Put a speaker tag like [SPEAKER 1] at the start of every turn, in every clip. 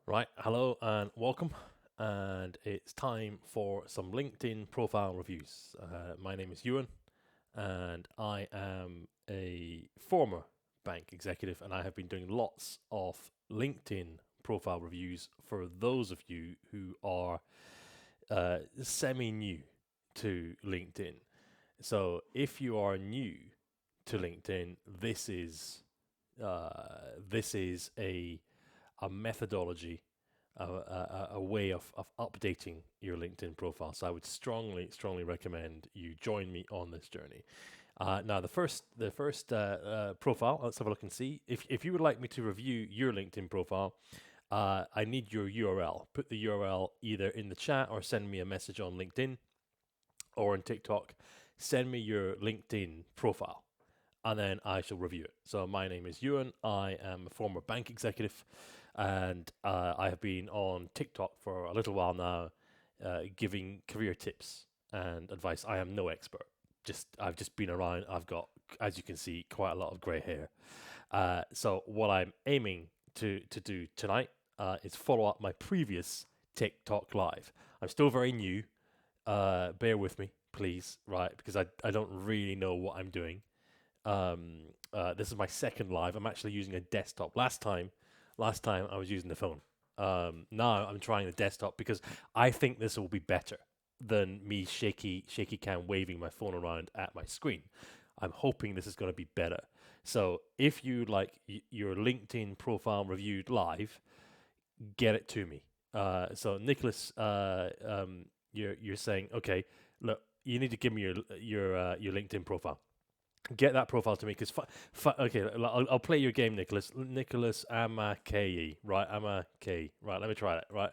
[SPEAKER 1] Right, hello and welcome. And it's time for some LinkedIn profile reviews. My name is Ewan, and I am a former bank executive, and I have been doing lots of LinkedIn profile reviews for those of you who are semi new to LinkedIn. So if you are new to LinkedIn, this is a methodology, a way of updating your LinkedIn profile. So I would strongly recommend you join me on this journey. Now, the first profile, let's have a look and see. If you would like me to review your LinkedIn profile, I need your URL. Put the URL either in the chat or send me a message on LinkedIn or on TikTok. Send me your LinkedIn profile and then I shall review it. So my name is Ewan. I am a former bank executive, and I have been on TikTok for a little while now, giving career tips and advice. I am no expert. I've just been around. I've got, as you can see, quite a lot of grey hair. So what I'm aiming to do tonight is follow up my previous TikTok live. I'm still very new. Bear with me, please, right? Because I don't really know what I'm doing. This is my second live. I'm actually using a desktop. Last time I was using the phone. Now I'm trying the desktop because I think this will be better than me shaky cam waving my phone around at my screen. I'm hoping this is going to be better. So if you like your LinkedIn profile reviewed live, get it to me. So Nicholas, you're saying okay. Look, you need to give me your LinkedIn profile. Get that profile to me because okay, I'll play your game, Nicholas. Nicholas Amakei, right? Amakei, right? Let me try that, right?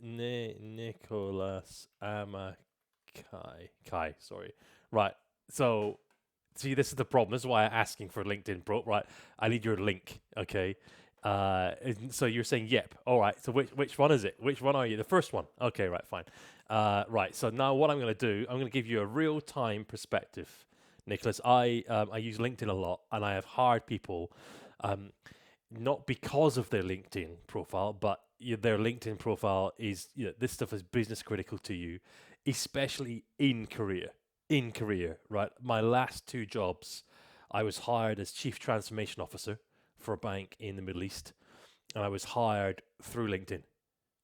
[SPEAKER 1] Nicholas Amakai, Kai, sorry, right? So see, this is the problem. This is why I'm asking for LinkedIn Pro, right? I need your link, okay? So you're saying yep. All right. So which one is it? Which one are you? The first one. Okay, right, fine. Right. So now what I'm going to do, I'm going to give you a real time perspective, Nicholas. I use LinkedIn a lot, and I have hired people, um, not because of their LinkedIn profile, but their LinkedIn profile is this stuff is business critical to you, especially in career. In career, right? My last two jobs, I was hired as chief transformation officer for a bank in the Middle East, and I was hired through LinkedIn,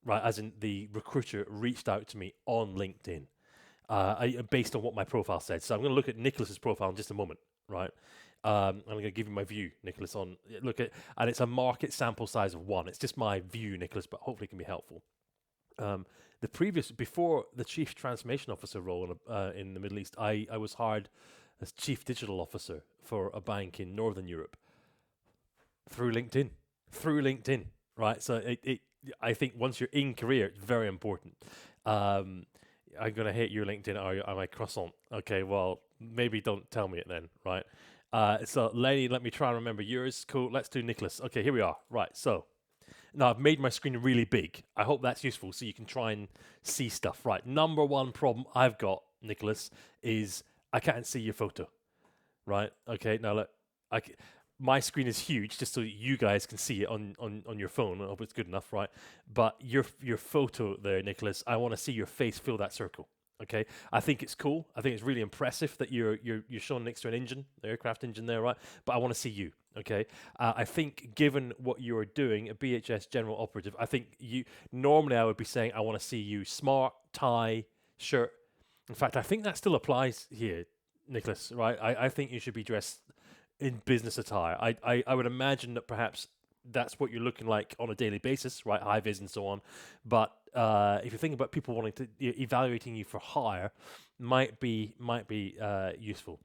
[SPEAKER 1] right? As in the recruiter reached out to me on LinkedIn, based on what my profile said. So I'm going to look at Nicholas's profile in just a moment, right? I'm going to give you my view, Nicholas, on look at, and it's a market sample size of one. It's just my view, Nicholas, but hopefully it can be helpful. The previous, before the chief transformation officer role in the Middle East, I was hired as chief digital officer for a bank in Northern Europe through LinkedIn, through LinkedIn, right? So I think once you're in career, it's very important. Um, I'm gonna hate your LinkedIn. Am I croissant? Okay, well maybe don't tell me it then, right? So Lenny, let me try and remember yours. Cool. Let's do Nicholas. Okay, here we are. Right. So now I've made my screen really big. I hope that's useful so you can try and see stuff. Right. Number one problem I've got, Nicholas, is I can't see your photo. Right. Okay. Now look, I c- my screen is huge just so you guys can see it on your phone. I hope it's good enough, right? But your photo there, Nicholas, I want to see your face fill that circle. Okay, I think it's cool. I think it's really impressive that you're shown next to an engine, the aircraft engine there, right? But I want to see you. Okay, I think given what you're doing, a BHS general operative, I think you normally I would be saying I want to see you smart tie, shirt. In fact, I think that still applies here, Nicholas. Right? I think you should be dressed in business attire. I would imagine that perhaps that's what you're looking like on a daily basis, right? High vis and so on. But if you think about people wanting to evaluating you for hire, might be useful.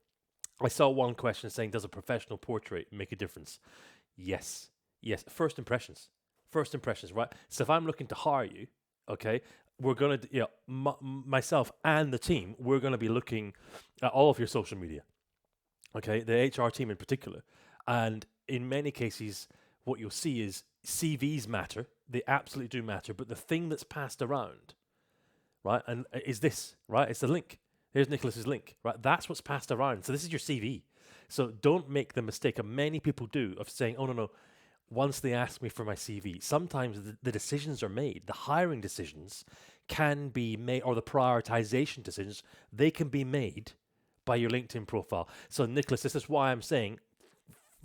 [SPEAKER 1] I saw one question saying, "Does a professional portrait make a difference?" Yes, yes. First impressions, right? So if I'm looking to hire you, okay, we're gonna, myself and the team, we're gonna be looking at all of your social media, okay, the HR team in particular. And in many cases, what you'll see is CVs matter. They absolutely do matter. But the thing that's passed around, right, and is this, right? It's the link. Here's Nicholas's link, right? That's what's passed around. So this is your CV. So don't make the mistake, and many people do, of saying, oh, no, no, once they ask me for my CV, sometimes the decisions are made. The hiring decisions can be made, or the prioritization decisions, they can be made by your LinkedIn profile. So, Nicholas, this is why I'm saying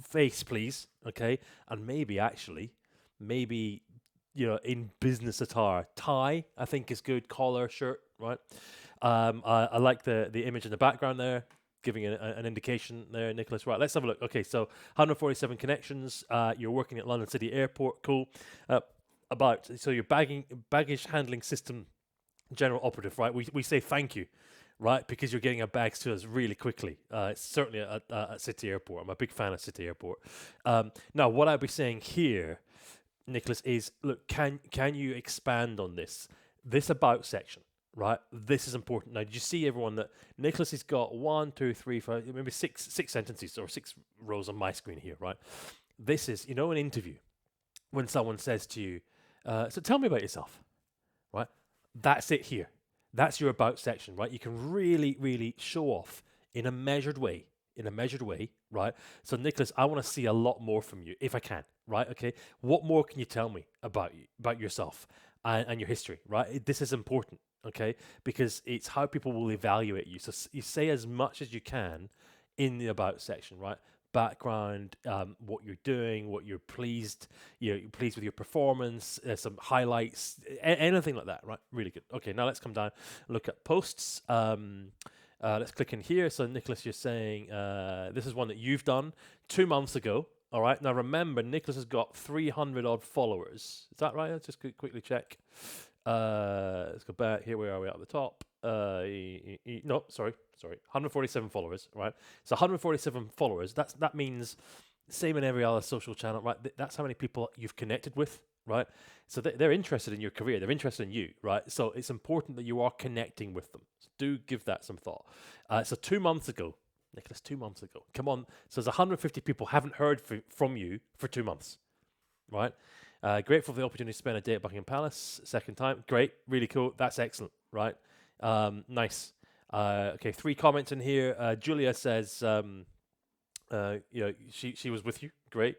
[SPEAKER 1] face, please, okay? And maybe actually, maybe in business attire, tie I think is good. Collar, shirt, right? I like the image in the background there, giving an indication there, Nicholas. Right, let's have a look. Okay, so 147 connections. You're working at London City Airport. Cool. So your baggage handling system general operative, right? We say thank you, right? Because you're getting our bags to us really quickly. It's certainly at City Airport. I'm a big fan of City Airport. Now, what I'd be saying here, Nicholas, is look, can you expand on this about section, right? This is important. Now, did you see everyone that Nicholas has got 1, 2, 3, 5, maybe six sentences or 6 rows on my screen here, right? This is an interview when someone says to you, so tell me about yourself, right? That's it here. That's your about section, right? You can really, really show off in a measured way, right? So, Nicholas, I want to see a lot more from you if I can, right? Okay. What more can you tell me about yourself and your history, right? This is important, okay? Because it's how people will evaluate you. So, you say as much as you can in the about section, right? Background, what you're doing, what you're pleased, you're pleased with your performance, some highlights, anything like that, right? Really good. Okay, now let's come down and look at posts. Let's click in here. So, Nicholas, you're saying this is one that you've done 2 months ago. All right. Now, remember, Nicholas has got 300 odd followers. Is that right? Let's just quickly check. Let's go back. Here we are. We're at the top. No, sorry. 147 followers, right? So 147 followers. That means same in every other social channel, right? That's how many people you've connected with, right? So they're interested in your career. They're interested in you, right? So it's important that you are connecting with them. So do give that some thought. So 2 months ago, Nicholas, 2 months ago. Come on. So there's 150 people haven't heard from you for 2 months, right? Grateful for the opportunity to spend a day at Buckingham Palace. Second time. Great. Really cool. That's excellent, right? Nice. Okay, 3 comments in here. Julia says, she was with you. Great.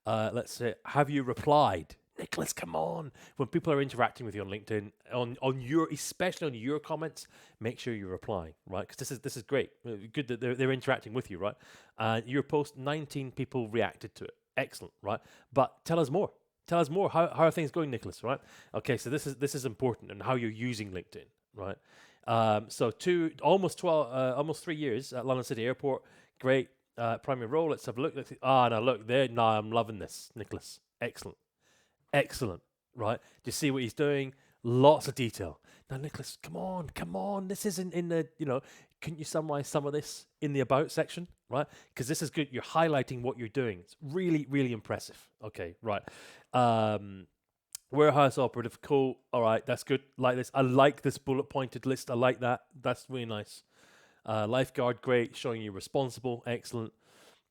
[SPEAKER 1] Let's say, have you replied? Nicholas, come on. When people are interacting with you on LinkedIn, especially on your comments, make sure you're replying, right? Because this is great. Good that they're interacting with you, right? Your post, 19 people reacted to it. Excellent, right? But tell us more. Tell us more. How are things going, Nicholas? Right? Okay, so this is important, and how you're using LinkedIn, right? So almost 3 years at London City Airport. Great primary role. Let's have a look. Now look there. Now I'm loving this, Nicholas. Excellent. Right? Do you see what he's doing? Lots of detail. Now, Nicholas, come on. This isn't in the Couldn't you summarize some of this in the about section, right? Because this is good. You're highlighting what you're doing. It's really, really impressive. Okay, right. Warehouse operative, cool. All right, that's good. Like this. I like this bullet pointed list. I like that. That's really nice. Lifeguard, great. Showing you responsible. Excellent.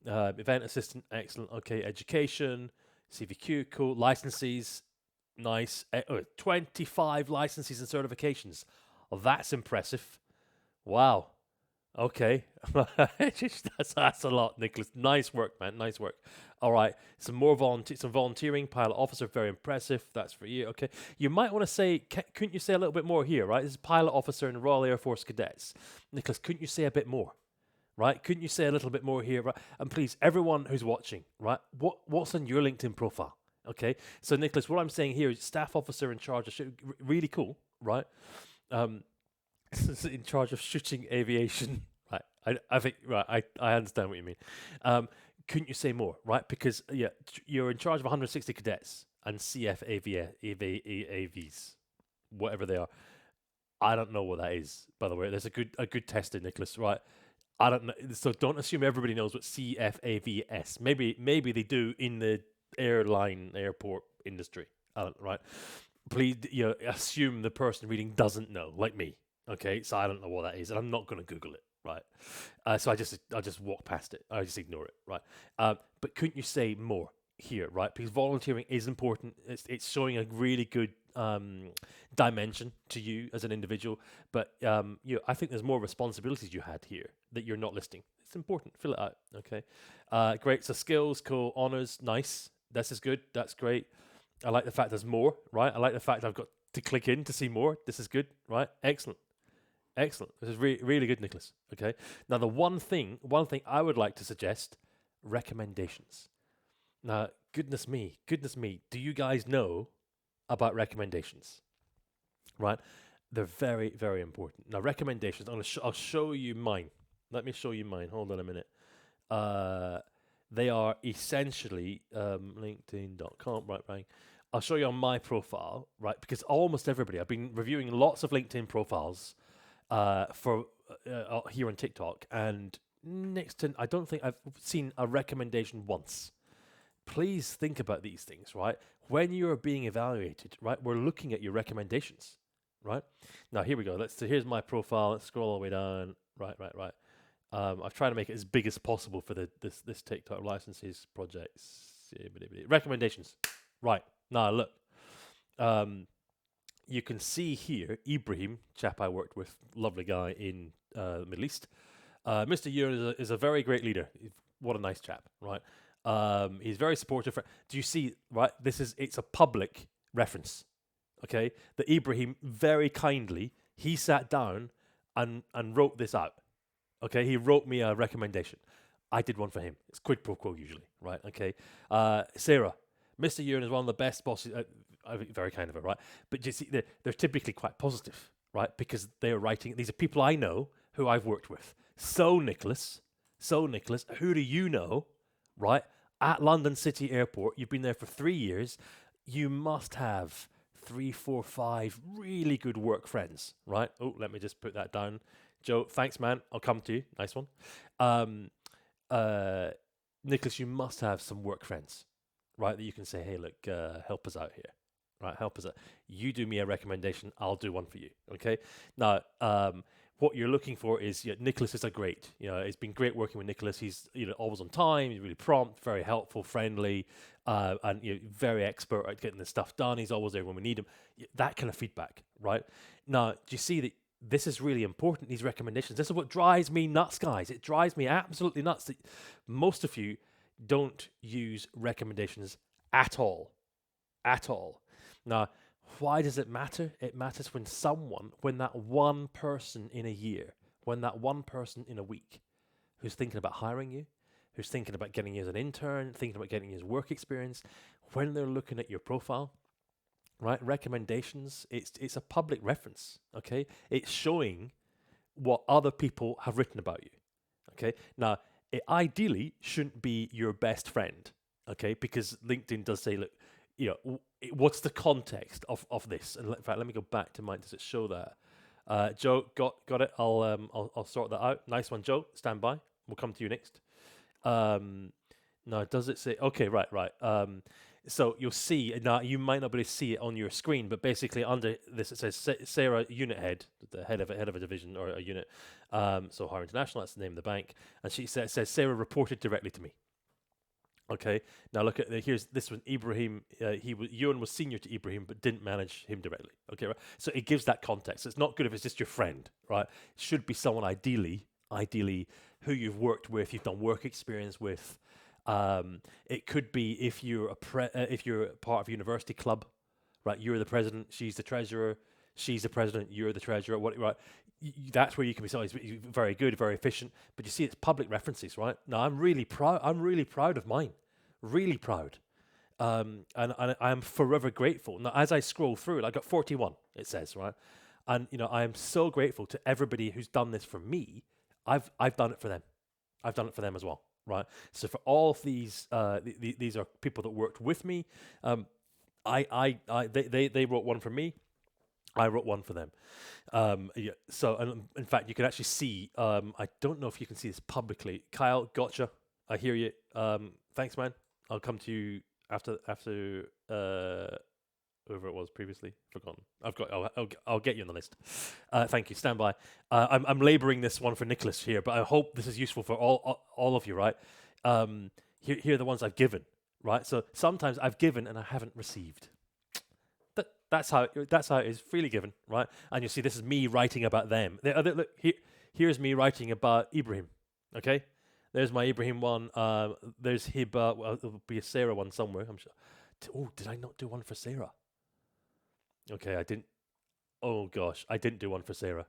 [SPEAKER 1] Event assistant, excellent. Okay, education, CVQ, cool. Licenses, nice. 25 licenses and certifications. Oh, that's impressive. Wow. Okay. that's a lot, Nicholas. Nice work, man. Nice work. All right. Some volunteering. Pilot officer, very impressive. That's for you. Okay. You might want to say, couldn't you say a little bit more here, right? This is pilot officer in the Royal Air Force Cadets. Nicholas, couldn't you say a bit more? Right? Couldn't you say a little bit more here? Right? And please, everyone who's watching, right? What's on your LinkedIn profile? Okay. So, Nicholas, what I'm saying here is staff officer in charge of really cool, right? In charge of shooting aviation. Right. I think, right, I understand what you mean. Couldn't you say more, right? Because, you're in charge of 160 cadets and CFAVs, whatever they are. I don't know what that is, by the way. There's a good tester, Nicholas, right? I don't know. So don't assume everybody knows what CFAVS. Maybe they do in the airport industry, right? Please, assume the person reading doesn't know, like me. Okay, so I don't know what that is, and I'm not going to Google it, right? So I just walk past it. I just ignore it, right? But couldn't you say more here, right? Because volunteering is important. It's showing a really good dimension to you as an individual. But I think there's more responsibilities you had here that you're not listing. It's important. Fill it out, okay? Great. So skills, cool. Honors, nice. This is good. That's great. I like the fact there's more, right? I like the fact I've got to click in to see more. This is good, right? Excellent. Excellent. This is really good, Nicholas. Okay. Now, the one thing I would like to suggest, recommendations. Now, goodness me, do you guys know about recommendations? Right? They're very important. Now, recommendations. I'll show you mine. Let me show you mine. Hold on a minute. They are essentially LinkedIn.com. Right. I'll show you on my profile, right? Because almost everybody, I've been reviewing lots of LinkedIn profiles for here on TikTok, and next to, I don't think I've seen a recommendation once. Please think about these things, right? When you're being evaluated, right? We're looking at your recommendations, right? Now here we go. Here's my profile. Let's scroll all the way down. Right. I've tried to make it as big as possible for this TikTok licenses projects. Recommendations. Right. Now look. You can see here Ibrahim, chap I worked with, lovely guy in the Middle East. Mr. Yuan is a very great leader. What a nice chap, right? He's very supportive. Do you see, right? It's a public reference, okay? That Ibrahim very kindly, he sat down and wrote this out, okay? He wrote me a recommendation. I did one for him. It's quid pro quo usually, right? Okay. Sarah, Mr. Yuan is one of the best bosses. Very kind of it, right? But you see, they're typically quite positive, right? Because they're writing. These are people I know who I've worked with. So Nicholas, who do you know, right? At London City Airport, you've been there for 3 years. You must have 3, 4, 5 really good work friends, right? Oh, let me just put that down. Joe, thanks, man. I'll come to you. Nice one. Nicholas, you must have some work friends, right? That you can say, hey, look, help us out here. Right, help us out. You do me a recommendation, I'll do one for you. Okay. Now, what you're looking for is Nicholas is a great. It's been great working with Nicholas. He's always on time. He's really prompt, very helpful, friendly, and very expert at getting the stuff done. He's always there when we need him. That kind of feedback, right? Now, do you see that this is really important? These recommendations. This is what drives me nuts, guys. It drives me absolutely nuts that most of you don't use recommendations at all. At all. Now, why does it matter? It matters when that one person in a year, when that one person in a week who's thinking about hiring you, who's thinking about getting you as an intern, thinking about getting you as work experience, when they're looking at your profile, right? Recommendations, it's a public reference, okay? It's showing what other people have written about you, okay? Now, it ideally shouldn't be your best friend, okay? Because LinkedIn does say, look, what's the context of this? And in fact, let me go back to mine. Does it show that? Joe, got it. I'll sort that out. Nice one, Joe. Stand by. We'll come to you next. Now, does it say? Okay, right. So you'll see now. You might not be able to see it on your screen, but basically under this it says Sarah, unit head, the head of a division or a unit. So Hire International. That's the name of the bank, and she says Sarah reported directly to me. Okay, now look at here's this one. Ibrahim, Ewan was senior to Ibrahim, but didn't manage him directly. Okay, right. So it gives that context. It's not good if it's just your friend, right? It should be someone ideally who you've worked with, you've done work experience with. It could be if you're if you're part of a university club, right? You're the president, she's the treasurer. She's the president, you're the treasurer. Right? That's where you can be. So he's very good, very efficient. But you see, it's public references, right? Now, I'm really proud of mine, really proud, and I am forever grateful. Now, as I scroll through it, I got 41. It says, right, and I am so grateful to everybody who's done this for me. I've done it for them. I've done it for them as well, right? So for all of these, these are people that worked with me. They wrote one for me. I wrote one for them. So, and in fact, you can actually see, I don't know if you can see this publicly. Kyle, gotcha. I hear you. Thanks, man. I'll come to you after whoever it was previously. Forgotten. I'll get you on the list. Thank you. Stand by. I'm laboring this one for Nicholas here, but I hope this is useful for all of you, right? Here are the ones I've given, right? So sometimes I've given and I haven't received. That's how it is, freely given, right? And you see, this is me writing about them. Look, here's me writing about Ibrahim, okay? There's my Ibrahim one. There's Hiba. Well, there'll be a Sarah one somewhere. I'm sure. Oh, did I not do one for Sarah? Okay, I didn't. Oh gosh, I didn't do one for Sarah.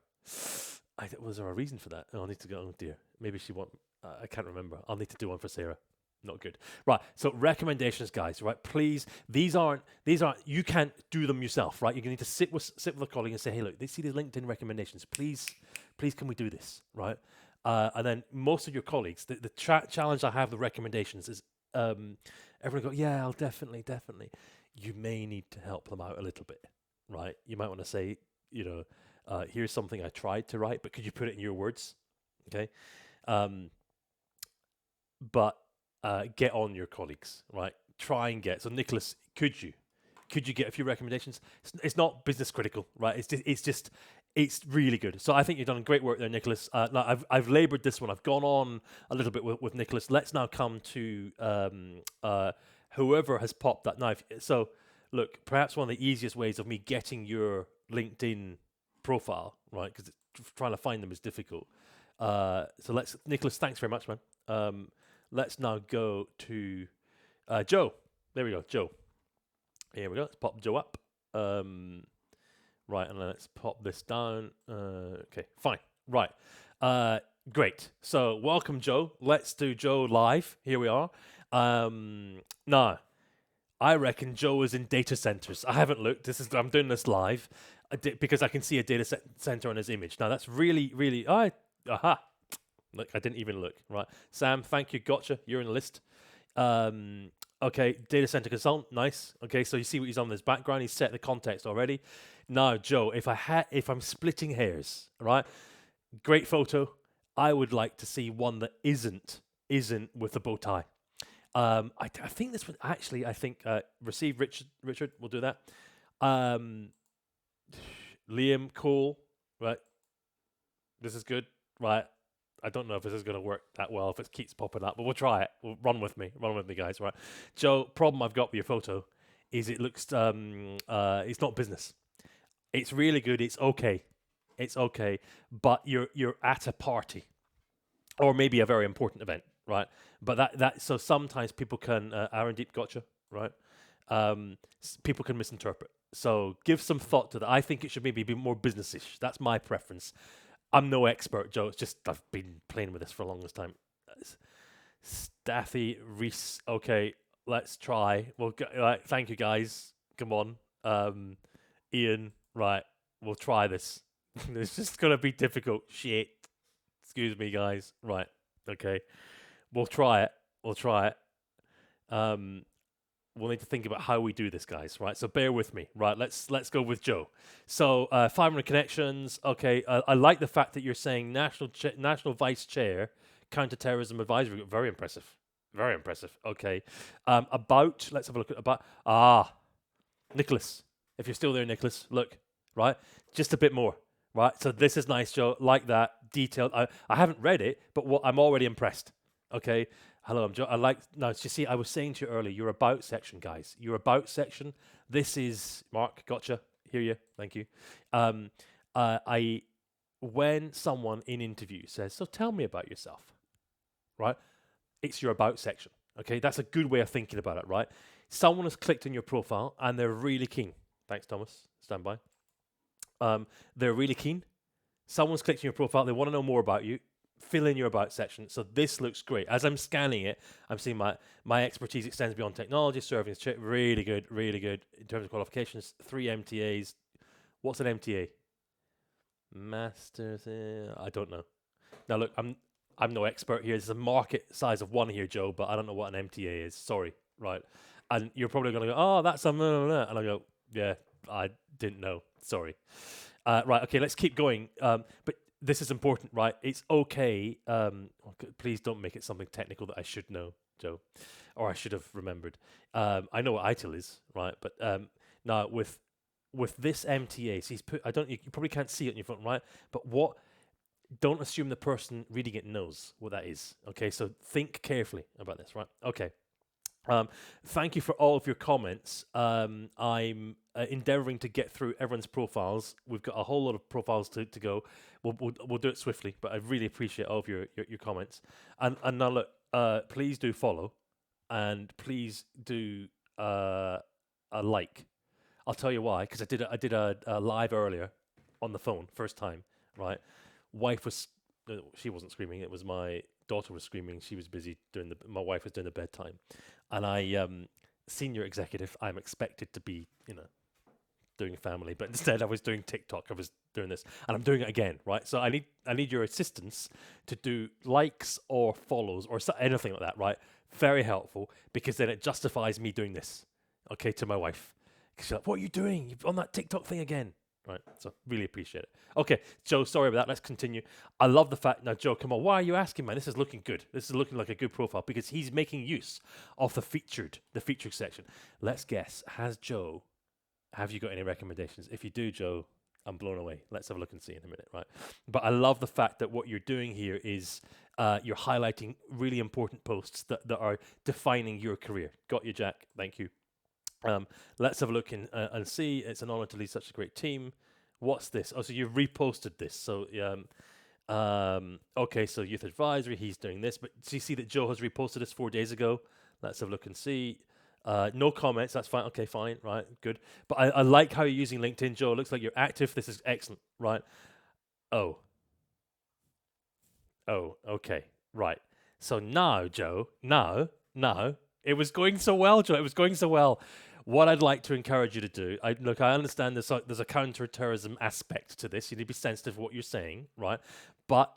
[SPEAKER 1] Was there a reason for that? Oh, I need to go. Oh dear, maybe she want. I can't remember. I'll need to do one for Sarah. Not good. Right. So recommendations, guys. Right. Please, these aren't. You can't do them yourself. Right. You're going to need to sit with a colleague and say, hey, look, they see these LinkedIn recommendations. Please, can we do this? Right. And then most of your colleagues, the challenge I have with recommendations is, everyone go, yeah, I'll definitely. You may need to help them out a little bit. Right. You might want to say, here's something I tried to write, but could you put it in your words? Okay. But get on your colleagues, right? Try and get. So, Nicholas, could you get a few recommendations? It's not business critical, right? It's really good. So I think you've done great work there, Nicholas. Now I've laboured this one. I've gone on a little bit with Nicholas. Let's now come to whoever has popped that knife. So look, perhaps one of the easiest ways of me getting your LinkedIn profile, right? Because trying to find them is difficult. So Nicholas, thanks very much, man. Let's now go to Joe. There we go, Joe. Here we go. Let's pop Joe up. Right, and let's pop this down. Okay, fine. Right. Great. So welcome, Joe. Let's do Joe live. Here we are. Now, I reckon Joe is in data centers. I haven't looked. I'm doing this live because I can see a data center on his image. Now, that's really, really... aha. Look, I didn't even look. Right. Sam, thank you. Gotcha. You're in the list. Okay, data center consultant. Nice. Okay, so you see what he's on in his background. He's set the context already. Now, Joe, if I'm splitting hairs, right? Great photo. I would like to see one that isn't with the bow tie. I think this one actually. I think receive Richard. We'll do that. Liam Cole. Right. This is good. Right. I don't know if this is going to work that well if it keeps popping up, but we'll try it. Run with me, guys. Right, Joe. Problem I've got with your photo is it looks it's not business. It's really good. It's okay, but you're at a party, or maybe a very important event, right? But so sometimes people can Aaron Deep gotcha, right? People can misinterpret. So give some thought to that. I think it should maybe be more business-ish. That's my preference. I'm no expert, Joe. It's just I've been playing with this for the longest time. Staffy Reese. Okay, let's try. Well, right, thank you, guys. Come on, Ian. Right, we'll try this. It's just gonna be difficult. Shit. Excuse me, guys. Right. Okay. We'll try it. We'll need to think about how we do this, guys. Right. So bear with me. Right. Let's go with Joe. So 500 connections. Okay. I like the fact that you're saying national vice chair, counterterrorism advisory group. Very impressive. Very impressive. Okay. Let's have a look at about. Nicholas. If you're still there, Nicholas, look. Right. Just a bit more. Right. So this is nice, Joe. Like that. Detailed. I haven't read it, but I'm already impressed. Okay. Hello, I'm Joe. Now, you see, I was saying to you earlier, your about section, guys. Your about section. This is Mark. Gotcha. Hear you. Thank you. When someone in interview says, "So tell me about yourself," right? It's your about section. Okay, that's a good way of thinking about it, right? Someone has clicked on your profile and they're really keen. Thanks, Thomas. Stand by. They're really keen. Someone's clicked on your profile. They want to know more about you. Fill in your about section. So this looks great. As I'm scanning it, I'm seeing my expertise extends beyond technology, serving as really good in terms of qualifications. 3 MTAs. What's an MTA? Masters. I don't know. Now look, I'm no expert here. There's a market size of 1 here, Joe, but I don't know what an MTA is. Sorry, right? And you're probably going to go, oh, that's a and I go, yeah, I didn't know. Sorry. Right. Okay. Let's keep going. But this is important, right? It's okay. Please don't make it something technical that I should know, Joe, or I should have remembered. I know what ITIL is, right? But now with this MTA, so he's put. You probably can't see it in your phone, right? But don't assume the person reading it knows what that is. Okay, so think carefully about this, right? Okay. Thank you for all of your comments. I'm endeavoring to get through everyone's profiles. We've got a whole lot of profiles to go. We'll do it swiftly, but I really appreciate all of your comments. And now look, please do follow, and please do a like. I'll tell you why, because I did a live earlier on the phone, first time, right? Wife was she wasn't screaming. It was my daughter was screaming. She was busy doing my wife was doing the bedtime, and senior executive. I'm expected to be doing family, but instead I was doing TikTok. I was doing this, and I'm doing it again, right? So I need your assistance to do likes or follows or anything like that, right? Very helpful, because then it justifies me doing this, okay, to my wife. She's like, "What are you doing? You're on that TikTok thing again." Right, so really appreciate it. Okay, Joe, sorry about that. Let's continue. I love the fact now, Joe. Come on, why are you asking, man? This is looking good. This is looking like a good profile, because he's making use of the featured section. Let's guess. Have you got any recommendations? If you do, Joe, I'm blown away. Let's have a look and see in a minute, right? But I love the fact that what you're doing here is you're highlighting really important posts that are defining your career. Got you, Jack. Thank you. Let's have a look and see. It's an honor to lead such a great team. What's this? Oh, so you've reposted this. So okay, so youth advisory, he's doing this. But do you see that Joe has reposted this 4 days ago? Let's have a look and see. No comments. That's fine. Okay, fine. Right, good. But I like how you're using LinkedIn, Joe. It looks like you're active. This is excellent. Right. Oh. Oh, okay. Right. So now, Joe, now, it was going so well, Joe. It was going so well. What I'd like to encourage you to do, I understand there's a counter-terrorism aspect to this. You need to be sensitive to what you're saying, right? But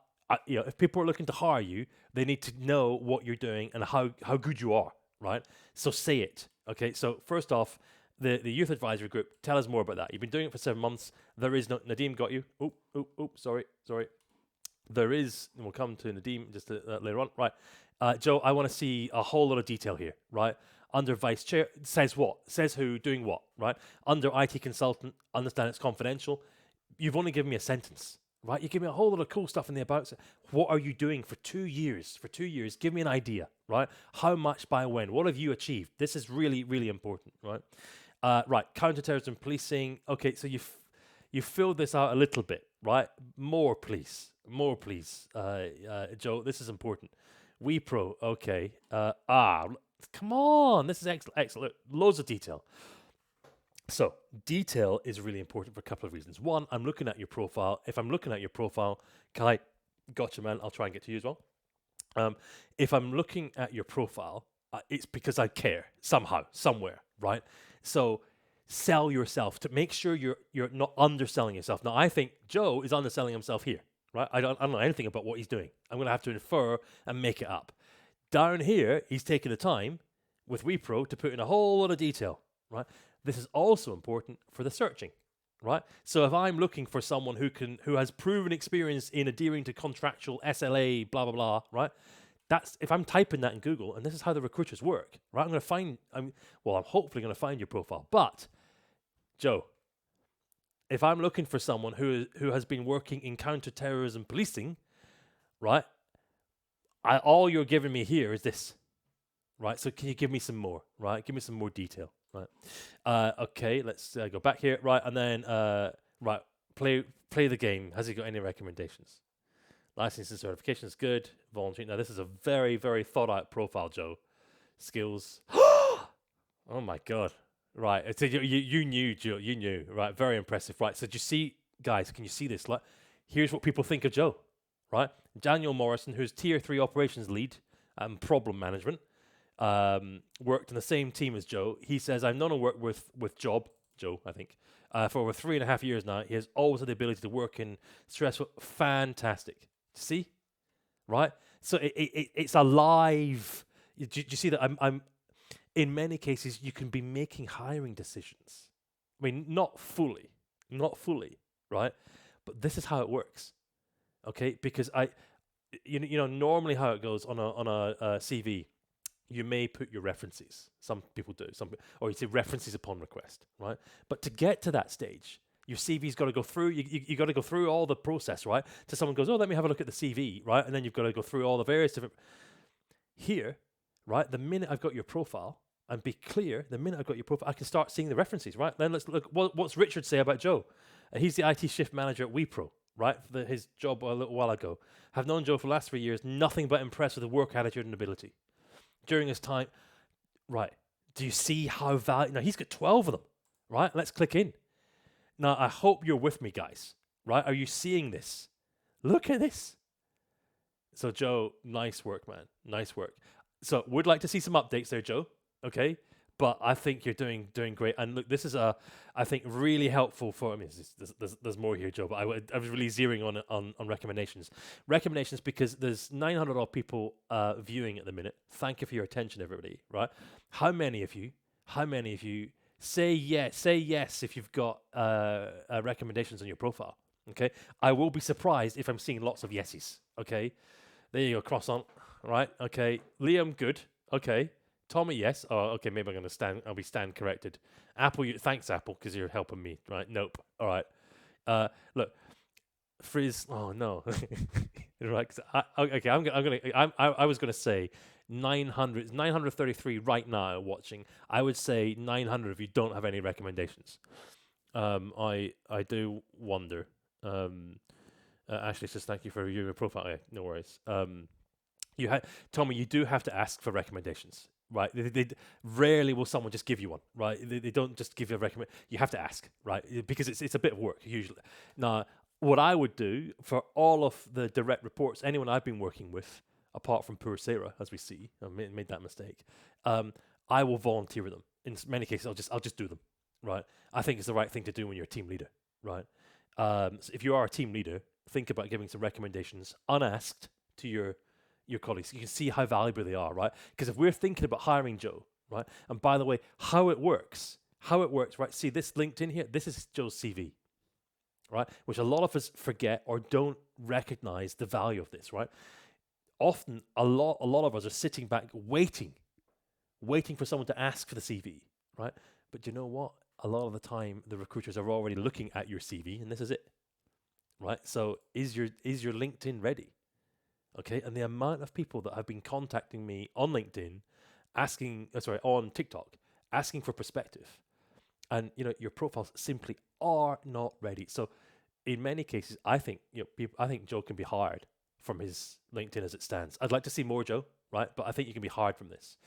[SPEAKER 1] if people are looking to hire you, they need to know what you're doing and how good you are, right? So say it, okay? So first off, the youth advisory group, tell us more about that. You've been doing it for 7 months. There is no Nadim got you. Sorry. There is, and we'll come to Nadim just later on, right? Joe, I want to see a whole lot of detail here, right? Under vice chair, says what? Says who, doing what, right? Under IT consultant, understand it's confidential. You've only given me a sentence, right? You give me a whole lot of cool stuff in the about. What are you doing for 2 years? For 2 years, give me an idea, right? How much by when? What have you achieved? This is really, really important, right? Right, counterterrorism policing. Okay, so you filled this out a little bit, right? More, please. Joe, this is important. WePro, okay. Come on, this is excellent. Loads of detail. So, detail is really important for a couple of reasons. One, I'm looking at your profile. If I'm looking at your profile, Kai, gotcha, man. I'll try and get to you as well. If I'm looking at your profile, it's because I care somehow, somewhere, right? So, sell yourself to make sure you're not underselling yourself. Now, I think Joe is underselling himself here, right? I don't know anything about what he's doing. I'm going to have to infer and make it up. Down here, he's taking the time with WePro to put in a whole lot of detail, right? This is also important for the searching, right? So if I'm looking for someone who has proven experience in adhering to contractual SLA, blah blah blah, right? That's if I'm typing that in Google, and this is how the recruiters work, right? I'm hopefully going to find your profile. But Joe, if I'm looking for someone who has been working in counterterrorism policing, right? All you're giving me here is this, right? So can you give me some more, right? Give me some more detail, right? Okay, let's go back here, right? And then, right, play the game. Has he got any recommendations? License and certification is good. Voluntary. Now, this is a very, very thought out profile, Joe. Skills. Oh my God. Right. So you knew, Joe. You knew. Right. Very impressive. Right. So do you see, guys, can you see this? Like, here's what people think of Joe, right? Daniel Morrison, who's Tier 3 operations lead and problem management, worked in the same team as Joe. He says, I've known and worked with Joe, I think, for over 3.5 years now. He has always had the ability to work in stressful. Fantastic. See? Right? So it's alive. Do you see that I'm in many cases, you can be making hiring decisions. I mean, not fully, right? But this is how it works, okay? Because normally how it goes on a CV, you may put your references. Some people do, or you say references upon request, right? But to get to that stage, your CV's got to go through. You got to go through all the process, right? So someone goes, oh, let me have a look at the CV, right? And then you've got to go through all the various different. Here, right? The minute I've got your profile, and be clear, the minute I've got your profile, I can start seeing the references, right? Then let's look. What's Richard say about Joe? He's the IT shift manager at WePro, right? His job a little while ago. Have known Joe for the last 3 years. Nothing but impressed with the work attitude and ability during his time. Right? Do you see how valuable? Now he's got 12 of them, right? Let's click in. Now I hope you're with me, guys. Right? Are you seeing this? Look at this. So Joe, nice work, man. Nice work. So would like to see some updates there, Joe. Okay, but I think you're doing great. And look, this is I think really helpful for. I mean, there's more here, Joe. But I was really zeroing on recommendations. Recommendations because there's 900 odd people viewing at the minute. Thank you for your attention, everybody. Right? How many of you? Say yes? Say yes if you've got recommendations on your profile. Okay, I will be surprised if I'm seeing lots of yeses. Okay, there you go. Cross on. Right. Okay, Liam, good. Okay. Tommy, yes. Oh, okay. Maybe I'm gonna stand. I'll be stand corrected. Apple, thanks, Apple, because you're helping me. Right? Nope. All right. Look, Frizz. Oh no. Right. Okay. I was gonna say 933 right now watching. I would say 900 if you don't have any recommendations. I do wonder. Ashley says thank you for reviewing your profile. Yeah, no worries. Tommy, you do have to ask for recommendations, right? They rarely will someone just give you one, right? They don't just give you a recommend. You have to ask, right? Because it's a bit of work usually. Now, what I would do for all of the direct reports, anyone I've been working with, apart from poor Sarah, as we see, I made that mistake. I will volunteer them. In many cases, I'll just do them, right? I think it's the right thing to do when you're a team leader, right? So if you are a team leader, think about giving some recommendations unasked to your colleagues. You can see how valuable they are, right? Because if we're thinking about hiring Joe, right? And by the way, how it works, right? See this LinkedIn here. This is Joe's CV, right? Which a lot of us forget or don't recognize the value of this, right? Often, a lot of us are sitting back waiting for someone to ask for the CV, right? But you know what? A lot of the time, the recruiters are already looking at your CV, and this is it, right? So, is your LinkedIn ready? Okay, and the amount of people that have been contacting me on LinkedIn, on TikTok, asking for perspective, and your profiles simply are not ready. So, in many cases, I think Joe can be hired from his LinkedIn as it stands. I'd like to see more, Joe, right? But I think you can be hired from this.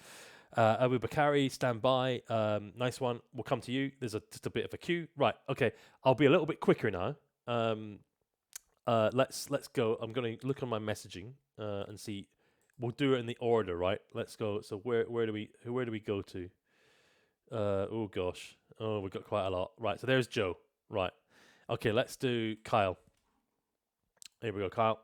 [SPEAKER 1] Abu Bakari, stand by. Nice one. We'll come to you. There's just a bit of a queue, right? Okay, I'll be a little bit quicker now. Let's go. I'm going to look on my messaging and see. We'll do it in the order, right? Let's go. So where do we go to? Oh gosh. Oh, we've got quite a lot. Right. So there's Joe. Right. Okay. Let's do Kyle. Here we go, Kyle.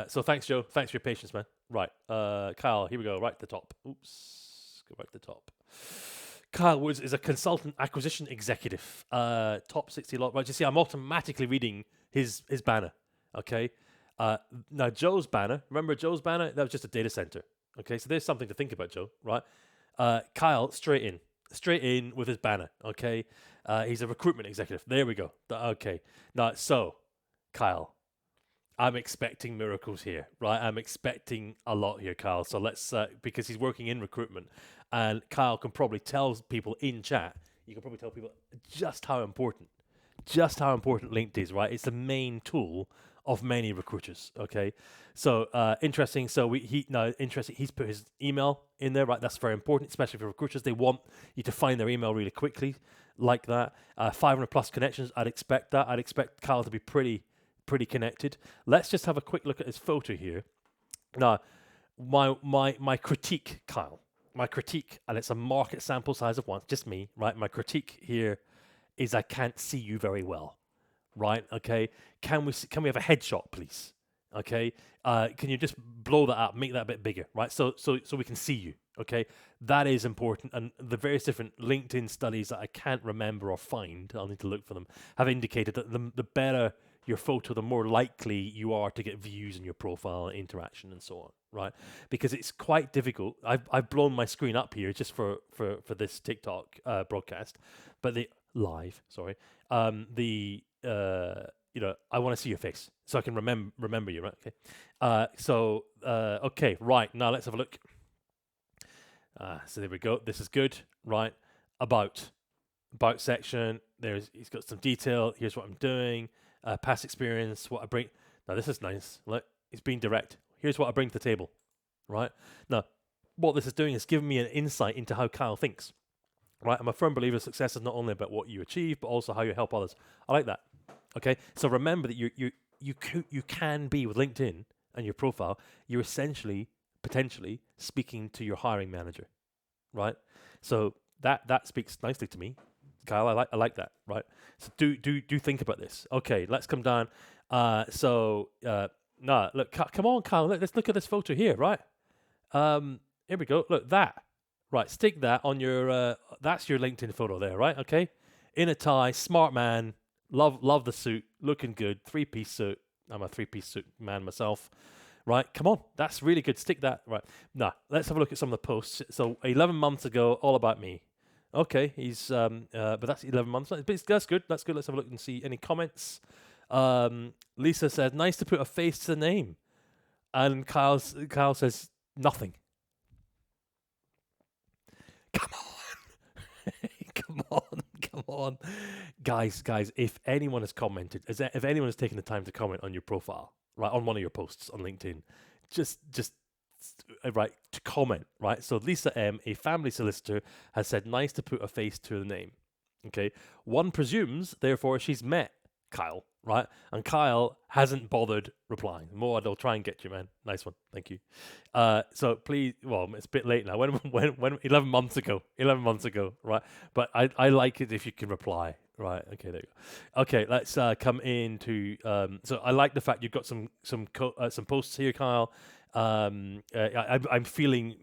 [SPEAKER 1] So thanks, Joe. Thanks for your patience, man. Right. Kyle. Here we go. Right at the top. Oops. Go back to the top. Kyle Woods is a consultant acquisition executive. Top 60 lot. Right, you see, I'm automatically reading his banner. Okay. Now Joe's banner. Remember Joe's banner? That was just a data center. Okay, so there's something to think about, Joe. Right. Kyle, straight in with his banner. Okay. He's a recruitment executive. There we go. Okay. Now, so Kyle, I'm expecting miracles here, right? I'm expecting a lot here, Kyle. So let's, because he's working in recruitment, and Kyle can probably tell people in chat, you can probably tell people just how important LinkedIn is, right? It's the main tool of many recruiters, okay? So, interesting. So he's put his email in there, right? That's very important, especially for recruiters. They want you to find their email really quickly, like that. 500 plus connections, I'd expect that. I'd expect Kyle to be pretty connected. Let's just have a quick look at his photo here. Now, my critique, Kyle, and it's a market sample size of one, just me, right? My critique here is I can't see you very well, right? Okay, can we have a headshot, please? Okay, can you just blow that up, make that a bit bigger, right? So we can see you. Okay, that is important, and the various different LinkedIn studies that I can't remember or find, I'll need to look for them, have indicated that the better your photo, the more likely you are to get views in your profile, interaction, and so on, right? Because it's quite difficult. I've blown my screen up here just for this TikTok broadcast, but the live, sorry. I want to see your face so I can remember you, right? Okay. Okay, right. Now let's have a look. So there we go. This is good, right? About section. He's got some detail. Here's what I'm doing. Past experience. What I bring. Now this is nice. Look, he's being direct. Here's what I bring to the table, right? Now, what this is doing is giving me an insight into how Kyle thinks. Right, I'm a firm believer success is not only about what you achieve, but also how you help others. I like that. Okay, so remember that you can be with LinkedIn and your profile. You're essentially potentially speaking to your hiring manager, right? So that speaks nicely to me, Kyle. I like that, right? So do think about this. Okay, let's come down. Look, come on, Kyle. Let's look at this photo here, right? Here we go. Look that. Right, stick that on your. That's your LinkedIn photo there, right? Okay, in a tie, smart man. Love the suit, looking good. 3-piece suit. I'm a 3-piece suit man myself. Right, come on, that's really good. Stick that. Right, now let's have a look at some of the posts. So 11 months ago, all about me. Okay, he's but that's 11 months. But that's good. That's good. Let's have a look and see any comments. Lisa says, "Nice to put a face to the name," and Kyle says nothing. Come on. Come on. Guys, if anyone has commented, if anyone has taken the time to comment on your profile, right, on one of your posts on LinkedIn, just right, to comment, right? So Lisa M, a family solicitor, has said, nice to put a face to the name. Okay. One presumes, therefore, she's met Kyle, right? And Kyle hasn't bothered replying. More, they'll try and get you, man. Nice one. Thank you. So please, well, it's a bit late now. When 11 months ago, right? But I like it if you can reply. Right. Okay. There you go. Okay. Let's come into. So I like the fact you've got some posts here, Kyle. I'm feeling,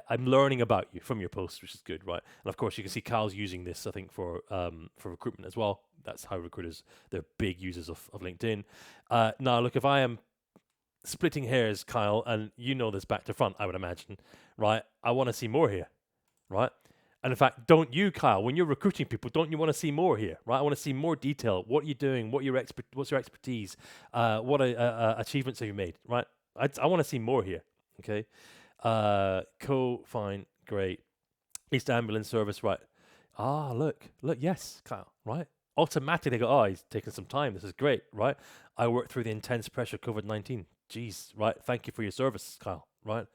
[SPEAKER 1] I'm learning about you from your posts, which is good, right? And of course, you can see Kyle's using this, I think, for recruitment as well. That's how recruiters, they're big users of LinkedIn. Now, look, if I am splitting hairs, Kyle, and you know this back to front, I would imagine, right? I want to see more here, right? And in fact, don't you, Kyle, when you're recruiting people, don't you want to see more here, right? I want to see more detail. What are you doing? What's your expertise? What achievements have you made, right? I want to see more here, okay? Cool, fine, great. East Ambulance Service, right? Look, yes, Kyle, right? Automatically go, he's taking some time. This is great, right? I worked through the intense pressure of COVID-19. Jeez, right? Thank you for your service, Kyle, right?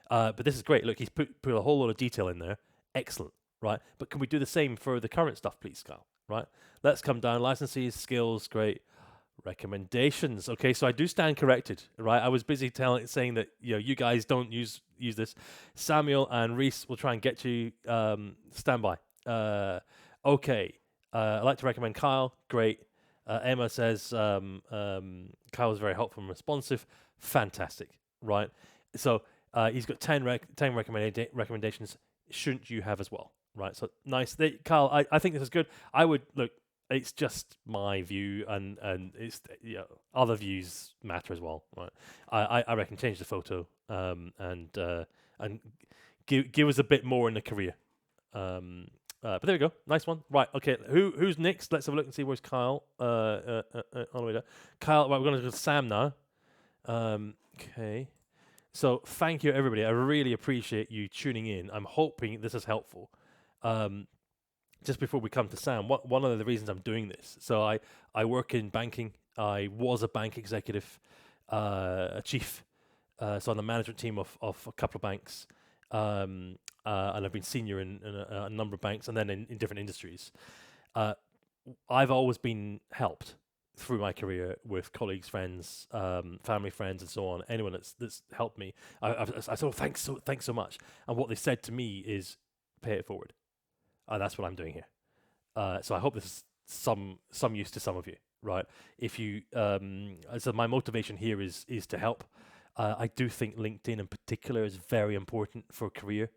[SPEAKER 1] But this is great. Look, he's put a whole lot of detail in there. Excellent, right? But can we do the same for the current stuff, please, Kyle? Right? Let's come down. Licenses, skills, great. Recommendations. Okay, so I do stand corrected, right? I was busy saying that you guys don't use this. Samuel and Reese will try and get you. Stand by. Okay. I'd like to recommend Kyle. Great. Emma says Kyle is very helpful and responsive. Fantastic. Right. So he's got 10 recommendations. Shouldn't you have as well? Right. So nice. Kyle, I think this is good. I would look. It's just my view, and it's other views matter as well, right? I reckon change the photo, and give us a bit more in the career. But there we go, nice one. Right, okay. Who's next? Let's have a look and see where's Kyle. All the way there. Kyle. Right, we're going to go to Sam now. Okay. So thank you, everybody. I really appreciate you tuning in. I'm hoping this is helpful. Just before we come to Sam, one of the reasons I'm doing this, so I work in banking. I was a bank executive, a chief, so on the management team of a couple of banks, and I've been senior in a number of banks, and then in different industries. I've always been helped through my career with colleagues, friends, family, friends, and so on. Anyone that's helped me, I said, thanks so much. And what they said to me is, pay it forward. That's what I'm doing here. So I hope this is some use to some of you, right? If you, so my motivation here is to help. I do think LinkedIn in particular is very important for a career.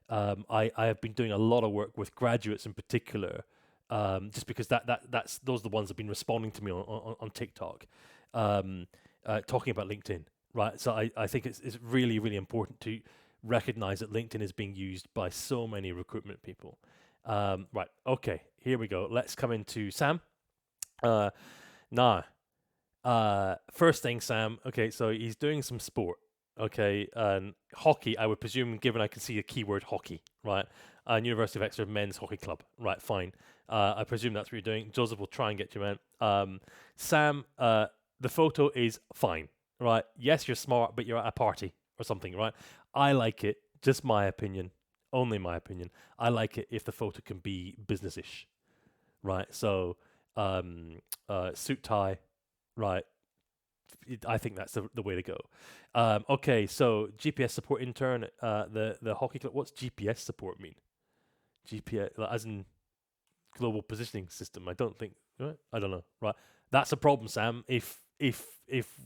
[SPEAKER 1] I have been doing a lot of work with graduates in particular, just because those are the ones that have been responding to me on TikTok, talking about LinkedIn, right? So I think it's really, really important to recognize that LinkedIn is being used by so many recruitment people. Right, okay, here we go. Let's come into Sam. Uh, nah. First thing, Sam. Okay, so he's doing some sport. Okay, and hockey. I would presume, given I can see the keyword hockey, right? University of Exeter men's hockey club. Right, fine. I presume that's what you're doing. Joseph will try and get you, man. Sam. The photo is fine. Right. Yes, you're smart, but you're at a party or something, right? I like it. Just my opinion. Only my opinion. I like it if the photo can be business-ish, right? So, suit tie, right? I think that's the way to go. Okay, so GPS support intern, the hockey club. What's GPS support mean? GPS, as in global positioning system. I don't think. Right? I don't know. Right, that's a problem, Sam. If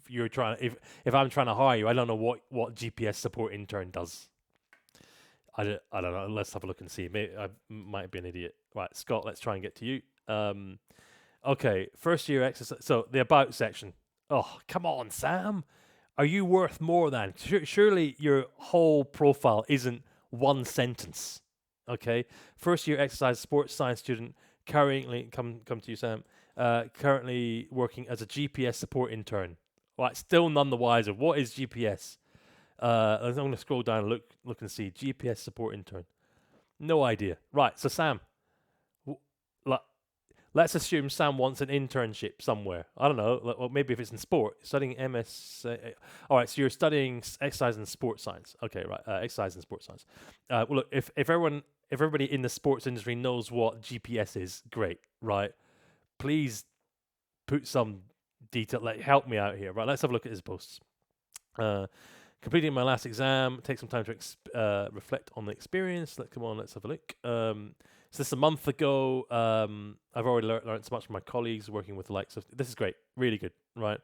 [SPEAKER 1] you're trying, if I'm trying to hire you, I don't know what GPS support intern does. I don't know. Let's have a look and see. Maybe I might be an idiot. Right, Scott. Let's try and get to you. Okay, first year exercise. So the about section. Oh, come on, Sam. Are you worth more than? Surely your whole profile isn't one sentence. Okay, first year exercise sports science student. Currently, come to you, Sam. Currently working as a GPS support intern. Right, still none the wiser. What is GPS? I'm going to scroll down and look and see GPS support intern. No idea. Right, so Sam, let's assume Sam wants an internship somewhere. I don't know. Well, maybe if it's in sport, studying MS. All right, so you're studying exercise and sports science. Okay, right. Exercise and sports science. Well, look, if everybody in the sports industry knows what GPS is, great, right? Please put some detail. Like, help me out here, right? Let's have a look at his posts. Completing my last exam. Take some time to reflect on the experience. Come on, let's have a look. So this is a month ago. I've already learned so much from my colleagues working with the likes of. This is great, really good, right?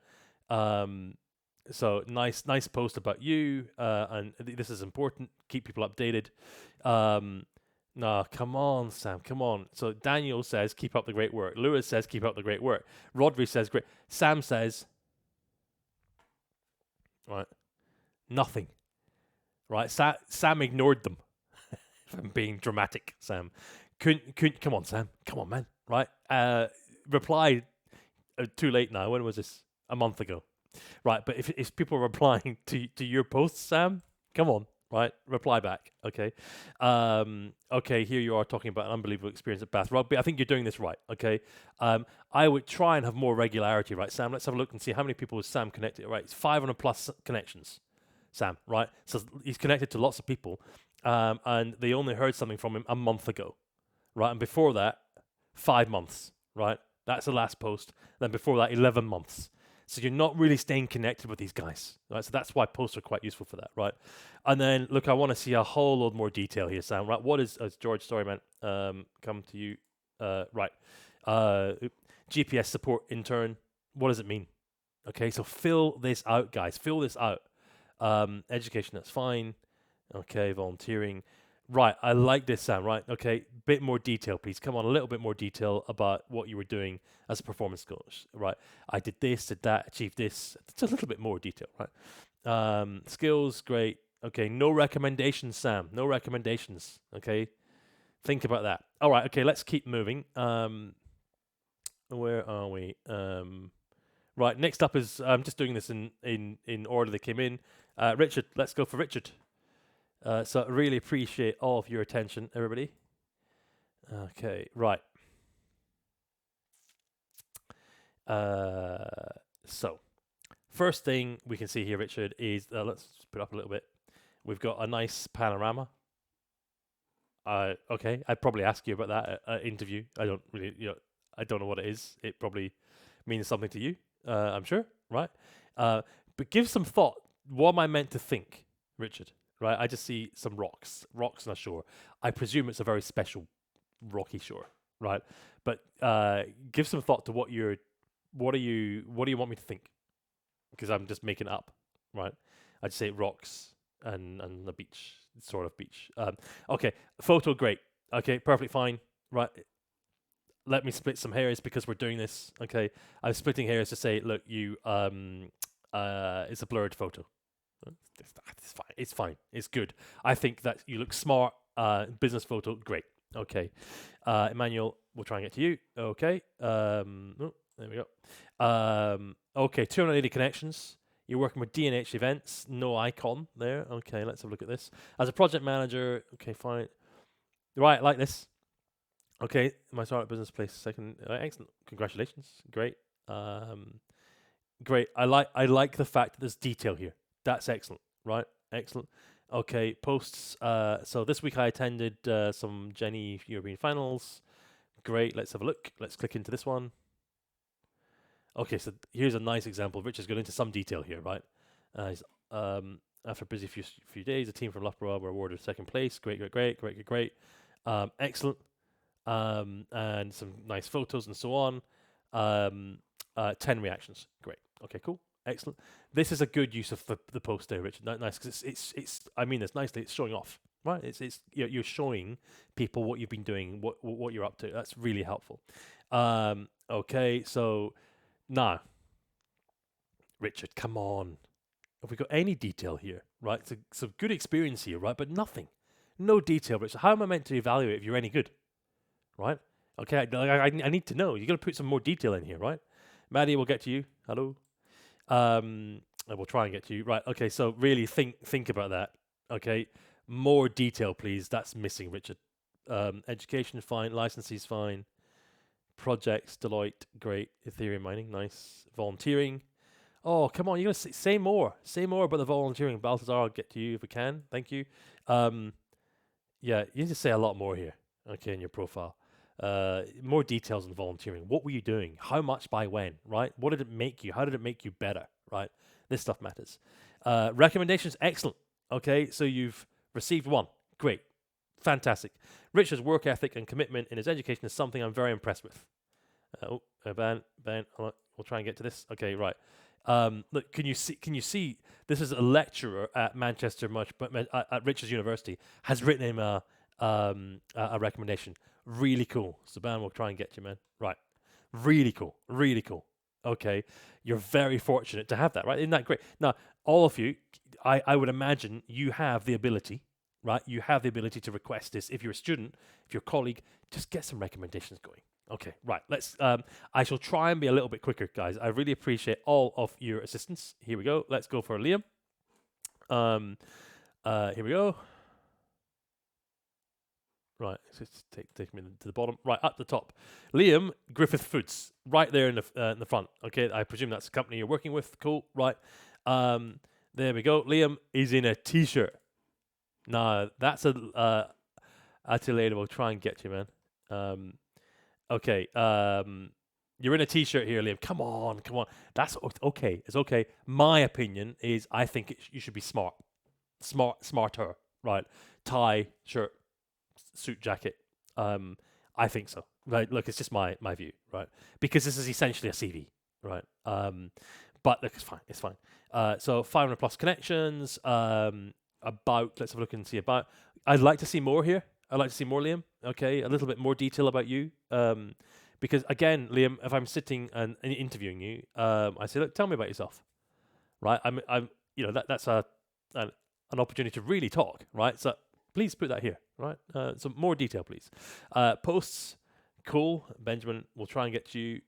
[SPEAKER 1] So nice post about you, and this is important. Keep people updated. Nah, come on, Sam, come on. So Daniel says, keep up the great work. Lewis says, keep up the great work. Rodri says, great. Sam says, right, nothing. Right, Sam ignored them. If I'm being dramatic, Sam. Couldn't come on, Sam. Come on, man. Right. Reply too late now. When was this? A month ago. Right. But if people are replying to your posts, Sam, come on. Right. Reply back. Okay. Okay. Here you are talking about an unbelievable experience at Bath Rugby. I think you're doing this right. Okay. I would try and have more regularity. Right, Sam. Let's have a look and see how many people is Sam connected. Right. It's 500 plus connections. Sam. Right. So he's connected to lots of people. And they only heard something from him a month ago, right? And before that, 5 months, right? That's the last post. Then before that, 11 months. So you're not really staying connected with these guys, right? So that's why posts are quite useful for that, right? And then, look, I want to see a whole lot more detail here, Sam, right? What is, George, sorry, man, come to you, right. GPS support intern, what does it mean? Okay, so fill this out, guys. Fill this out. Education, that's fine. Okay, volunteering. Right, I like this, Sam. Right, okay, bit more detail, please. Come on, a little bit more detail about what you were doing as a performance coach. Right, I did this, did that, achieved this. It's a little bit more detail, right? Skills, great. Okay, no recommendations, Sam. No recommendations. Okay, think about that. All right, okay, let's keep moving. Where are we? Right, next up is I'm just doing this in order they came in. Richard, let's go for Richard. So I really appreciate all of your attention, everybody. Okay, right. So first thing we can see here, Richard, is let's put up a little bit. We've got a nice panorama. Okay, I'd probably ask you about that at interview. I don't really, I don't know what it is. It probably means something to you. I'm sure, right? But give some thought. What am I meant to think, Richard? Right, I just see some rocks on a shore. I presume it's a very special rocky shore, right? But give some thought to what do you want me to think? Because I'm just making it up, right? I'd say rocks and the beach, sort of beach. Okay, photo, great. Okay, perfectly fine, right? Let me split some hairs because we're doing this. Okay, I'm splitting hairs to say, look, it's a blurred photo. It's fine. It's fine. It's good. I think that you look smart. Business photo, great. Okay. Emmanuel, we'll try and get to you. Okay. There we go. Okay, 280 connections. You're working with D&H events. No icon there. Okay, let's have a look at this. As a project manager, okay, fine. Right, like this. Okay, my startup business place second. Excellent. Congratulations. Great. Um, great. I like the fact that there's detail here. That's excellent. Right. Excellent. Okay. Posts. So this week I attended some Jenny European finals. Great. Let's have a look. Let's click into this one. Okay. So here's a nice example. Richard's going into some detail here. Right. He's, after a busy few days, a team from Loughborough were awarded second place. Great. Excellent. And some nice photos and so on. 10 reactions. Great. Okay, cool. Excellent. This is a good use of the post there, Richard. Nice, because it's. I mean this nicely. It's showing off, right? It's you're showing people what you've been doing, what you're up to. That's really helpful. Okay, so now, Richard, come on. Have we got any detail here, right? It's a good experience here, right? But nothing, no detail, Richard. How am I meant to evaluate if you're any good, right? Okay, I need to know. You got to put some more detail in here, right? Maddie, we'll get to you. Hello. And we'll try and get to you. Right. Okay. So really think about that. Okay. More detail, please. That's missing, Richard. Education fine. Licenses fine. Projects, Deloitte, great. Ethereum mining, nice. Volunteering. Oh, come on. You gotta say more. Say more about the volunteering. Balthazar, I'll get to you if we can. Thank you. Yeah, you need to say a lot more here. Okay, in your profile. More details on volunteering. What were you doing? How much by when? Right? What did it make you? How did it make you better? Right? This stuff matters. Recommendations, excellent. Okay, so you've received one. Great. Fantastic. Richard's work ethic and commitment in his education is something I'm very impressed with. Ben, we'll try and get to this. Okay, right. Look, can you see? This is a lecturer at Manchester, at Richards University, has written him a recommendation. Really cool. So, Ben, we'll try and get you, man. Right. Really cool. Really cool. Okay, you're very fortunate to have that, right? Isn't that great? Now, all of you, I would imagine you have the ability, right? You have the ability to request this. If you're a student, if you're a colleague, just get some recommendations going. Okay, right. Let's. I shall try and be a little bit quicker, guys. I really appreciate all of your assistance. Here we go. Let's go for Liam. Here we go. Right, just take me to the bottom. Right, at the top, Liam Griffith Foods, right there in the front. Okay, I presume that's the company you're working with. Cool, right. There we go. Liam is in a t-shirt. Now that's a later. We'll try and get you, man. Okay. You're in a t-shirt here, Liam. Come on. That's okay. It's okay. My opinion is, I think you should be smarter. Right, tie, shirt, suit jacket. I think so. Right. Look, it's just my view, right? Because this is essentially a CV, right? But look, it's fine. So 500 plus connections. Let's have a look and see about. I'd like to see more here. I'd like to see more, Liam. Okay, a little bit more detail about you. Because again, Liam, if I'm sitting and interviewing you, I say, look, tell me about yourself, right? I'm that's an opportunity to really talk, right? So please put that here, right? Some more detail, please. Posts, cool. Benjamin, we'll try and get you.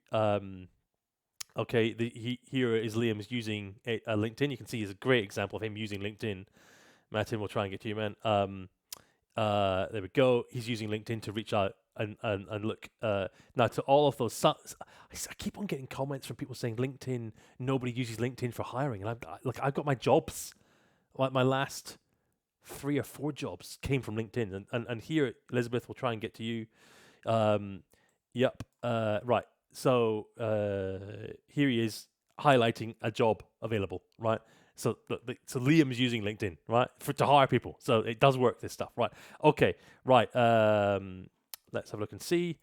[SPEAKER 1] Okay, here is Liam's using a LinkedIn. You can see it's a great example of him using LinkedIn. Martin, we'll try and get to you, man. There we go. He's using LinkedIn to reach out and look. Now, to all of those, I keep on getting comments from people saying LinkedIn, nobody uses LinkedIn for hiring. And I've got my jobs, like my last 3 or 4 jobs came from LinkedIn. And here, Elizabeth, we'll try and get to you. Yep. Right. So here he is highlighting a job available, right? So Liam's using LinkedIn, right, to hire people. So it does work, this stuff, right? Okay, right. Let's have a look and see.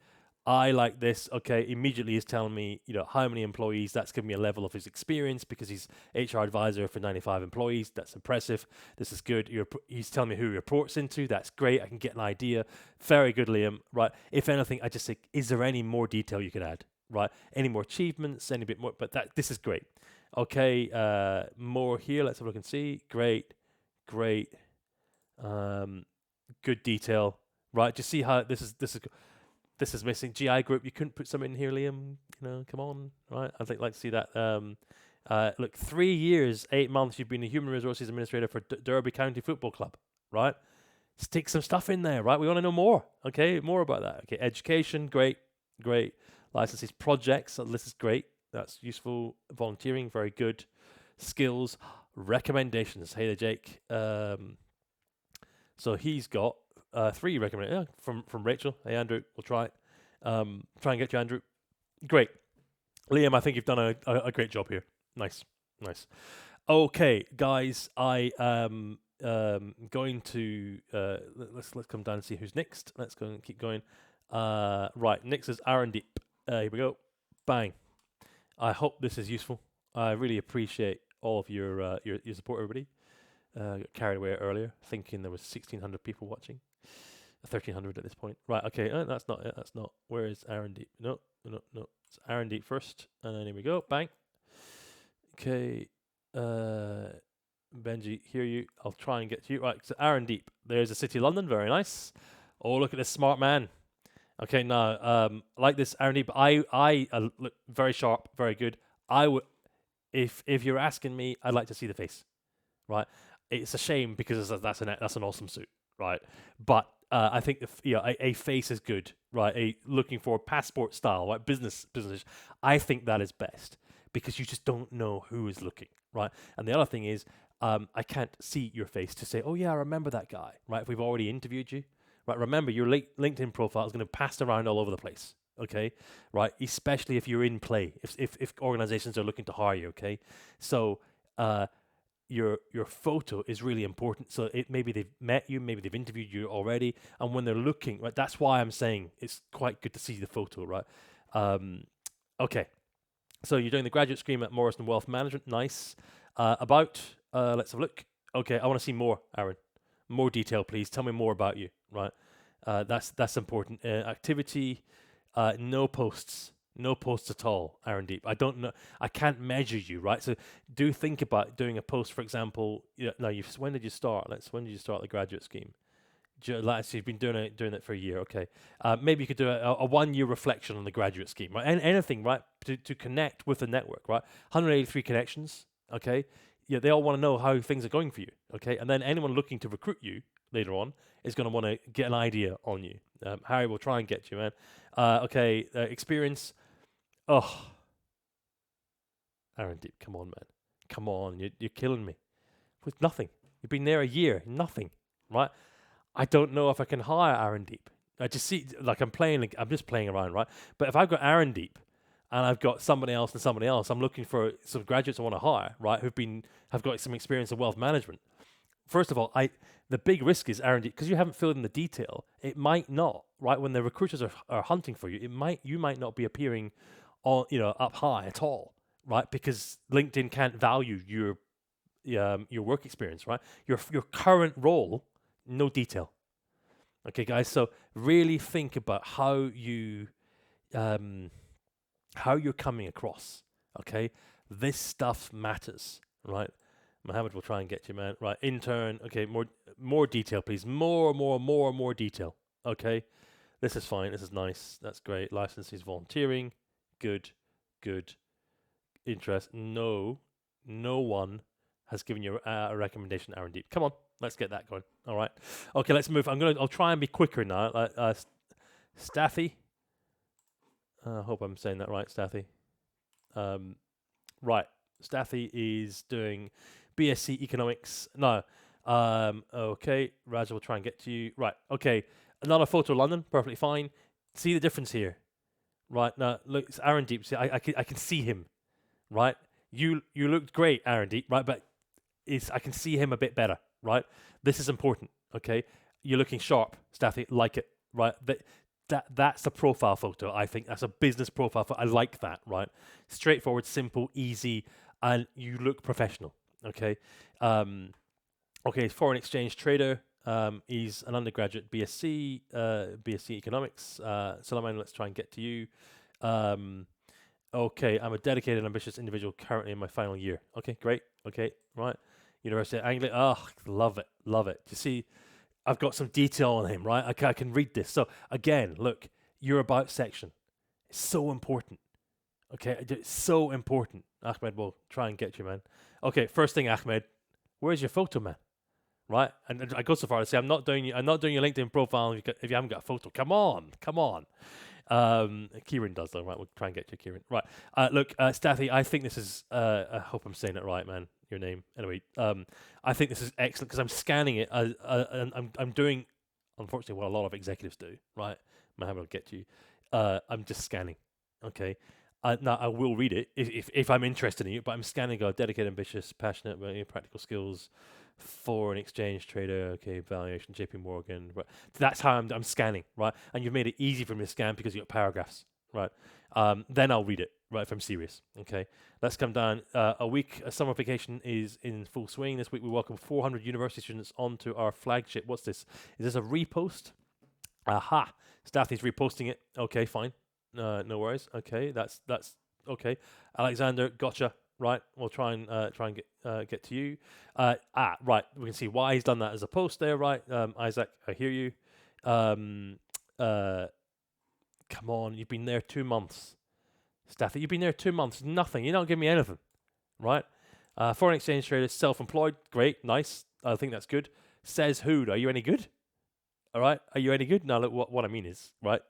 [SPEAKER 1] I like this. Okay, immediately he's telling me, how many employees. That's giving me a level of his experience because he's HR advisor for 95 employees. That's impressive. This is good. He's telling me who he reports into. That's great. I can get an idea. Very good, Liam. Right. If anything, I just say, is there any more detail you could add? Right. Any more achievements? Any bit more? But this is great. Okay. More here. Let's have a look and see. Great. Good detail. Right. Just see how this is. This is missing. GI Group, you couldn't put some in here, Liam. Come on, right? I'd like to see that. Look, 3 years, 8 months. You've been a human resources administrator for Derby County Football Club, right? Stick some stuff in there, right? We want to know more. Okay, more about that. Okay, education, great. Licenses, projects. This is great. That's useful. Volunteering, very good. Skills, recommendations. Hey there, Jake. So he's got 3 recommendations from Rachel. Hey, Andrew, we'll try it. Try and get you, Andrew. Great. Liam, I think you've done a great job here. Nice. Okay, guys, I am going to let's come down and see who's next. Let's go and keep going. Right, next is Aaron Deep. Here we go. Bang. I hope this is useful. I really appreciate all of your support, everybody. Got carried away earlier, thinking there was 1,600 people watching. 1,300 at this point. Right, okay, that's not it. That's not. Where is Aaron Deep? No. It's Aaron Deep first, and then here we go. Bang. Okay. Benji, hear you. I'll try and get to you. Right, so Aaron Deep. There's a City of London. Very nice. Oh, look at this smart man. Okay, now, like this Aaron Deep, I look very sharp, very good. I would, if you're asking me, I'd like to see the face, right? It's a shame because that's an awesome suit, right? But I think a face is good, right? Looking for passport style, right? Business. I think that is best because you just don't know who is looking, right? And the other thing is, I can't see your face to say, oh yeah, I remember that guy, right? If we've already interviewed you, right? Remember, your LinkedIn profile is going to pass around all over the place, okay? Right? Especially if you're in play, if organizations are looking to hire you, okay? So your photo is really important. So maybe they've met you, maybe they've interviewed you already, and when they're looking, right? That's why I'm saying it's quite good to see the photo, right? Okay. So you're doing the graduate scheme at Morrison Wealth Management. Nice. Let's have a look. Okay, I want to see more, Aaron. More detail, please. Tell me more about you, right? That's important. Activity, no posts at all, Aaron Deep. I don't know. I can't measure you, right? So do think about doing a post, for example. Now, when did you start? When did you start the graduate scheme? You've been doing it for a year. Okay. Maybe you could do a 1 year reflection on the graduate scheme, right? And anything, right? To connect with the network, right? 183 connections. Okay. Yeah, they all want to know how things are going for you. Okay. And then anyone looking to recruit you later on is going to want to get an idea on you. Harry will try and get you, man. Okay. Experience. Oh, Aaron Deep, come on, man. Come on. You're killing me with nothing. You've been there a year. Nothing, right? I don't know if I can hire Aaron Deep. I just see, like, I'm just playing around, right? But if I've got Aaron Deep and I've got somebody else, I'm looking for some graduates I want to hire, right? Have got some experience in wealth management. First of all, the big risk is Aaron Deep, because you haven't filled in the detail. It might not, right? When the recruiters are hunting for you, you might not be appearing on, up high at all, right? Because LinkedIn can't value your work experience, right? Your current role. No detail. Okay, guys. So really think about how you're coming across. Okay, this stuff matters, right? Mohammed will try and get you, man. Right, intern. Okay, more detail, please. More detail. Okay, this is fine. This is nice. That's great. Licenses, volunteering. Good. Interest. No one has given you a recommendation, Aaron Deep. Come on. Let's get that going. All right. Okay, let's move. I'll try and be quicker now. Staffy. I hope I'm saying that right, Staffy. Right. Staffy is doing BSc Economics. No. Okay. Raj will try and get to you. Right. Okay. Another photo of London. Perfectly fine. See the difference here. Right. Now, look, it's Aaron Deep. See, I can see him. Right. You looked great, Aaron Deep. Right. But I can see him a bit better. Right, this is important. Okay, you're looking sharp, Staffy. Like it, right? That's the profile photo. I think that's a business profile photo. I like that. Right, straightforward, simple, easy, and you look professional. Okay, foreign exchange trader. He's an undergraduate BSc Economics. Solomon, let's try and get to you. Okay, I'm a dedicated, ambitious individual currently in my final year. Okay, great. Okay, right. University of Anglia. Oh, love it. You see, I've got some detail on him, right? I can read this. So again, look, your about section. It's so important. Okay, it's so important. Ahmed will try and get you, man. Okay, first thing, Ahmed, where's your photo, man? Right, and I go so far to say I'm not doing your LinkedIn profile if you haven't got a photo. Come on, come on. Kieran does though, right? We'll try and get you, Kieran. Right. Look, Staffy, I think this is. I hope I'm saying it right, man. Your name, anyway. I think this is excellent because I'm scanning it. And I'm doing, unfortunately, what a lot of executives do, right? Mohammed will get you. I'm just scanning. Okay. Now I will read it if I'm interested in it, but I'm scanning. Go dedicated, ambitious, passionate, about your practical skills, foreign exchange trader. Okay, valuation, J.P. Morgan. Right. That's how I'm scanning, right? And you've made it easy for me to scan because you've got paragraphs, right? Then I'll read it, right? If I'm serious. Okay. Let's come down. A summer vacation is in full swing. This week we welcome 400 university students onto our flagship. What's this? Is this a repost? Aha. Staffy's reposting it. Okay, fine. No worries. Okay, that's okay. Alexander, gotcha. Right, we'll try and get to you. Right, we can see why he's done that as a post there. Right, Isaac, I hear you. Come on, you've been there 2 months, Staffy. You've been there 2 months. Nothing. You don't give me anything. Right. Foreign exchange trader, self-employed. Great, nice. I think that's good. Says who? Are you any good? All right. Are you any good? Now, look, what I mean is, right,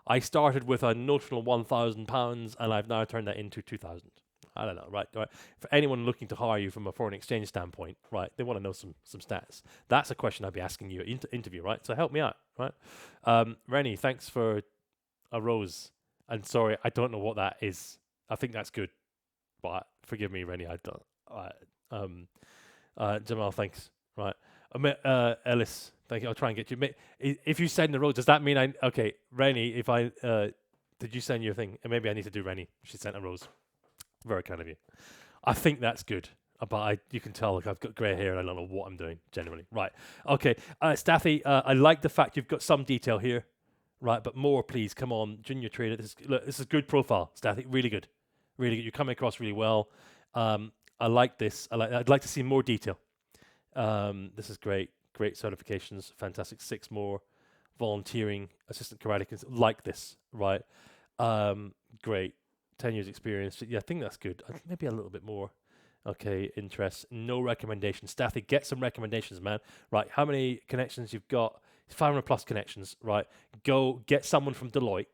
[SPEAKER 1] I started with a notional £1,000 and I've now turned that into 2,000. I don't know, right? For anyone looking to hire you from a foreign exchange standpoint, right, they want to know some stats. That's a question I'd be asking you at interview, right? So help me out, right? Rennie, thanks for a rose. And sorry, I don't know what that is. I think that's good, but forgive me, Rennie. I don't. Jamal, thanks. Right. Ellis, thank you. I'll try and get you. If you send the rose, does that mean okay, Rennie? If I did you send your thing? And maybe I need to do Rennie. She sent a rose. Very kind of you. I think that's good. But you can tell, like, I've got grey hair and I don't know what I'm doing generally. Right. Okay. Staffy, I like the fact you've got some detail here. Right. But more, please. Come on. Junior trader. This is good profile, Staffy. Really good. Really good. You're coming across really well. I like this. I'd like to see more detail. This is great. Great certifications. Fantastic. 6 more. Volunteering. Assistant karate. Like this. Right. Great. 10 years experience. Yeah, I think that's good. Maybe a little bit more. Okay, interest. No recommendations. Staffy, get some recommendations, man. Right, how many connections you've got? 500 plus connections, right? Go get someone from Deloitte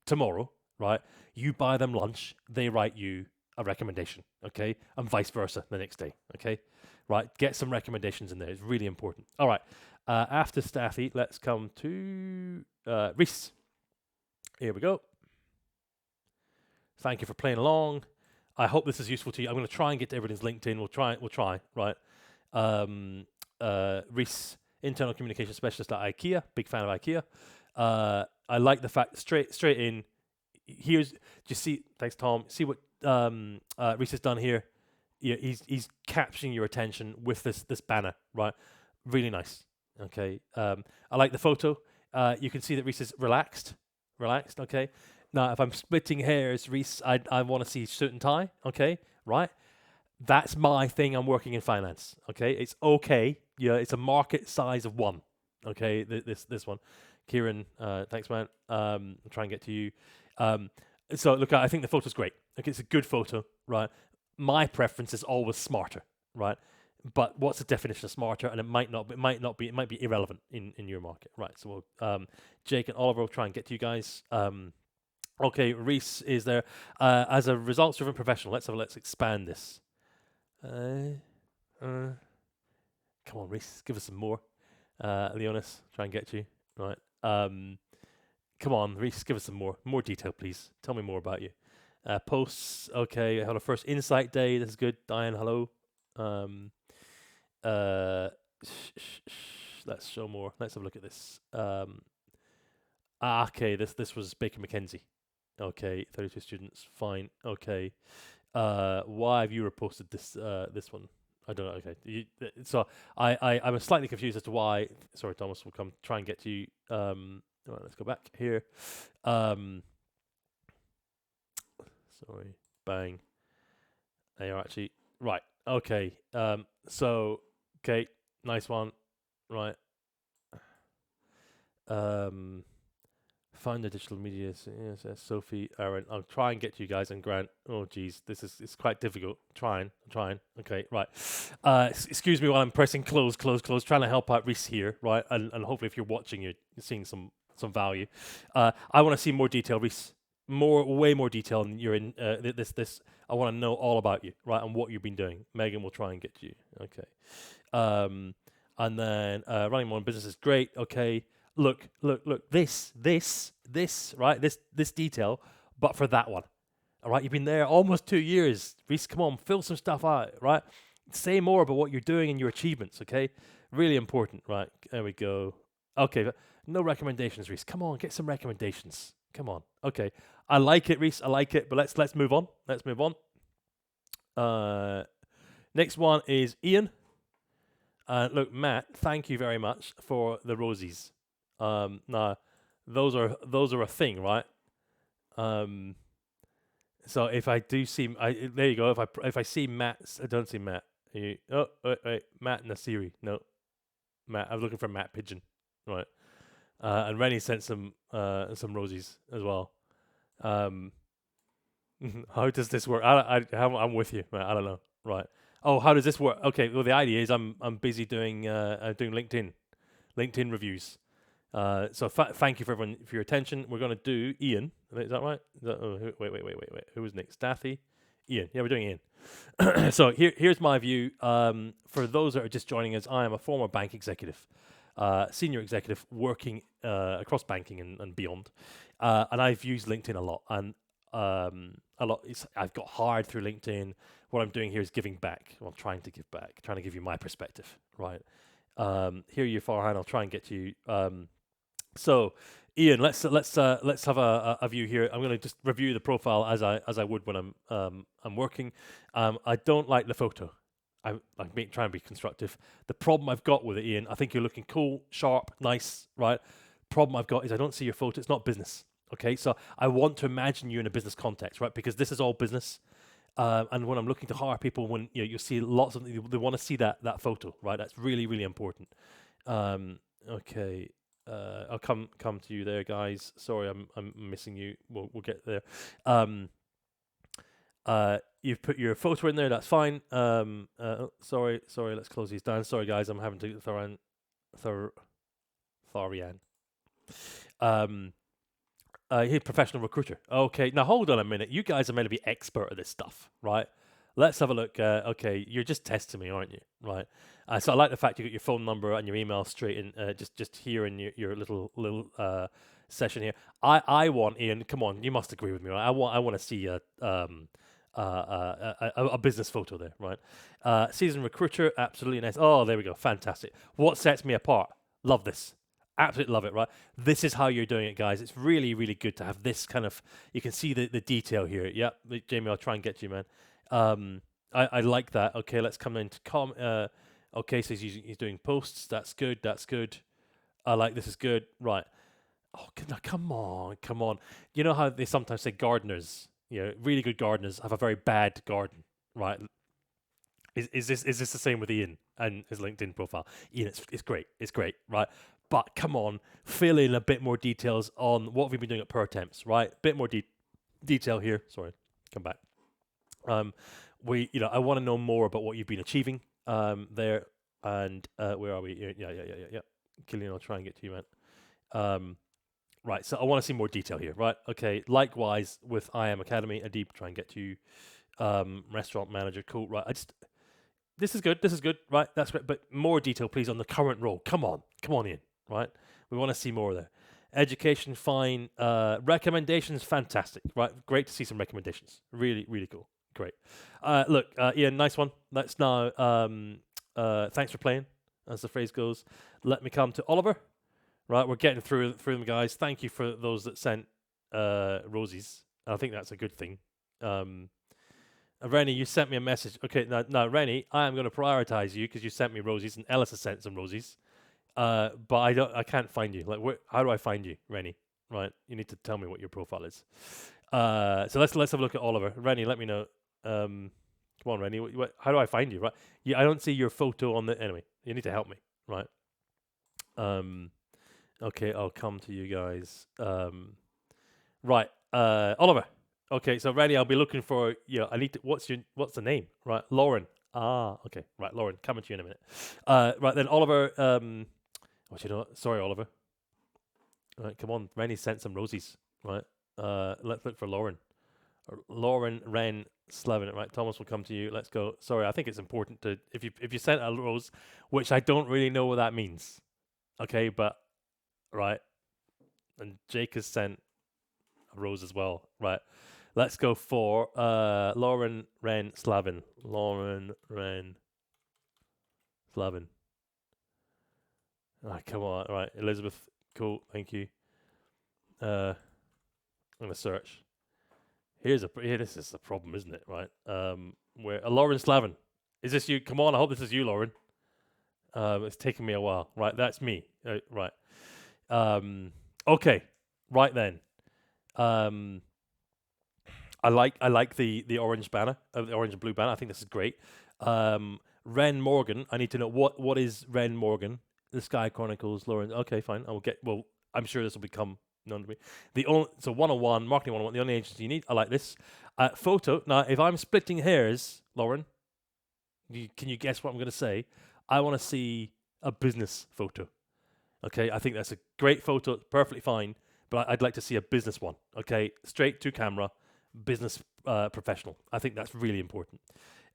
[SPEAKER 1] tomorrow, right? You buy them lunch, they write you a recommendation, okay? And vice versa the next day, okay? Right, get some recommendations in there. It's really important. All right, after Staffy, let's come to Reese. Here we go. Thank you for playing along. I hope this is useful to you. I'm going to try and get to everybody's LinkedIn. We'll try, right? Reese, internal communication specialist at IKEA. Big fan of IKEA. I like the fact straight in. Thanks, Tom. See what Reese has done here. Yeah, he's capturing your attention with this banner, right? Really nice. Okay. I like the photo. You can see that Reese is relaxed. Okay. Now, if I'm splitting hairs, Reese, I want to see suit and tie, okay, right? That's my thing. I'm working in finance, okay? It's okay. Yeah, it's a market size of 1, okay? This one. Kieran, thanks, man. I'll try and get to you. So, look, I think the photo's great. Okay, it's a good photo, right? My preference is always smarter, right? But what's the definition of smarter? And it might be irrelevant in your market, right? So, Jake and Oliver will try and get to you guys. Okay, Reese is there as a results-driven professional. Let's expand this. Come on, Reese, give us some more. Leonis, try and get you right. Come on, Reese, give us some more detail, please. Tell me more about you. Posts. Okay, I had a first insight day. This is good. Diane, hello. Let's show more. Let's have a look at this. Okay, this was Baker McKenzie. Okay, 32 students, fine. Okay, why have you reposted this one? I don't know. Okay, so I'm slightly confused as to why. Sorry, Thomas. We'll try and get to you. All right, let's go back here. Sorry, bang. They are actually right. Okay. So okay, nice one. Right. Find the digital media. Yes, Sophie, Aaron. I'll try and get to you guys and Grant. Oh, geez, it's quite difficult. Trying. Okay, right. Excuse me while I'm pressing close. Trying to help out Reese here, right? And hopefully, if you're watching, you're seeing some value. I want to see more detail, Reese. Way more detail than you're in this. I want to know all about you, right, and what you've been doing. Megan will try and get to you. Okay. And then running my own business is great. Okay. Look. This, right? This detail, but for that one. All right. You've been there almost 2 years. Reese, come on, fill some stuff out, right? Say more about what you're doing and your achievements. Okay. Really important, right? There we go. Okay. No recommendations, Reese. Come on, get some recommendations. Come on. Okay. I like it, Reese. I like it. But let's move on. Next one is Ian. Look, Matt, thank you very much for the rosies. Now, those are a thing, right? So if I do see, there you go. If I see Matt, I don't see Matt. Wait, Matt Nasiri. No, Matt. I was looking for Matt Pigeon, right? And Rennie sent some rosies as well. How does this work? I'm with you, Matt. I don't know. Right. Oh, how does this work? Okay. Well, the idea is I'm busy doing LinkedIn reviews. So thank you for everyone for your attention. We're going to do Ian. Is that right? Wait. Who was next? Daffy? Ian. Yeah, we're doing Ian. So here's my view. For those that are just joining us, I am a former bank executive, senior executive working across banking and beyond. And I've used LinkedIn a lot. And I've got hired through LinkedIn. What I'm doing here is giving back. Well, I'm trying to give back, trying to give you my perspective, right? Here you, Farhan. I'll try and get to you. So, Ian, let's have a view here. I'm going to just review the profile as I would when I'm working. I don't like the photo. I'm trying to be constructive. The problem I've got with it, Ian, I think you're looking cool, sharp, nice, right? Problem I've got is I don't see your photo. It's not business. Okay, so I want to imagine you in a business context, right? Because this is all business. And when I'm looking to hire people, when you see lots of they want to see that photo, right? That's really, really important. Okay. I'll come to you there, guys. Sorry, I'm missing you. We'll get there. You've put your photo in there. That's fine. Sorry. Let's close these down. Sorry, guys. I'm having to Tharian. He's a professional recruiter. Okay, now hold on a minute. You guys are meant to be expert at this stuff, right? Let's have a look. Okay, you're just testing me, aren't you? Right. So I like the fact you got your phone number and your email straight in, just here in your little session here. I want, Ian. Come on, you must agree with me, right? I want to see a business photo there, right? Seasoned recruiter, absolutely nice. Oh, there we go, fantastic. What sets me apart? Love this. Absolutely love it, right? This is how you're doing it, guys. It's really, really good to have this kind of, you can see the detail here. Yeah, Jamie, I'll try and get you, man. I like that. Okay, let's come into okay, so he's doing posts. That's good. I like this is good. Right. Oh, come on. You know how they sometimes say gardeners, really good gardeners have a very bad garden, right? Is this the same with Ian and his LinkedIn profile? Ian, it's great, right? But come on, fill in a bit more details on what we've been doing at Pertemps, right? Bit more detail here. Sorry, come back. I want to know more about what you've been achieving there. And where are we? Yeah. Killian, I'll try and get to you, man. Right, so I want to see more detail here, right? Okay, likewise with IM Academy, Adib, try and get to you. Restaurant manager, cool, right? This is good, right? That's great, but more detail, please, on the current role. Come on, Ian, right? We want to see more there. Education, fine. Recommendations, fantastic, right? Great to see some recommendations. Really, really cool. Great. Look, Ian, nice one. Let's now, thanks for playing, as the phrase goes. Let me come to Oliver. Right, we're getting through them, guys. Thank you for those that sent rosies. I think that's a good thing. Rennie, you sent me a message. Okay, now Rennie, I am going to prioritize you because you sent me rosies, and Ellis has sent some rosies. But I can't find you. Like, how do I find you, Rennie? Right, you need to tell me what your profile is. So let's have a look at Oliver. Rennie, let me know. Come on, Rennie. How do I find you? Right? Yeah, I don't see your photo on the. Anyway, you need to help me. Right. Okay, I'll come to you guys. Right, Oliver. Okay, so ready. I'll be looking for. Yeah, I need to. What's the name? Right, Lauren. Ah, okay. Right, Lauren. Coming to you in a minute. Right then, Oliver. What you know? What? Sorry, Oliver. Right, come on. Rennie sent some roses. Right. Let's look for Lauren. Lauren, Ren, Slevin. Right, Thomas will come to you. Let's go. Sorry, I think it's important to if you sent a rose, which I don't really know what that means. Okay, but right, and Jake has sent a rose as well. Right, let's go for Lauren, Ren, Slavin. Lauren, Ren, Slavin. Right, come on. Right, Elizabeth. Cool. Thank you. I'm gonna search. Here. This is the problem, isn't it? Right. Where Lauren Slavin. Is this you? Come on. I hope this is you, Lauren. It's taken me a while. Right. That's me. Right. Okay. Right then. Um, I like the orange banner, the orange and blue banner. I think this is great. Ren Morgan. I need to know what is Ren Morgan. The Sky Chronicles, Lauren. Okay, fine. I will get. Well, I'm sure this will become known to me. The only 101 marketing 101. The only agency you need. I like this. Photo. Now, if I'm splitting hairs, Lauren, can you guess what I'm going to say? I want to see a business photo. Okay, I think that's a great photo, perfectly fine, but I'd like to see a business one. Okay, straight to camera, business professional. I think that's really important.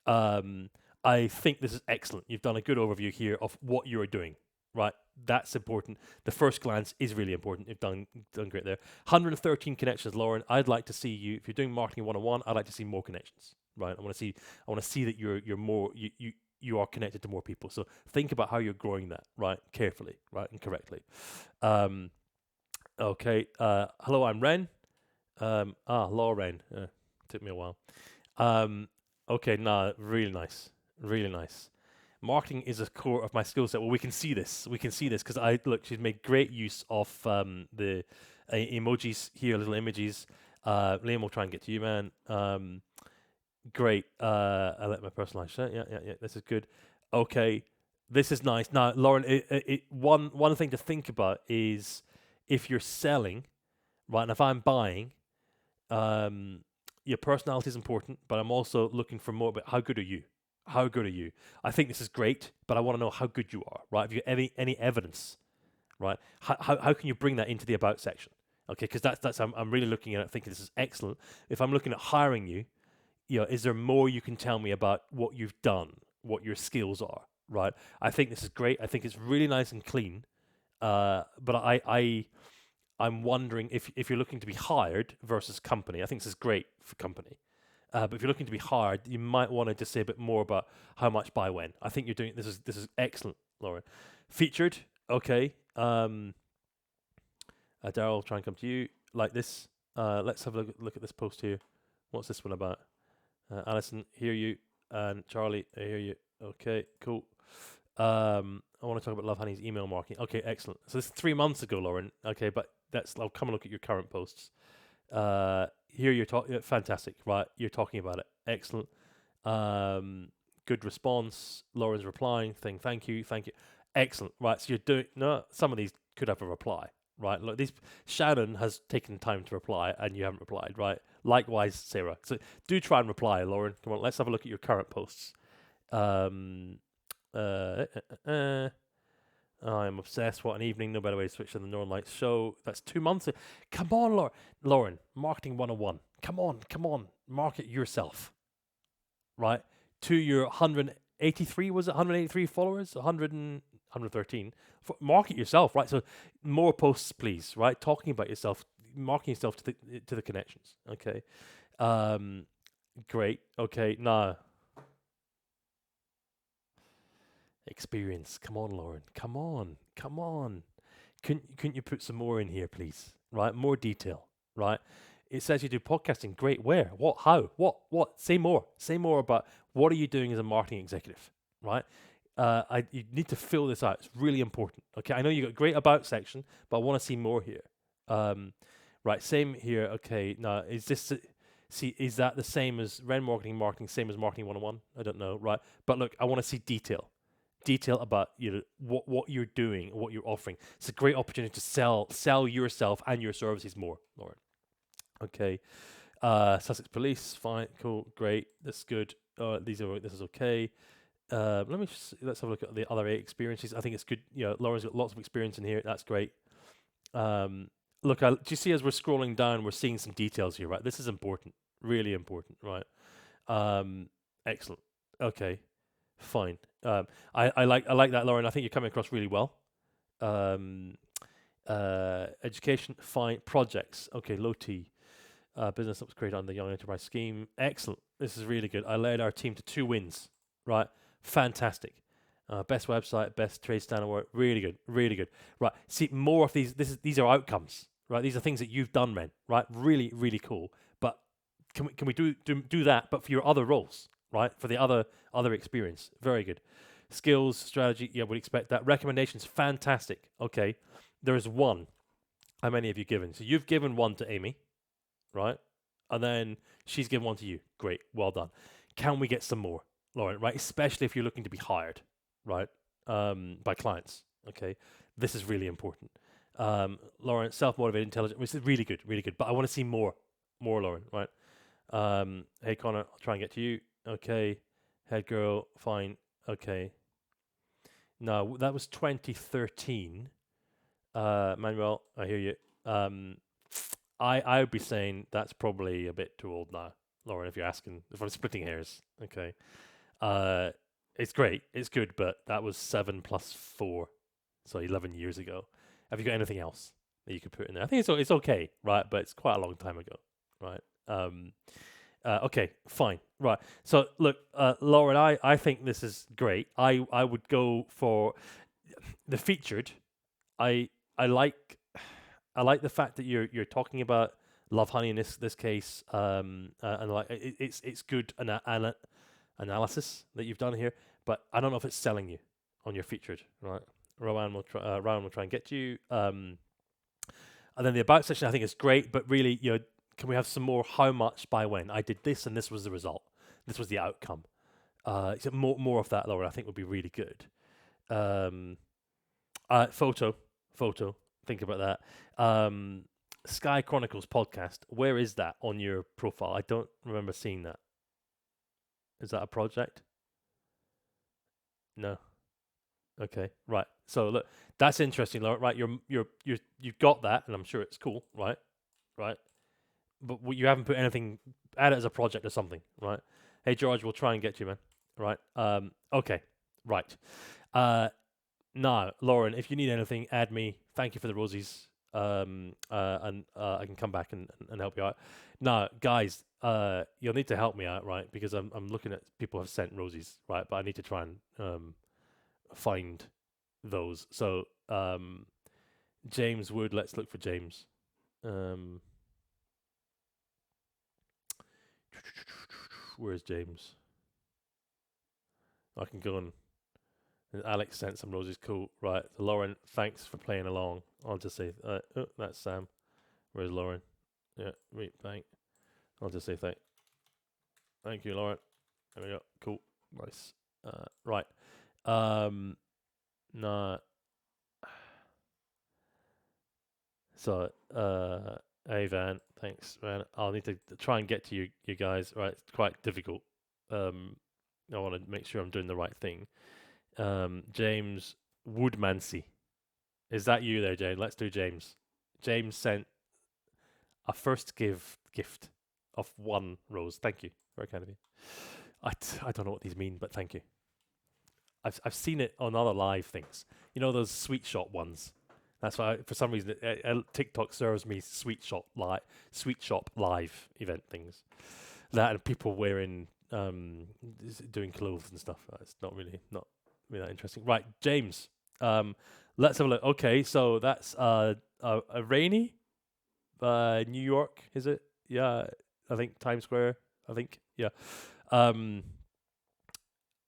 [SPEAKER 1] I think this is excellent. You've done a good overview here of what you're doing. Right, that's important. The first glance is really important. You've done great there. 113 connections, Lauren. I'd like to see you if you're doing marketing 101. I'd like to see more connections. Right, I want to see that you're more you are connected to more people. So think about how you're growing that, right, carefully, right, and correctly. Okay. Hello, I'm Ren. Lauren. Took me a while. Okay, nah, really nice, really nice. Marketing is a core of my skill set. Well, we can see this. We can see this because she's made great use of the emojis here, little images. Liam will try and get to you, man. Great. I let my personalized shit. Yeah. This is good. Okay, this is nice. Now, Lauren, one thing to think about is if you're selling, right? And if I'm buying, your personality is important, but I'm also looking for more. But how good are you? How good are you? I think this is great, but I want to know how good you are, right? Have you any evidence, right? How can you bring that into the about section? Okay, because that's I'm really looking at it, thinking this is excellent. If I'm looking at hiring you, is there more you can tell me about what you've done, what your skills are, right? I think this is great. I think it's really nice and clean. But I'm wondering if you're looking to be hired versus company. I think this is great for company. But if you're looking to be hired, you might want to just say a bit more about how much by when. I think you're doing this is excellent, Lauren. Featured, okay. Daryl, I'll try and come to you like this. Let's have a look at this post here. What's this one about? Alison, hear you, and Charlie, I hear you. Okay, cool. I want to talk about Love Honey's email marketing. Okay, excellent. So this is 3 months ago, Lauren. Okay, but I'll come and look at your current posts. Here you're talking, fantastic, right? You're talking about it. Excellent. Good response. Lauren's replying, thank you. Excellent, right? So you're doing, no, some of these could have a reply, right? Look, Shannon has taken time to reply and you haven't replied, right? Likewise, Sarah. So do try and reply, Lauren. Come on, let's have a look at your current posts. I'm obsessed. What an evening. No better way to switch to the Northern Lights show. That's 2 months. Come on, Lauren. Marketing 101. Come on. Market yourself. Right? To your 183, was it 183 followers? 113. Market yourself, right? So more posts, please, right? Talking about yourself, marketing yourself to the connections. Okay. Great. Okay. Now, experience. Come on, Lauren. Come on. Couldn't you put some more in here, please? Right, more detail. Right. It says you do podcasting. Great. Where? What? How? What? Say more. Say more about what are you doing as a marketing executive. Right. You need to fill this out. It's really important. Okay. I know you got a great about section, but I want to see more here. Right. Same here. Okay. Now, is that the same as Ren marketing? Same as marketing 101? I don't know. Right. But look, I want to see detail. Detail about what you're doing, what you're offering. It's a great opportunity to sell yourself and your services more, Lauren. Okay. Sussex Police, fine, cool, great, that's good. This is okay. Let's have a look at the other 8 experiences. I think it's good. Lauren's got lots of experience in here. That's great. Look, do you see as we're scrolling down, we're seeing some details here, right? This is important, really important, right? Excellent. Okay, fine. I like that, Lauren. I think you're coming across really well. Education, fine. Projects, okay, low T. Business that was created under the Young Enterprise Scheme. Excellent. This is really good. I led our team to 2 wins, right? Fantastic. Best website, best trade standard award. Really good, really good. Right. See, more of these. These are outcomes, right? These are things that you've done, Ren. Right. Really, really cool. But can we do that? But for your other roles, right? For the other experience. Very good. Skills, strategy. Yeah, we'd expect that. Recommendations. Fantastic. Okay. There is 1. How many have you given? So you've given 1 to Amy, right? And then she's given 1 to you. Great. Well done. Can we get some more, Lauren? Right. Especially if you're looking to be hired, right? By clients. Okay. This is really important. Lauren, self-motivated, intelligent, which is really good, really good. But I want to see more, Lauren, right? Hey, Connor, I'll try and get to you. Okay. Head girl, fine. Okay. No, that was 2013. Manuel, I hear you. I would be saying that's probably a bit too old now, Lauren, if I'm splitting hairs. Okay. It's great, it's good, but that was 7 plus 4, so 11 years ago. Have you got anything else that you could put in there? I think it's okay, right? But it's quite a long time ago, right? Okay, fine, right. So look, Lauren, I think this is great. I would go for the featured. I like the fact that you're talking about Lovehoney in this case, and like it's good analysis that you've done here, but I don't know if it's selling you on your featured, right? Rowan will try and get you, and then the about section I think is great, but really, can we have some more? How much, by when? I did this, and this was the result. This was the outcome. So more of that, Laura, I think would be really good. Photo. Think about that. Sky Chronicles podcast. Where is that on your profile? I don't remember seeing that. Is that a project? No. Okay. Right. So look, that's interesting, Laura. Right. You've got that, and I'm sure it's cool. Right. Right. But you haven't put anything. Add it as a project or something. Right. Hey George, we'll try and get you, man. Right. Okay. Right. Now, Lauren, if you need anything, add me. Thank you for the rosies. And I can come back and help you out. Now, guys, you'll need to help me out, right? Because I'm looking at people have sent rosies, right? But I need to try and find those. So, James Wood, let's look for James. Where's James? I can go on. And Alex sent some roses. Cool. Right. So Lauren, thanks for playing along. I'll just say, that's Sam. Where's Lauren? Yeah, thank. I'll just say thank you, Lauren. There we go. Cool. Nice. Right. No. So, hey Van, thanks, Van. I'll need to try and get to you guys. Right. It's quite difficult. I want to make sure I'm doing the right thing. James Woodmansey. Is that you there, James? Let's do James. James sent a first gift of 1 rose. Thank you. Very kind of you. I don't know what these mean, but thank you. I've seen it on other live things. You know those sweet shop ones. That's why for some reason TikTok serves me sweet shop live event things. That and people wearing doing clothes and stuff. It's not really that interesting. Right, James. Let's have a look. Okay, so that's a rainy New York, is it? Yeah, I think Times Square. I think, yeah.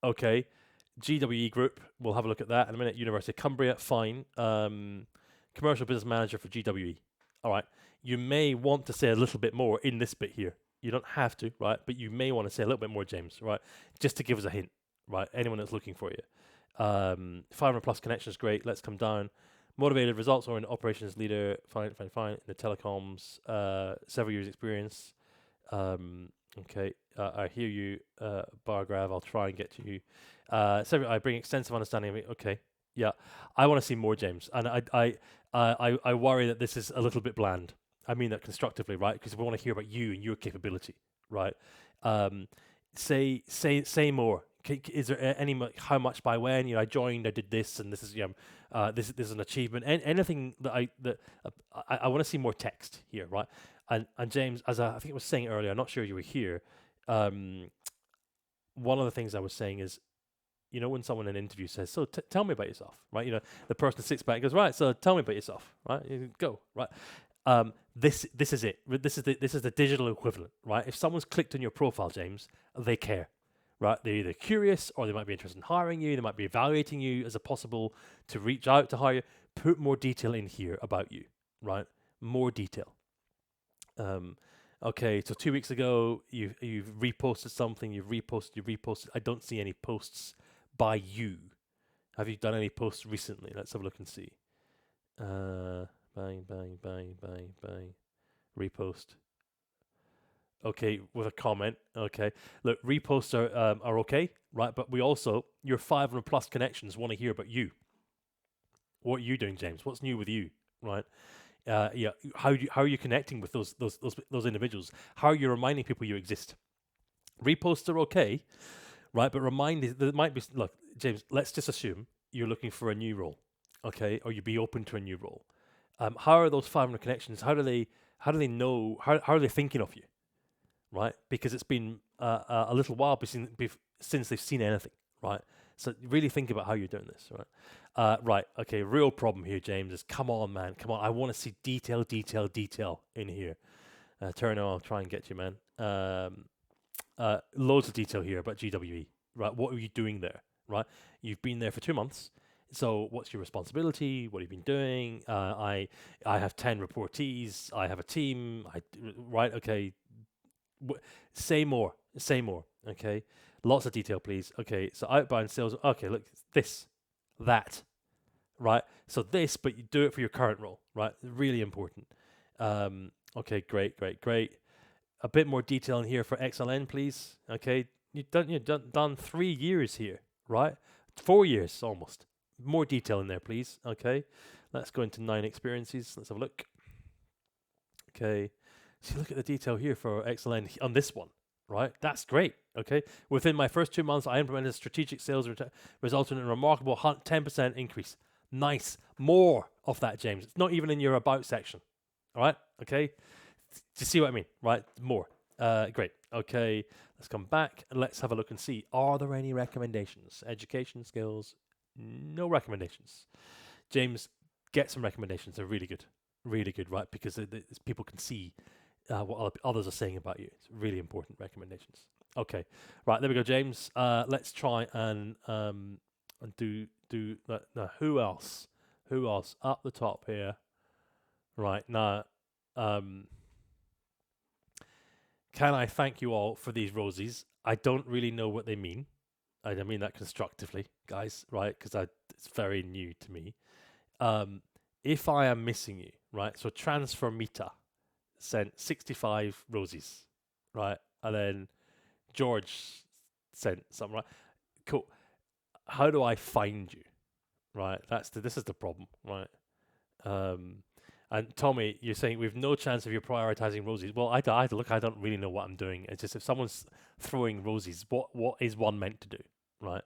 [SPEAKER 1] Okay, GWE Group. We'll have a look at that in a minute. University of Cumbria. Fine. Commercial business manager for GWE. All right. You may want to say a little bit more in this bit here. You don't have to, right? But you may want to say a little bit more, James, right? Just to give us a hint, right? Anyone that's looking for you. 500 plus connections, great. Let's come down. Motivated, results oriented operations leader, fine. In the telecoms, several years experience. Okay, I hear you, Bargrav. I'll try and get to you. I bring extensive understanding of it. Okay, yeah, I want to see more, James, and I worry that this is a little bit bland. I mean that constructively, right? Because we want to hear about you and your capability, right? Um, say more. Is there any how much by when? I joined, I did this, and this is this is an achievement. Anything that I want to see more text here, right? And James, as I think I was saying earlier, I'm not sure you were here. One of the things I was saying is, when someone in an interview says, "So tell me about yourself," right? The person sits back and goes, "Right, so tell me about yourself," right? Go, right? This is it. This is the digital equivalent, right? If someone's clicked on your profile, James, they care, right? They're either curious or they might be interested in hiring you. They might be evaluating you as a possible to reach out to hire you. Put more detail in here about you, right? More detail. Okay, so 2 weeks ago, you've reposted something. You've reposted. I don't see any posts by you. Have you done any posts recently? Let's have a look and see. Bang, bang, bang, bang, bang. Repost. Okay, with a comment. Okay, look, reposts are okay, right? But we also, your 500 plus connections want to hear about you. What are you doing, James? What's new with you, right? Yeah, how are you connecting with those individuals? How are you reminding people you exist? Reposts are okay, right? But there might be. Look, James, let's just assume you're looking for a new role, okay, or you'd be open to a new role. How are those 500 connections? How do they know? How are they thinking of you, right? Because it's been a little while since they've seen anything, right? So really think about how you're doing this, right? Right. Okay. Real problem here, James, is come on, man. Come on. I want to see detail in here. Turner, I'll try and get you, man. Loads of detail here about GWE, right? What are you doing there, right? You've been there for 2 months. So what's your responsibility? What have you been doing? I have 10 reportees. I have a team. Right? Okay. Say more. Okay. Lots of detail, please. Okay. So outbound sales. Okay. Look, that. Right. So this, but you do it for your current role. Right. Really important. Okay. Great. A bit more detail in here for XLN, please. Okay. You've done 3 years here. Right. 4 years almost. More detail in there, please. Okay. Let's go into 9 experiences. Let's have a look. Okay. So look at the detail here for XLN on this one, right? That's great. Okay. Within my first 2 months, I implemented strategic sales resulting in a remarkable 10% increase. Nice. More of that, James. It's not even in your about section. All right. Okay. Do you see what I mean? Right. More. Great. Okay. Let's come back and let's have a look and see. Are there any recommendations? Education skills. No recommendations. James, get some recommendations. They're really good, right? Because people can see what others are saying about you. It's really important recommendations. Okay, right, there we go, James. Let's try and do that. Now, who else up the top here? Right now, can I thank you all for these roses? I don't really know what they mean. I mean that constructively, guys, right? Because it's very new to me. If I am missing you, right? So Transformita sent 65 roses, right? And then George sent something, right? Cool. How do I find you, right? This is the problem, right? And Tommy, you're saying we've no chance of you prioritizing roses. Well, I don't really know what I'm doing. It's just if someone's throwing roses, what is one meant to do, right?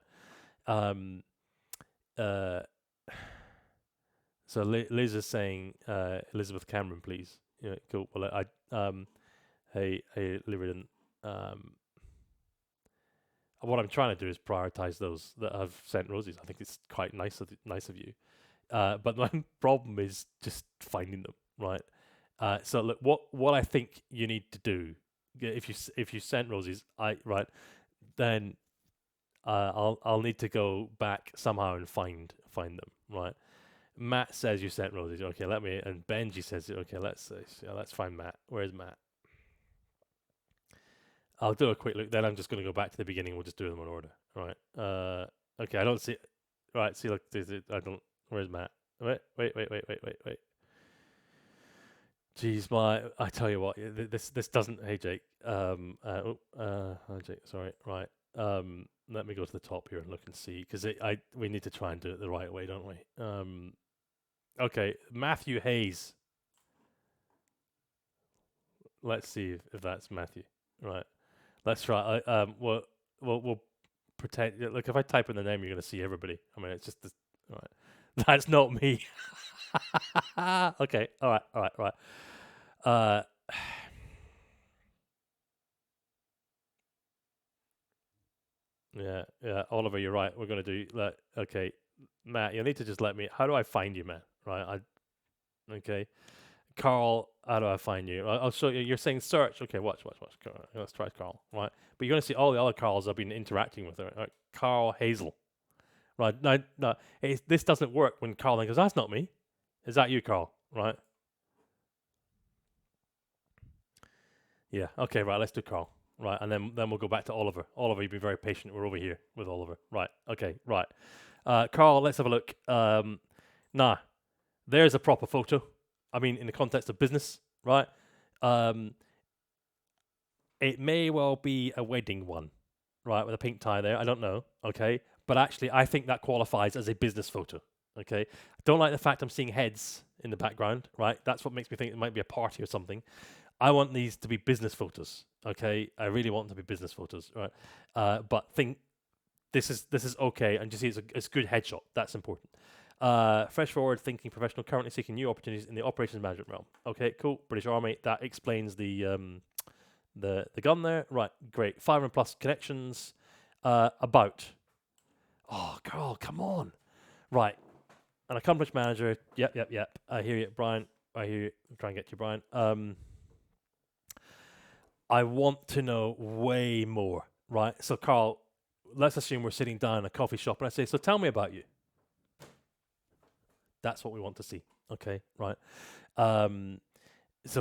[SPEAKER 1] So Liz is saying, Elizabeth Cameron, please. Yeah, cool. Well, hey, Lyrian, what I'm trying to do is prioritize those that have sent roses. I think it's quite nice of you. But my problem is just finding them, right? So look, what I think you need to do, if you sent roses, then I'll need to go back somehow and find them, right? Matt says you sent roses. Okay, and Benji says, okay, let's find Matt. Where's Matt? I'll do a quick look. Then I'm just going to go back to the beginning. We'll just do them in order, right? Okay, I don't see. Right. See, look, I don't. Where's Matt? Wait. Jeez, I tell you what, this doesn't. Hey, Jake. Hi, Jake. Sorry. Right. Let me go to the top here and look and see, because we need to try and do it the right way, don't we? Okay, Matthew Hayes. Let's see if that's Matthew. Right. Let's try. We'll pretend. Look, if I type in the name, you're gonna see everybody. I mean, it's just this. Right. That's not me. Okay. All right. Uh, yeah. Oliver, you're right. We're gonna do that. Okay, Matt, you need to just let me. How do I find you, Matt? Right. Okay. Carl, how do I find you? I'll show you. You're saying search. Okay, watch. Let's try Carl. Right. But you're gonna see all the other Carls I've been interacting with. Right. Carl Hazel. Right. No. This doesn't work when Carl goes, that's not me. Is that you, Carl? Right. Yeah. Okay. Right. Let's do Carl. Right. And then we'll go back to Oliver. Oliver, you've been very patient. We're over here with Oliver. Right. Okay. Right. Carl, let's have a look. Nah. There's a proper photo. I mean, in the context of business, right? It may well be a wedding one, right, with a pink tie there. I don't know. Okay. But actually, I think that qualifies as a business photo. Okay. I don't like the fact I'm seeing heads in the background, right? That's what makes me think it might be a party or something. I want these to be business photos. Okay, I really want them to be business photos, right? But think this is okay, and just see it's a good headshot. That's important. Fresh forward thinking professional, currently seeking new opportunities in the operations management realm. Okay, cool. British Army. That explains the gun there. Right, great. 500 plus connections. About. Oh, Carl, come on. Right, an accomplished manager. Yep. I hear you, Brian. I hear you. I'm trying to get you, Brian. I want to know way more, right? So, Carl, let's assume we're sitting down in a coffee shop and I say, so tell me about you. That's what we want to see. Okay, right. Some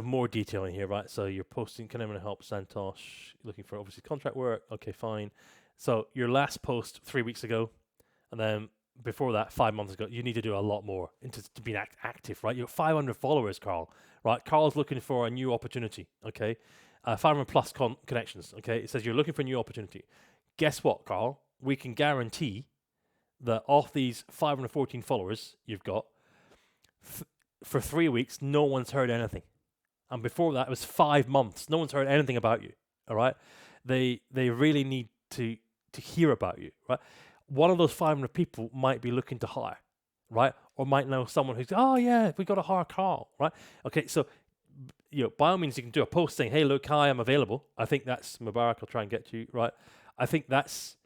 [SPEAKER 1] more detail in here, right? So you're posting, can anyone help Santosh? Looking for obviously contract work. Okay, fine. So your last post 3 weeks ago, and then before that, 5 months ago, you need to do a lot more to be active, right? You're 500 followers, Carl, right? Carl's looking for a new opportunity, okay? 500 plus connections, okay? It says you're looking for a new opportunity. Guess what, Carl? We can guarantee that off these 514 followers you've got, for 3 weeks, no one's heard anything. And before that, it was 5 months. No one's heard anything about you, all right? They really need to hear about you, right? One of those 500 people might be looking to hire, right? Or might know someone who's, oh yeah, we got to hire Carl, right? Okay, so by all means, you can do a post saying, hey, look, hi, I'm available. I think that's Mubarak. I'll try and get you, right? I think that's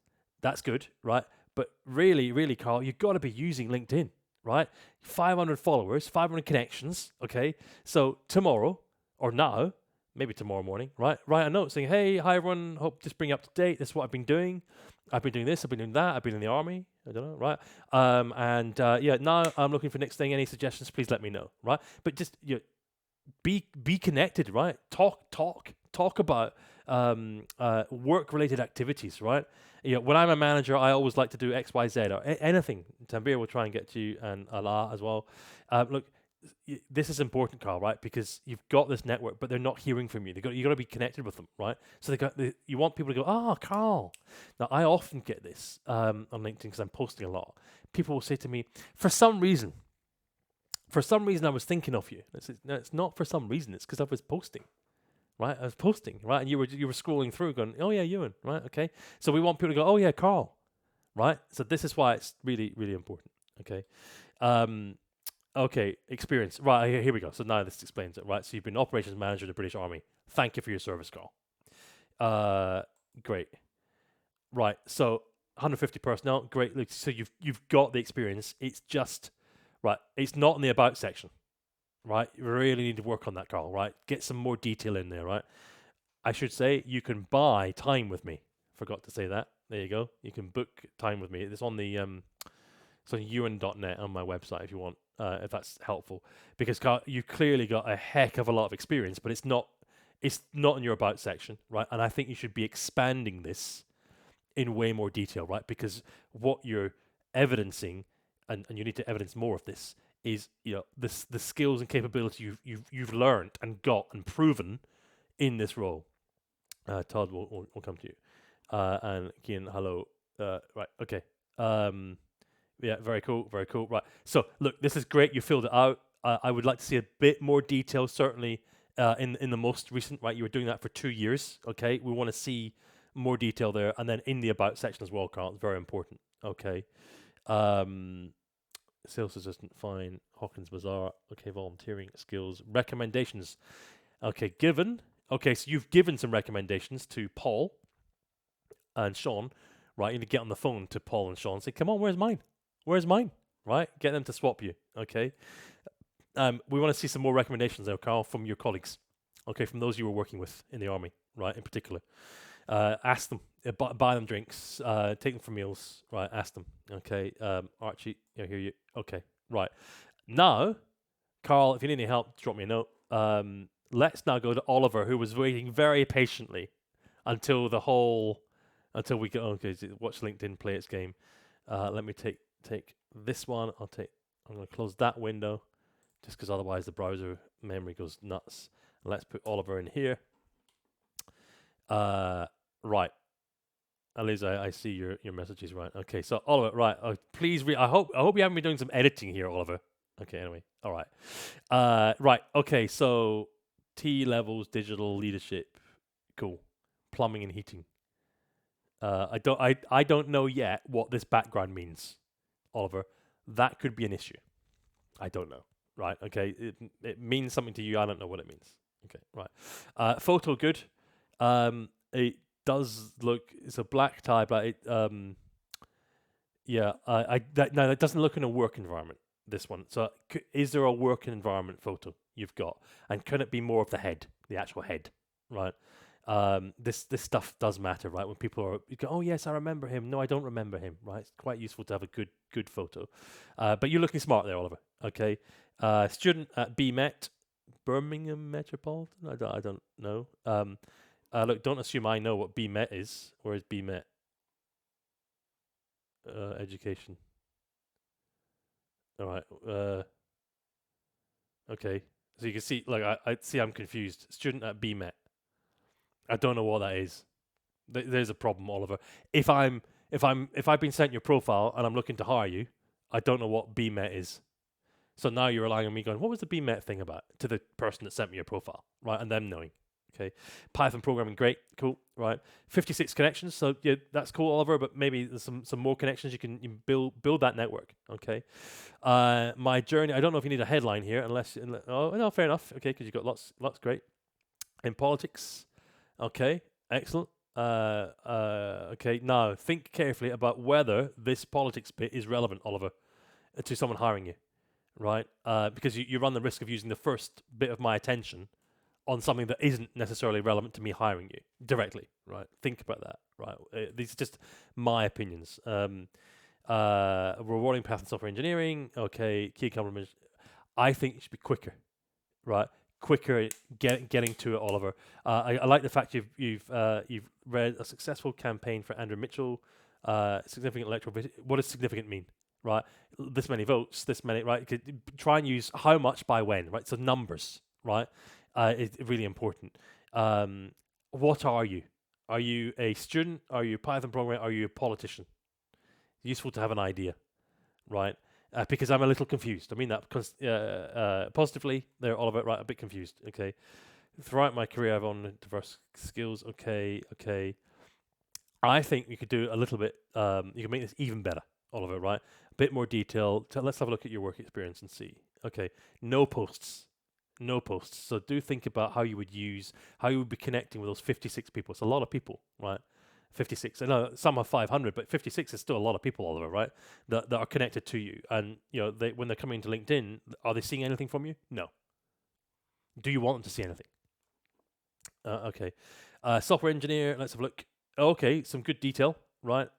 [SPEAKER 1] good, right? But really, Carl, you've got to be using LinkedIn, right? 500 followers, 500 connections, okay? So tomorrow or now, maybe tomorrow morning, right? Write a note saying, hey, hi, everyone. Hope just bring you up to date. This is what I've been doing. I've been doing this. I've been doing that. I've been in the army. I don't know, right? Now I'm looking for next thing. Any suggestions, please let me know, right? But just, be connected, right? Talk about work-related activities, right? When I'm a manager, I always like to do X, Y, Z, or anything. Tanbir will try and get to you, and Allah as well. Look, this is important, Carl, right? Because you've got this network, but they're not hearing from you. You got to be connected with them, right? So you want people to go, Carl. Now, I often get this on LinkedIn because I'm posting a lot. People will say to me, for some reason, I was thinking of you. It's not for some reason. It's because I was posting, right? I was posting, right? And you were scrolling through going, oh, yeah, Ewan, right? Okay. So we want people to go, oh, yeah, Carl, right? So this is why it's really, really important, okay? Okay, experience. Right, here we go. So now this explains it, right? So you've been operations manager of the British Army. Thank you for your service, Carl. Great. Right, so 150 personnel. Great. Look, so you've got the experience. It's just... Right, it's not in the about section, right? You really need to work on that, Carl, right? Get some more detail in there, right? I should say you can buy time with me. Forgot to say that. There you go. You can book time with me. It's on the it's on ewan.net on my website if you want, if that's helpful. Because Carl, you clearly got a heck of a lot of experience, but it's not in your about section, right? And I think you should be expanding this in way more detail, right? Because what you're evidencing, and you need to evidence more of this, is the skills and capability you've learned and got and proven in this role. Todd will come to you. And Kian, hello. Right, okay. Yeah, very cool, very cool. Right. So look, this is great. You filled it out. I would like to see a bit more detail, certainly in the most recent. Right, you were doing that for 2 years. Okay, we want to see more detail there, and then in the about section as well, Carl. It's very important. Okay. Sales assistant, fine. Hawkins Bazaar. Okay, volunteering skills, recommendations. Okay, given. Okay, so you've given some recommendations to Paul and Sean, right? You need to get on the phone to Paul and Sean and say, come on, where's mine? Where's mine? Right? Get them to swap you, okay? We want to see some more recommendations there, Carl, from your colleagues, okay, from those you were working with in the army, right, in particular. Ask them, buy them drinks, take them for meals, right, ask them, okay? Archie, I hear you. Okay, right. Now, Carl, if you need any help, drop me a note. Let's now go to Oliver, who was waiting very patiently until we go. Okay, watch LinkedIn play its game. Let me take this one. I'm going to close that window, just because otherwise the browser memory goes nuts. Let's put Oliver in here. Right. At least I see your messages, right? Okay, so Oliver, right? Please read. I hope you haven't been doing some editing here, Oliver. Okay, anyway, all right. Right. Okay, so T levels, digital leadership, cool. Plumbing and heating. I don't know yet what this background means, Oliver. That could be an issue. I don't know. Right. Okay. It means something to you. I don't know what it means. Okay. Right. Photo good. It does look. It's a black tie, but it. Yeah. That doesn't look in a work environment. This one. So, is there a work environment photo you've got, and can it be more of the head, the actual head, right? This stuff does matter, right? When people you go, oh yes, I remember him. No, I don't remember him, right? It's quite useful to have a good photo. But you're looking smart there, Oliver. Okay. Student at BMet, Birmingham Metropolitan. I don't know. Look, don't assume I know what BMet is. Where is BMet? Education. All right. Okay. So you can see, like, I see, I'm confused. Student at BMet. I don't know what that is. There's a problem, Oliver. If I've been sent your profile and I'm looking to hire you, I don't know what BMet is. So now you're relying on me going, what was the BMet thing about, to the person that sent me your profile, right? And them knowing. Okay. Python programming, great, cool, right? 56 connections, so yeah, that's cool, Oliver. But maybe there's some more connections you can build that network. Okay. My journey. I don't know if you need a headline here, unless oh no, fair enough. Okay, because you've got lots, great. In politics. Okay, excellent. Okay, now think carefully about whether this politics bit is relevant, Oliver, to someone hiring you, right? Because you run the risk of using the first bit of my attention on something that isn't necessarily relevant to me hiring you directly, right? Think about that, right? These are just my opinions. Rewarding path in software engineering. Okay, key accomplishments. I think it should be quicker, right? Quicker getting to it, Oliver. I like the fact you've read a successful campaign for Andrew Mitchell. Significant electoral. What does significant mean, right? This many votes, this many, right? Try and use how much by when, right? So numbers, right? Is really important. What are you? Are you a student? Are you a Python programmer? Are you a politician? Useful to have an idea, right? Because I'm a little confused. I mean that because positively there, Oliver. Right, a bit confused. Okay. Throughout my career, I've owned diverse skills. Okay. I think you could do a little bit. You can make this even better, Oliver. Right, a bit more detail. Let's have a look at your work experience and see. Okay, no posts. So do think about how you would be connecting with those 56 people. It's a lot of people, right? 56. I know some are 500, but 56 is still a lot of people, Oliver, right? That are connected to you. And, when they're coming to LinkedIn, are they seeing anything from you? No. Do you want them to see anything? Okay. Software engineer, let's have a look. Okay, some good detail, right?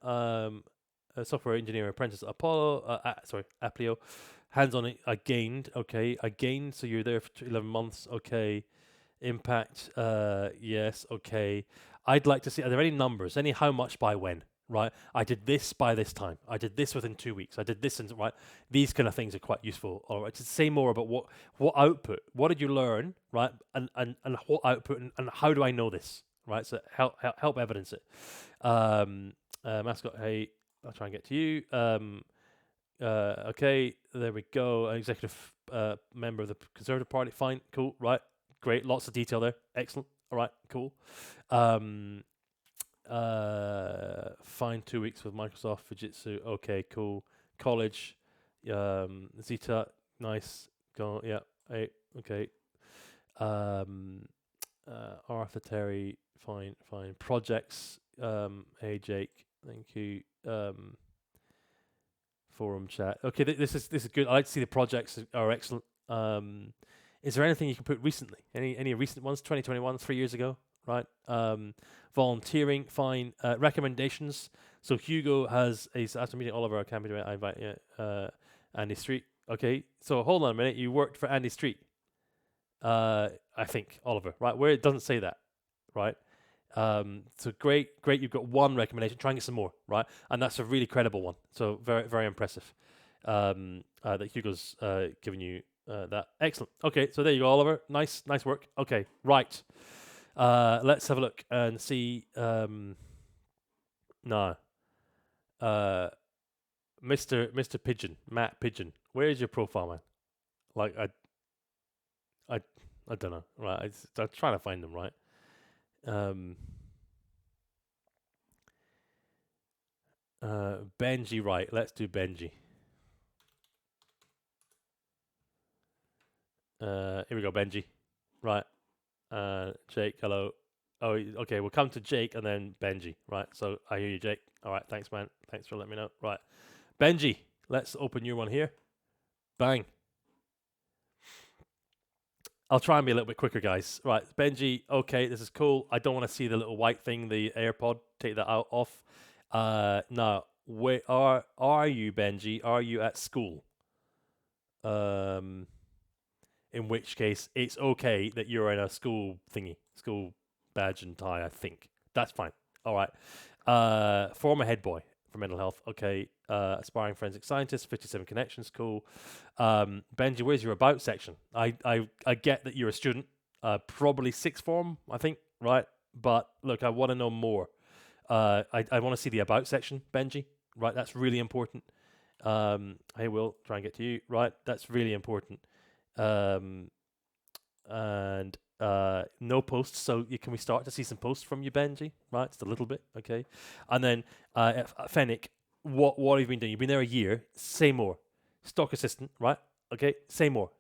[SPEAKER 1] Software engineer apprentice at Applio. Hands-on, I gained. Okay, so you're there for 11 months. Okay. Impact, yes. Okay. I'd like to see, are there any numbers? Any how much by when? right? I did this by this time. I did this within 2 weeks. I did this, and right. These kind of things are quite useful. All right, to say more about what output, what did you learn, right? And what output, and how do I know this, right? So help evidence it. Mascot, hey, I'll try and get to you. Okay, there we go. An executive member of the Conservative Party. Fine, cool, right, great. Lots of detail there. Excellent. All right, cool. Um, fine. 2 weeks with Microsoft Fujitsu. Okay, cool. College. Zeta. Nice. Go. Yeah. Hey. Okay. Um, Arthur Terry. Fine. Fine. Projects. Hey Jake. Thank you. Forum chat. Okay, this is good. I like to see the projects are excellent. Is there anything you can put recently? Any recent ones? 2021, 3 years ago, right? Volunteering, fine. Recommendations. So Hugo is after meeting Oliver. I can't be doing it. I invite you. Andy Street. Okay, so hold on a minute. You worked for Andy Street. I think Oliver, right? Where it doesn't say that, right? So great. You've got one recommendation. Try and get some more, right? And that's a really credible one. So very, very impressive. That Hugo's given you that. Excellent. Okay, so there you go, Oliver. Nice work. Okay, right. Let's have a look and see. No. Mr. Pigeon, Matt Pigeon. Where is your profile, man? Like I don't know. Right, I'm trying to find them. Right. Benji, right. Let's do Benji. Here we go, Benji. Right. Jake, hello. Oh, okay. We'll come to Jake and then Benji. Right. So I hear you, Jake. All right. Thanks, man. Thanks for letting me know. Right. Benji, let's open your one here. Bang. I'll try and be a little bit quicker, guys. Right. Benji, okay. This is cool. I don't want to see the little white thing, the AirPod. Take that out off. Now, where are you, Benji? Are you at school? In which case it's okay that you're in a school thingy, school badge and tie. I think that's fine. All right. Former head boy for mental health. Okay. Aspiring forensic scientist. 57 connections. Cool. Benji, where's your about section? I get that you're a student. Probably sixth form. I think. Right. But look, I want to know more. I want to see the about section, Benji. Right. That's really important. Hey, Will, try and get to you. Right. That's really important. And no posts. So can we start to see some posts from you, Benji? Right, just a little bit, okay. And then Fennec, what have you been doing? You've been there a year. Say more. Stock assistant, right? Okay, say more.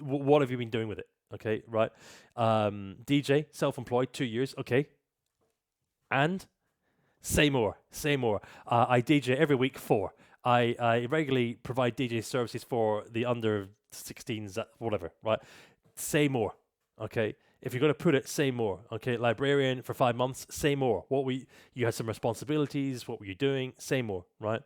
[SPEAKER 1] What have you been doing with it? Okay, right. DJ, self-employed, 2 years. Okay, and say more. Say more. I DJ every week. 4. I regularly provide DJ services for the under 16s, whatever, right? Say more, okay? If you're going to put it, say more, okay? Librarian for 5 months, say more. You had some responsibilities, what were you doing? Say more, right?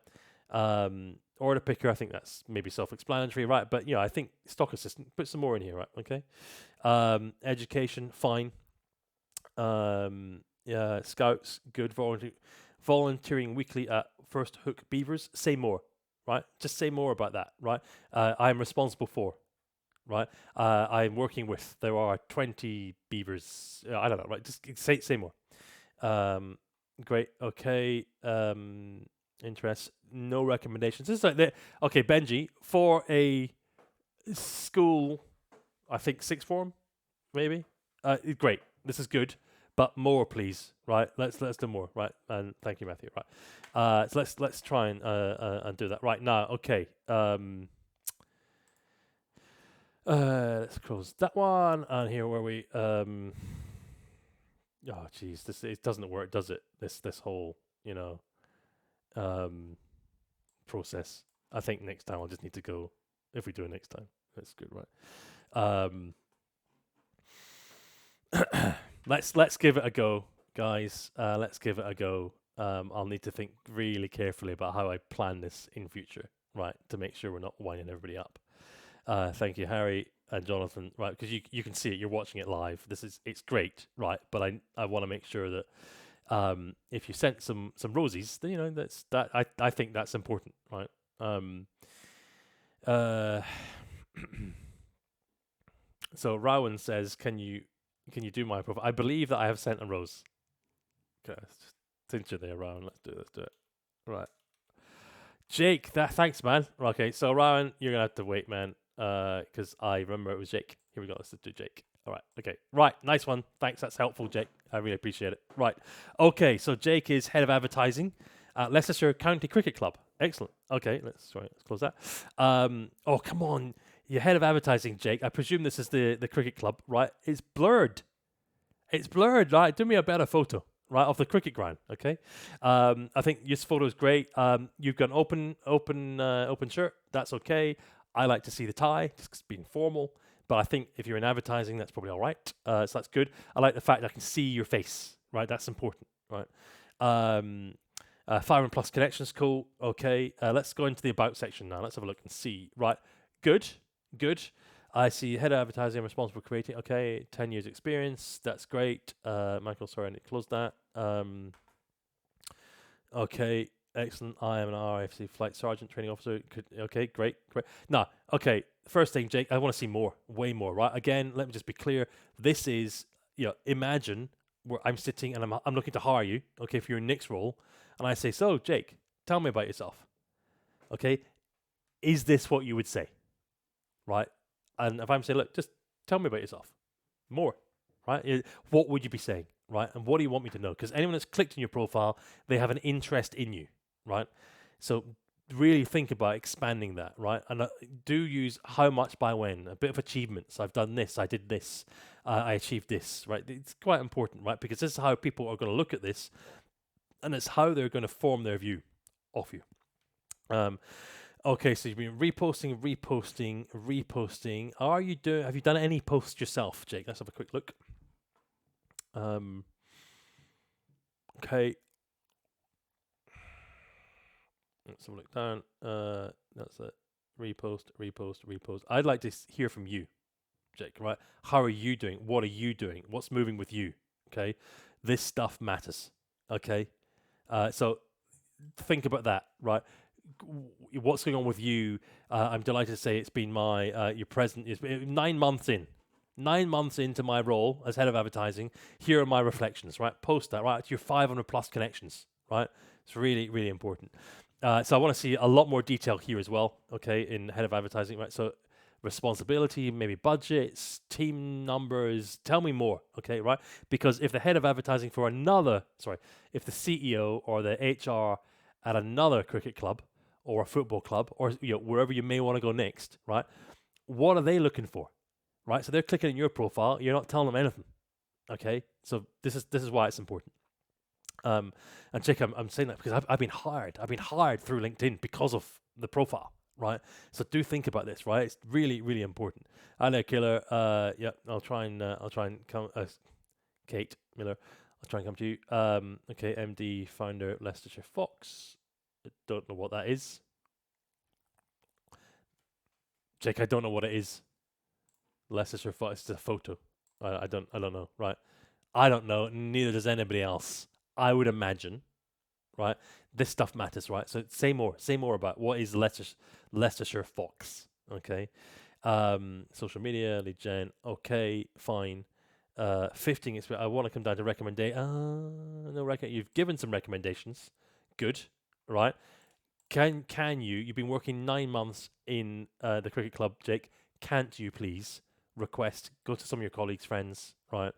[SPEAKER 1] Order picker, I think that's maybe self-explanatory, right? But, I think stock assistant, put some more in here, right? Okay? Education, fine. Scouts, good. Volunteering weekly at First Hook Beavers, say more, right? Just say more about that, right? I'm responsible for, right? I'm working with. There are 20 beavers. I don't know, right? Just say more. Great. Okay. Interest. No recommendations. This is like okay, Benji, for a school, I think sixth form, maybe. Great. This is good. But more, please. Right? Let's do more. Right? And thank you, Matthew. Right? So let's try and do that right now. Okay. Let's close that one. And here where we. Oh, jeez, it doesn't work, does it? This whole process. I think next time I'll just need to go. If we do it next time, that's good, right? Let's give it a go, guys. Let's give it a go. I'll need to think really carefully about how I plan this in future, right, to make sure we're not winding everybody up. Thank you, Harry and Jonathan, right, because you can see it, you're watching it live. It's great, right, but I want to make sure that If you sent some roses, then, that's that. I think that's important, right? Uh, so Rowan says, can you do my profile? I believe that I have sent a rose. Okay, since you're there, Rowan, let's do it. Right, Jake. Thanks, man. Okay, so Rowan, you're gonna have to wait, man. Because I remember it was Jake. Here we go. Let's do Jake. All right. Okay. Right. Nice one. Thanks. That's helpful, Jake. I really appreciate it. Right. Okay. So Jake is head of advertising at Leicestershire County Cricket Club. Excellent. Okay. Let's close that. Oh, come on. You're head of advertising, Jake. I presume this is the cricket club, right? It's blurred. It's blurred, right? Do me a better photo, right, of the cricket ground. Okay. I think this photo is great. You've got an open shirt. That's okay. I like to see the tie, just 'cause it's being formal. But I think if you're in advertising, that's probably all right. So that's good. I like the fact that I can see your face, right? That's important, right? 500 plus connections, cool. Okay. Let's go into the about section now. Let's have a look and see. Right. Good. Good. I see head of advertising. I'm responsible for creating. Okay. 10 years experience. That's great. Michael, sorry, I need to close that. Okay. Excellent. I am an RIFC flight sergeant training officer. Okay, great. Now, okay. First thing, Jake, I want to see more, way more. Right. Again, let me just be clear. This is, imagine where I'm sitting and I'm looking to hire you. Okay, for your next role, and I say, so, Jake, tell me about yourself. Okay, is this what you would say? Right. And if I'm saying, look, just tell me about yourself, more. Right. What would you be saying? Right. And what do you want me to know? Because anyone that's clicked on your profile, they have an interest in you. Right. So really think about expanding that, right? And do use how much by when, a bit of achievements. I've done this, I did this, I achieved this, right? It's quite important, right? Because this is how people are going to look at this, and it's how they're going to form their view of you. Okay, so you've been reposting. Have you done any posts yourself, Jake? Let's have a quick look. Okay. Let's have a look down. That's it. Repost. I'd like to hear from you, Jake, right? How are you doing? What are you doing? What's moving with you? Okay. This stuff matters. Okay. So think about that, right? What's going on with you? I'm delighted to say it's been your present. It's been 9 months in. 9 months into my role as head of advertising. Here are my reflections, right? Post that, right? It's your 500 plus connections, right? It's really, really important. So I want to see a lot more detail here as well, okay, in head of advertising, right? So responsibility, maybe budgets, team numbers, tell me more, okay, right? Because if the head of advertising if the CEO or the HR at another cricket club or a football club or wherever you may want to go next, right? What are they looking for, right? So they're clicking on your profile, you're not telling them anything, okay? So this is why it's important. And Jake, I'm saying that because I've been hired. I've been hired through LinkedIn because of the profile, right? So do think about this, right? It's really, really important. I know, Killer. Yeah, I'll try and come. Kate Miller, I'll try and come to you. Okay, MD, founder, Leicestershire Fox. I don't know what that is. Jake, I don't know what it is. Leicestershire Fox. It's a photo. I don't know. Right. I don't know. Neither does anybody else. I would imagine, right? This stuff matters, right? So say more about what is Leicestershire Fox, okay? Social media, lead gen, okay, fine. 15 experience. I want to come down to recommendation. No You've given some recommendations, good, right? You've been working 9 months in the cricket club, Jake. Can't you please go to some of your colleagues, friends, right,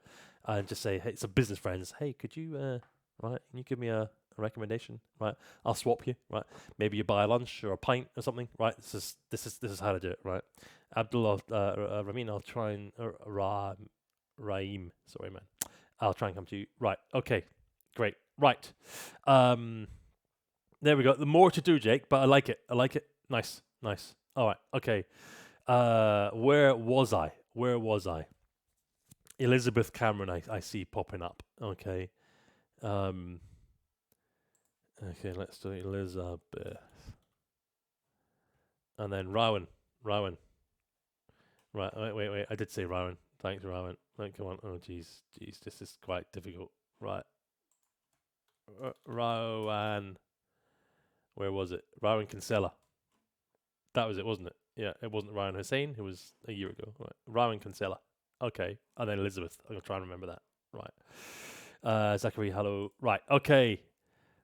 [SPEAKER 1] and just say, hey, some business friends, hey, could you right? Can you give me a recommendation? Right, I'll swap you. Right, maybe you buy a lunch or a pint or something. Right, this is how to do it. Right, Abdullah Ramin, I'll try and Raim. Sorry, man. I'll try and come to you. Right. Okay. Great. Right. There we go. The more to do, Jake, but I like it. Nice. All right. Okay. Where was I? Elizabeth Cameron, I see popping up. Okay. Okay, let's do Elizabeth. And then Rowan. Right, wait. I did say Rowan. Thanks, Rowan. Right, come on. Oh, jeez. This is quite difficult. Right. Rowan. Where was it? Rowan Kinsella. That was it, wasn't it? Yeah, it wasn't Ryan Hussein. It was a year ago. Right. Rowan Kinsella. Okay. And then Elizabeth. I'm going to try and remember that. Right. Zachary, hello. Right. Okay.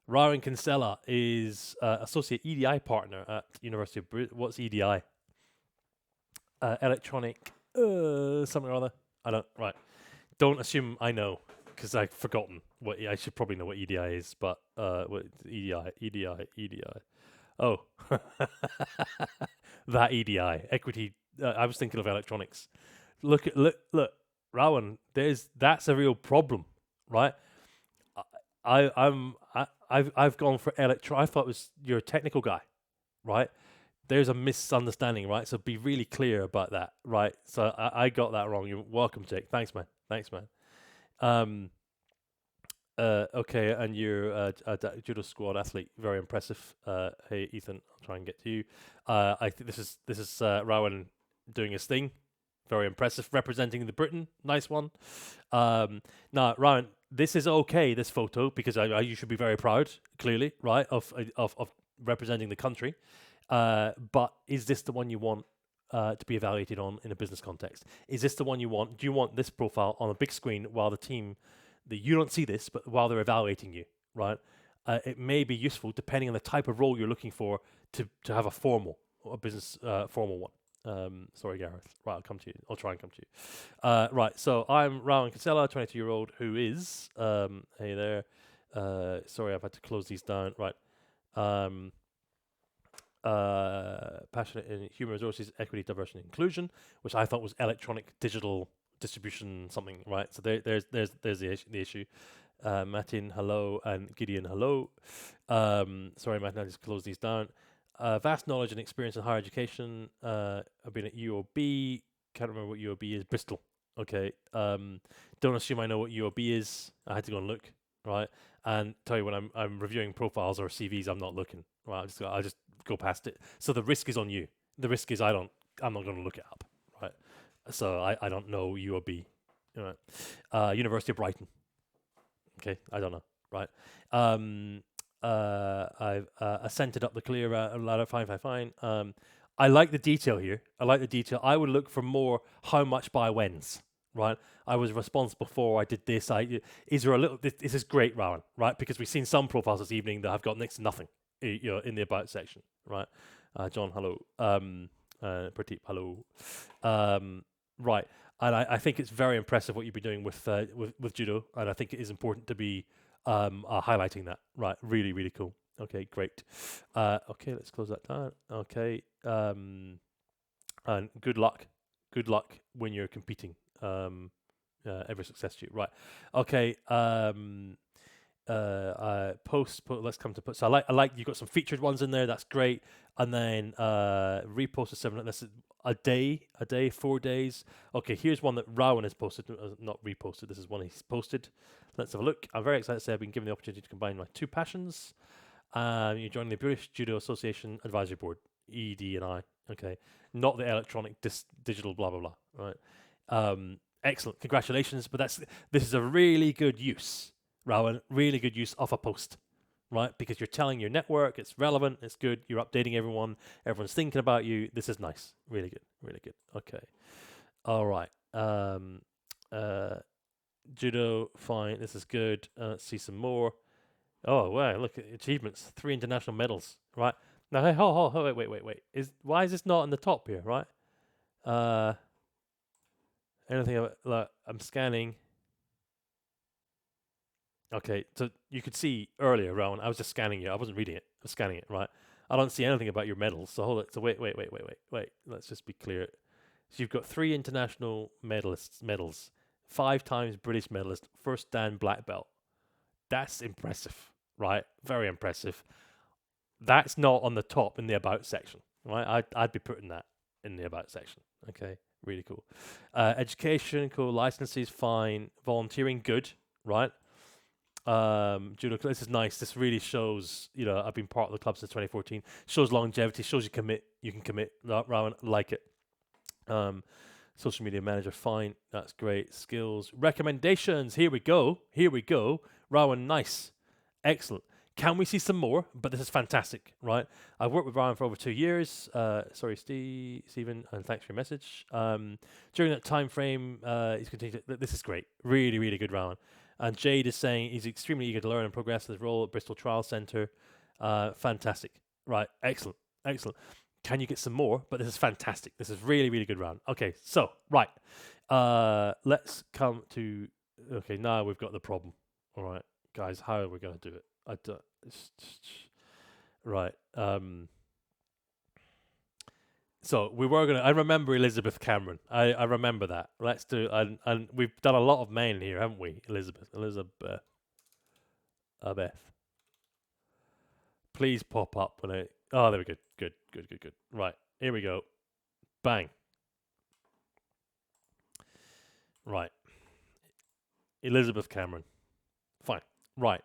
[SPEAKER 1] Rowan Kinsella is associate EDI partner at University of What's EDI? Electronic something or other. I don't. Right. Don't assume I know because I've forgotten what I should probably know what EDI is, but what EDI. Oh, that EDI equity. I was thinking of electronics. Look, Rowan. That's a real problem, right? I've gone for I thought it was you're a technical guy, right? There's a misunderstanding, right? So be really clear about that, right? So I got that wrong. You're welcome, Jake. Thanks, man. Um, okay, and you're a judo squad athlete. Very impressive. Hey, Ethan, I'll try and get to you. I think this is Rowan doing his thing. Very impressive, representing the Britain. Nice one. Now, Rowan, this is okay. This photo because you should be very proud. Clearly, right, of representing the country. But is this the one you want to be evaluated on in a business context? Is this the one you want? Do you want this profile on a big screen while the team, that you don't see this, but while they're evaluating you, right? It may be useful depending on the type of role you're looking for to have a business formal one. Sorry, Gareth. Right, I'll come to you. I'll try and come to you. Right, so I'm Rowan Kinsella, 22-year-old, who is, hey there. Sorry, I've had to close these down. Right. Passionate in human resources, equity, diversity, and inclusion, which I thought was electronic digital distribution something, right? So there's the issue. Martin, hello, and Gideon, hello. Sorry, Martin, I just close these down. Vast knowledge and experience in higher education. I've been at UOB. Can't remember what UOB is. Bristol. Okay. Don't assume I know what UOB is. I had to go and look, right? And tell you when I'm reviewing profiles or CVs, I'm not looking. Right. I just go past it. So the risk is on you. The risk is I'm not going to look it up, right? So I don't know UOB, right? University of Brighton. Okay, I don't know, right? I've ascended up the clear ladder. Fine. I like the detail here. I would look for more how much by whens, right? I was responsible for. I did this. Is there a little? This is great, Rowan, right? Because we've seen some profiles this evening that have got next to nothing, in the about section, right? John, hello. Pradeep, hello. Right, and I think it's very impressive what you've been doing with judo, and I think it is important to be highlighting that. Right, really, really cool. Okay, great. Okay, let's close that down. Okay, and good luck. Good luck when you're competing. Every success to you. Right. Okay. Let's come to post. So I like you've got some featured ones in there. That's great. And then reposted 7. This is a day, 4 days. Okay, here's one that Rowan has posted, not reposted. This is one he's posted. Let's have a look. I'm very excited to say I've been given the opportunity to combine my two passions. You're joining the British Judo Association Advisory Board, ED&I. Okay, not the electronic digital blah blah blah. Right. Excellent. Congratulations. But this is a really good use, Rowan. Really good use of a post. Right, because you're telling your network it's relevant, it's good. You're updating everyone. Everyone's thinking about you. This is nice. Really good. Really good. Okay. All right. Judo, fine. This is good. Let's see some more. Oh wow! Look at achievements. 3 international medals. Right now, hey, wait. Why is this not in the top here? Right. Anything about, like, I'm scanning. Okay, so you could see earlier, Rowan, I was just scanning you. I wasn't reading it. I was scanning it, right? I don't see anything about your medals. So hold it. So wait. Let's just be clear. So you've got 3 international medals, 5 times British medalist, first Dan black belt. That's impressive, right? Very impressive. That's not on the top in the about section, right? I'd be putting that in the about section. Okay, really cool. Education, cool. Licenses, fine. Volunteering, good, right? Judo, this is nice. This really shows, I've been part of the club since 2014. Shows longevity, shows you can commit. Rowan, like it. Social media manager, fine. That's great. Skills, recommendations. Here we go. Rowan, nice. Excellent. Can we see some more? But this is fantastic, right? I've worked with Ryan for over 2 years. Sorry, Stephen, and thanks for your message. During that time frame, he's continued. This is great. Really, really good, Ryan. And Jade is saying he's extremely eager to learn and progress in his role at Bristol Trial Centre. Fantastic. Right. Excellent. Excellent. Can you get some more? But this is fantastic. This is really, really good, Ryan. Okay. So, right. Let's come to. Okay. Now we've got the problem. All right, guys. How are we going to do it? I don't. Right. So we were gonna. I remember Elizabeth Cameron. I remember that. Let's do. And we've done a lot of men here, haven't we? Elizabeth. Beth. Please pop up when I. Oh, there we go. Good. Right. Here we go. Bang. Right. Elizabeth Cameron. Fine. Right.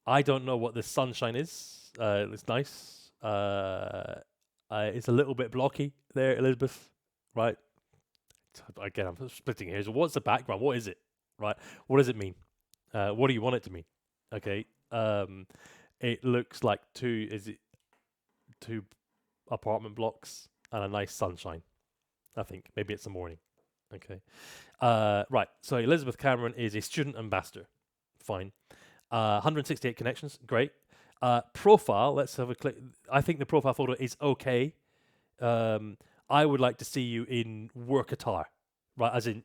[SPEAKER 1] I don't know what this sunshine is. It's nice. It's a little bit blocky there, Elizabeth. Right. Again, I'm splitting hairs. What's the background? What is it? Right. What does it mean? What do you want it to mean? Okay. It looks like two apartment blocks and a nice sunshine. I think maybe it's the morning. Okay. Right. So Elizabeth Cameron is a student ambassador. Fine. 168 connections. Great. Profile. Let's have a click. I think the profile photo is okay. I would like to see you in work attire, right? As in,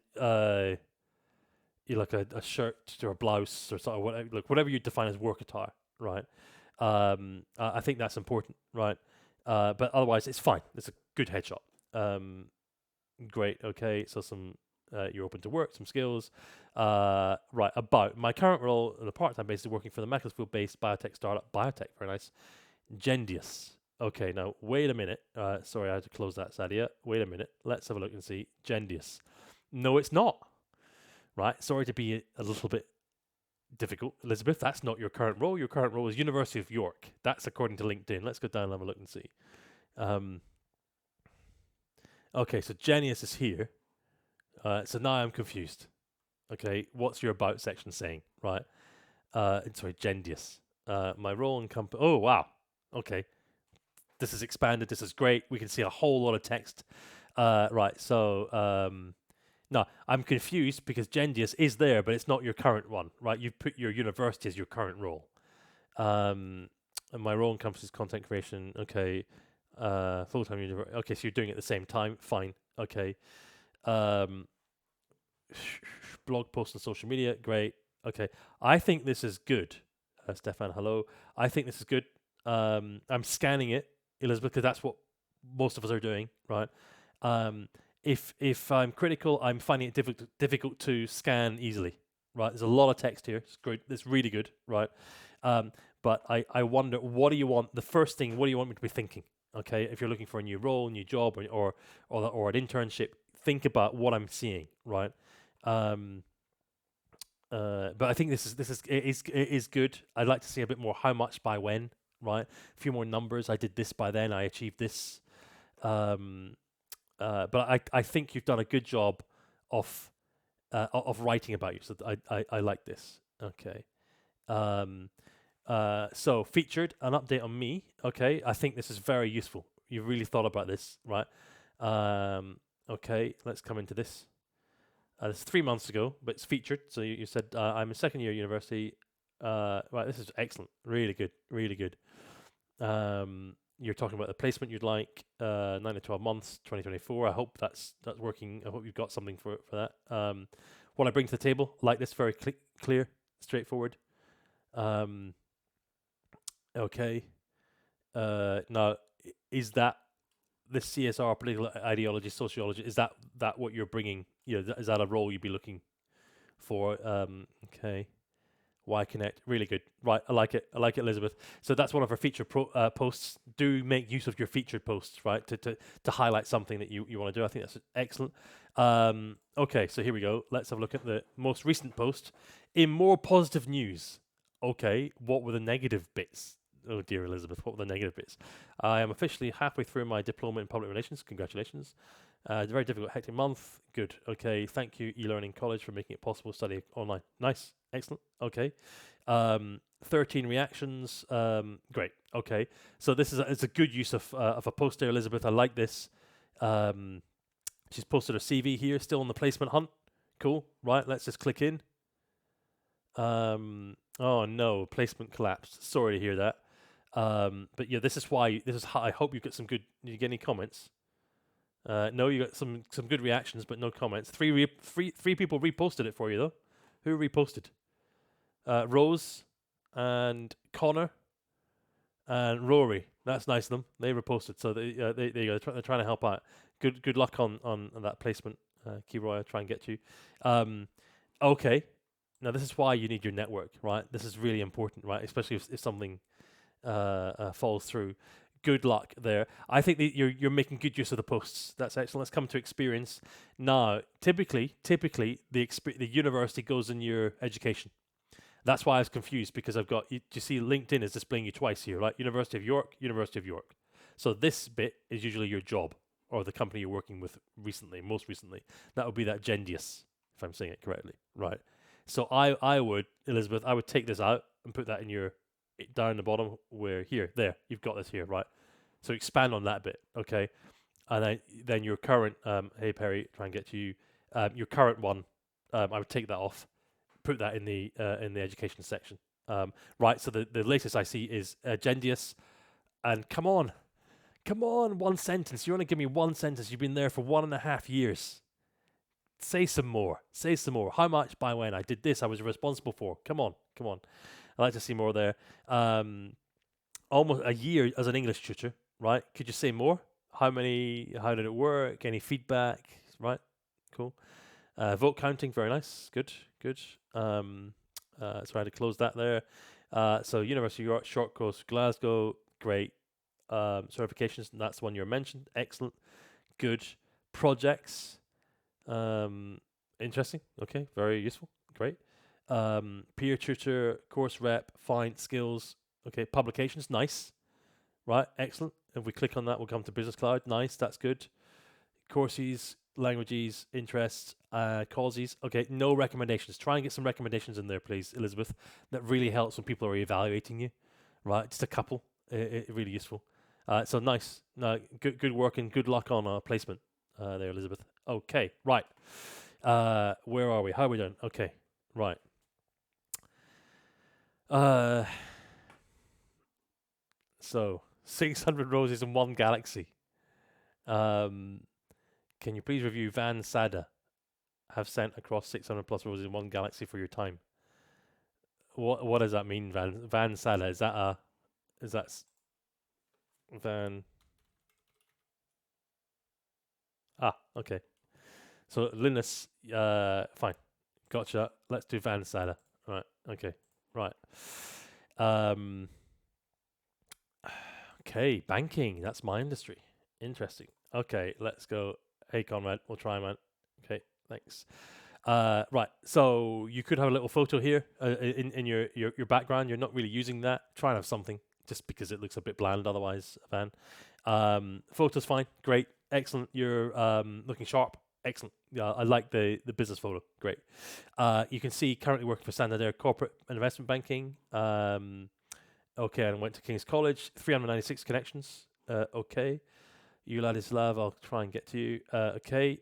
[SPEAKER 1] you like a shirt or a blouse or something. Whatever you define as work attire, right? I think that's important, right? But otherwise, it's fine. It's a good headshot. Great. Okay. So you're open to work, some skills. Right. About my current role on a part-time basis, working for the Macclesfield-based biotech startup. Biotech, very nice. Gendius. Okay. Now wait a minute. Sorry, I had to close that, Sadia. Wait a minute. Let's have a look and see. Gendius. No, it's not. Right. Sorry to be a little bit difficult, Elizabeth. That's not your current role. Your current role is University of York. That's according to LinkedIn. Let's go down and have a look and see. Okay, so Genius is here. So now I'm confused. Okay, what's your about section saying? Right. Sorry, Gendius. My role and company. Oh, wow. Okay. This is expanded. This is great. We can see a whole lot of text. Right. So, no, I'm confused because Gendius is there, but it's not your current one, right? You've put your university as your current role. And my role encompasses content creation. Okay. Full-time university. Okay, so you're doing it at the same time. Fine. Okay. Blog posts on social media. Great. Okay. I think this is good. Stefan, hello. I think this is good. I'm scanning it, Elizabeth, because that's what most of us are doing, right? If I'm critical, I'm finding it difficult to scan easily, right? There's a lot of text here. It's great. It's really good, right? But I wonder, what do you want? The first thing, what do you want me to be thinking? Okay, if you're looking for a new role, new job, or an internship, think about what I'm seeing, right? But I think it is good. I'd like to see a bit more how much by when, right? A few more numbers. I did this by then. I achieved this. But I think you've done a good job of writing about you. So I like this. Okay. So featured an update on me. Okay, I think this is very useful. You really thought about this, right? Okay, let's come into this. This is 3 months ago, but it's featured. So you said I'm a second year at university. Right, this is excellent. Really good. Really good. You're talking about the placement you'd like, 9 to 12 months, 2024. I hope that's working. I hope you've got something for that. What I bring to the table, like this, very clear, straightforward. Okay. Now, is that the CSR, political ideology, sociology? Is that what you're bringing? You know, is that a role you'd be looking for? Okay. Y Connect, really good. Right, I like it, Elizabeth. So that's one of our featured posts. Do make use of your featured posts, right, to highlight something that you want to do. I think that's excellent. Okay, so here we go. Let's have a look at the most recent post. In more positive news, okay, what were the negative bits? Oh dear, Elizabeth, what were the negative bits? I am officially halfway through my diploma in public relations. Congratulations. Very difficult, hectic month. Good. Okay. Thank you, eLearning College, for making it possible to study online. Nice. Excellent. Okay. 13 reactions. Great. Okay. So this is it's a good use of a post there, Elizabeth. I like this. Um, she's posted her CV here, still on the placement hunt. Cool. Right. Let's just click in. Oh no, placement collapsed. Sorry to hear that. But yeah, this is why. This is how I hope you get some good. Did you get any comments? No, you got some good reactions, but no comments. Three people reposted it for you though. Who reposted? Rose and Connor and Rory. That's nice of them. They reposted, so they there you go. They're trying to help out. Good luck on that placement, Keyroy. I'll try and get you. Okay. Now this is why you need your network, right? This is really important, right? Especially if something falls through. Good luck there. I think that you're making good use of the posts. That's excellent. Let's come to experience. Now, typically, the university goes in your education. That's why I was confused because I've got. Do you see LinkedIn is displaying you twice here, right? University of York, University of York. So this bit is usually your job or the company you're working with recently, most recently. That would be that Gendius, if I'm saying it correctly, right? So I would, Elizabeth, I would take this out and put that in your down the bottom where there you've got this here, right? So expand on that bit, okay? And then your current hey Perry, try and get to you your current one. I would take that off, put that in the education section, right? So the latest I see is Gendius, and come on, one sentence. You want to give me one sentence? You've been there for 1.5 years. Say some more. How much, by when? I did this. I was responsible for. Come on. I'd like to see more there. Almost a year as an English tutor, right? Could you say more? How many? How did it work? Any feedback? Right? Cool. Vote counting, very nice. Good. So I had to close that there. So University of York, short course, Glasgow, great. Certifications, that's the one you mentioned. Excellent. Good. Projects. Interesting. Okay, very useful. Great. Peer tutor, course rep, fine. Skills. Okay, publications, nice. Right, excellent. If we click on that, we'll come to Business Cloud. Nice, that's good. Courses, languages, interests, causes. Okay, no recommendations. Try and get some recommendations in there, please, Elizabeth. That really helps when people are evaluating you. Right, just a couple. Really useful. So nice. No, good work and good luck on placement there, Elizabeth. Okay, right. Where are we? How are we doing? Okay, right. So 600 roses in one galaxy. Can you please review Van Sada? Have sent across 600 plus roses in one galaxy for your time. What does that mean, Van Sada? Is that Van? Okay. So Linus, fine, gotcha. Let's do Van Sada. Right. Okay. Right. Okay, banking. That's my industry. Interesting. Okay, let's go. Hey, Conrad, we'll try, man. Okay, thanks. Right. So you could have a little photo here in your background. You're not really using that. Try and have something, just because it looks a bit bland otherwise, Van. Photo's fine. Great. Excellent. You're looking sharp. Excellent. Yeah, I like the business photo. Great. You can see currently working for Santander Corporate Investment Banking. Okay, and went to King's College. 396 connections. Okay. You Ladislav, I'll try and get to you. Okay.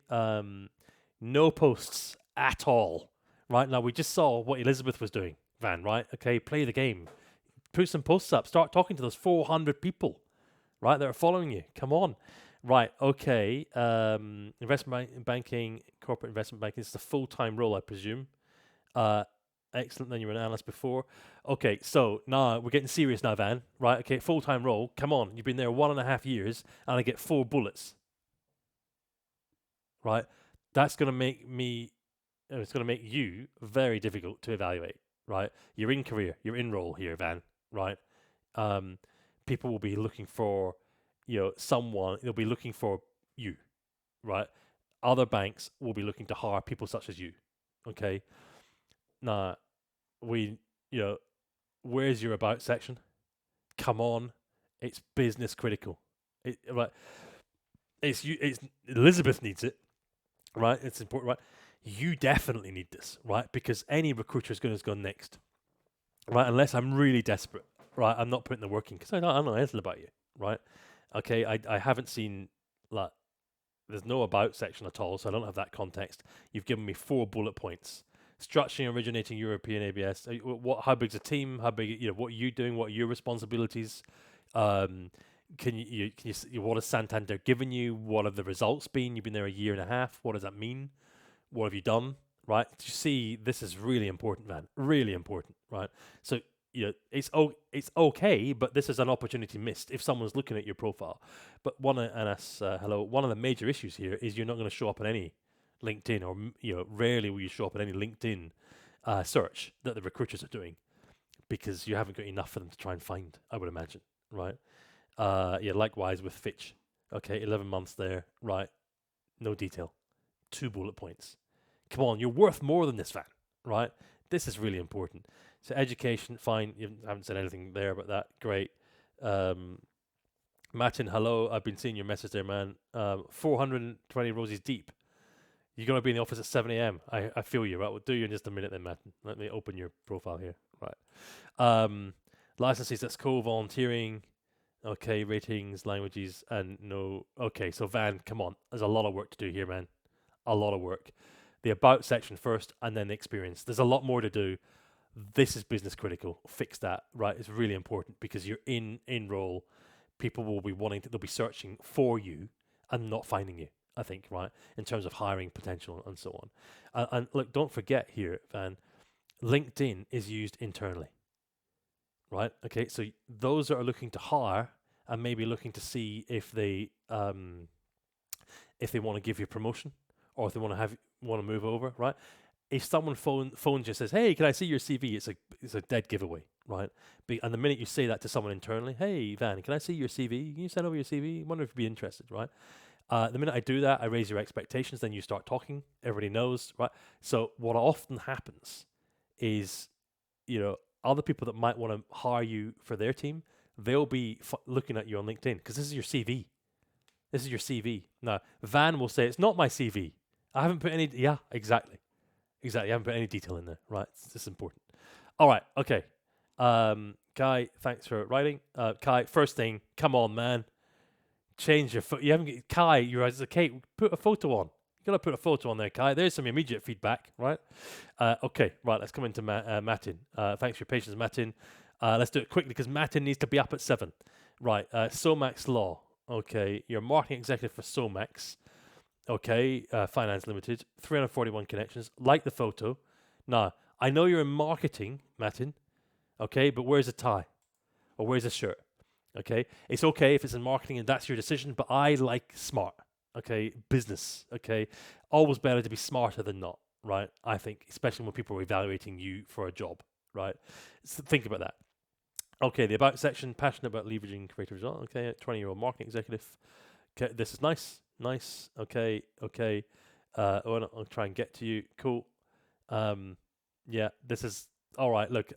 [SPEAKER 1] No posts at all. Right, now we just saw what Elizabeth was doing, Van, right? Okay, play the game. Put some posts up. Start talking to those 400 people, right, that are following you. Come on. Right, okay. Investment banking, corporate investment banking. It's a full-time role, I presume. Excellent. Then you were an analyst before. Okay, so now we're getting serious now, Van. Right, okay, full-time role. Come on. You've been there 1.5 years, and I get 4 bullets. Right? That's going to make me... It's going to make you very difficult to evaluate, right? You're in career. You're in role here, Van, right? People will be looking for... someone, they'll be looking for you, right? Other banks will be looking to hire people such as you, okay? Now, where's your about section? Come on, it's business critical. Right? It's Elizabeth needs it, right? It's important, right? You definitely need this, right? Because any recruiter is going to go next, right? Unless I'm really desperate, right? I'm not putting the work in because I don't know anything about you, right? Okay, I haven't seen like there's no about section at all, so I don't have that context. You've given me 4 bullet points. Structuring, originating European ABS. What? How big's a team? How big? What are you doing? What are your responsibilities? Um, what has Santander given you? What have the results been? You've been there a year and a half. What does that mean? What have you done? Right? You see, this is really important, man. Really important, right? So it's okay, but this is an opportunity missed if someone's looking at your profile. But hello. One of the major issues here is you're not going to show up on any LinkedIn, or rarely will you show up on any LinkedIn search that the recruiters are doing because you haven't got enough for them to try and find. I would imagine, right? Yeah. Likewise with Fitch. Okay, 11 months there, right? No detail. 2 bullet points. Come on, you're worth more than this, Van, right? This is really important. So education, fine. You haven't said anything there about that. Great. Martin, hello. I've been seeing your message there, man. 420 roses deep. You're going to be in the office at 7 a.m. I feel you, right? We'll do you in just a minute then, Martin. Let me open your profile here. Right. Licenses, that's cool. Volunteering. Okay, ratings, languages, and no. Okay, so Van, come on. There's a lot of work to do here, man. A lot of work. The about section first, and then the experience. There's a lot more to do. This is business critical. Fix that, right? It's really important because you're in role. People will be they'll be searching for you and not finding you. I think, right, in terms of hiring potential and so on. And look, don't forget here, Van, LinkedIn is used internally, right? Okay, so those that are looking to hire and maybe looking to see if they want to give you a promotion or if they want to move over, right? If someone phones you and says, "Hey, can I see your CV?" It's a dead giveaway, right? And the minute you say that to someone internally, "Hey, Van, can I see your CV? Can you send over your CV? I wonder if you'd be interested," right? The minute I do that, I raise your expectations. Then you start talking. Everybody knows, right? So what often happens is, other people that might want to hire you for their team, they'll be looking at you on LinkedIn because this is your CV. This is your CV. Now, Van will say, "It's not my CV. I haven't put any." Yeah, exactly. Exactly. I haven't put any detail in there. Right. It's just important. All right. Okay. Kai, thanks for writing. Kai, first thing, come on, man. Change your foot. You haven't Kai, you're as a Kate, put a photo on. You gotta put a photo on there, Kai. There's some immediate feedback, right? Okay, right, let's come into Matin. Thanks for your patience, Matin. Let's do it quickly because Matin needs to be up at 7. Right, Somax Law. Okay, you're marketing executive for Somax. Okay, Finance Limited, 341 connections. Like the photo. Now, I know you're in marketing, Matin. Okay, but where's a tie? Or where's a shirt? Okay, it's okay if it's in marketing and that's your decision, but I like smart. Okay, business. Okay, always better to be smarter than not, right? I think, especially when people are evaluating you for a job, right? So think about that. Okay, the about section, passionate about leveraging creative result. Okay, 20-year-old marketing executive. Okay, this is nice. Nice. Okay. Okay. I'll try and get to you. Cool. Yeah, this is all right. Look,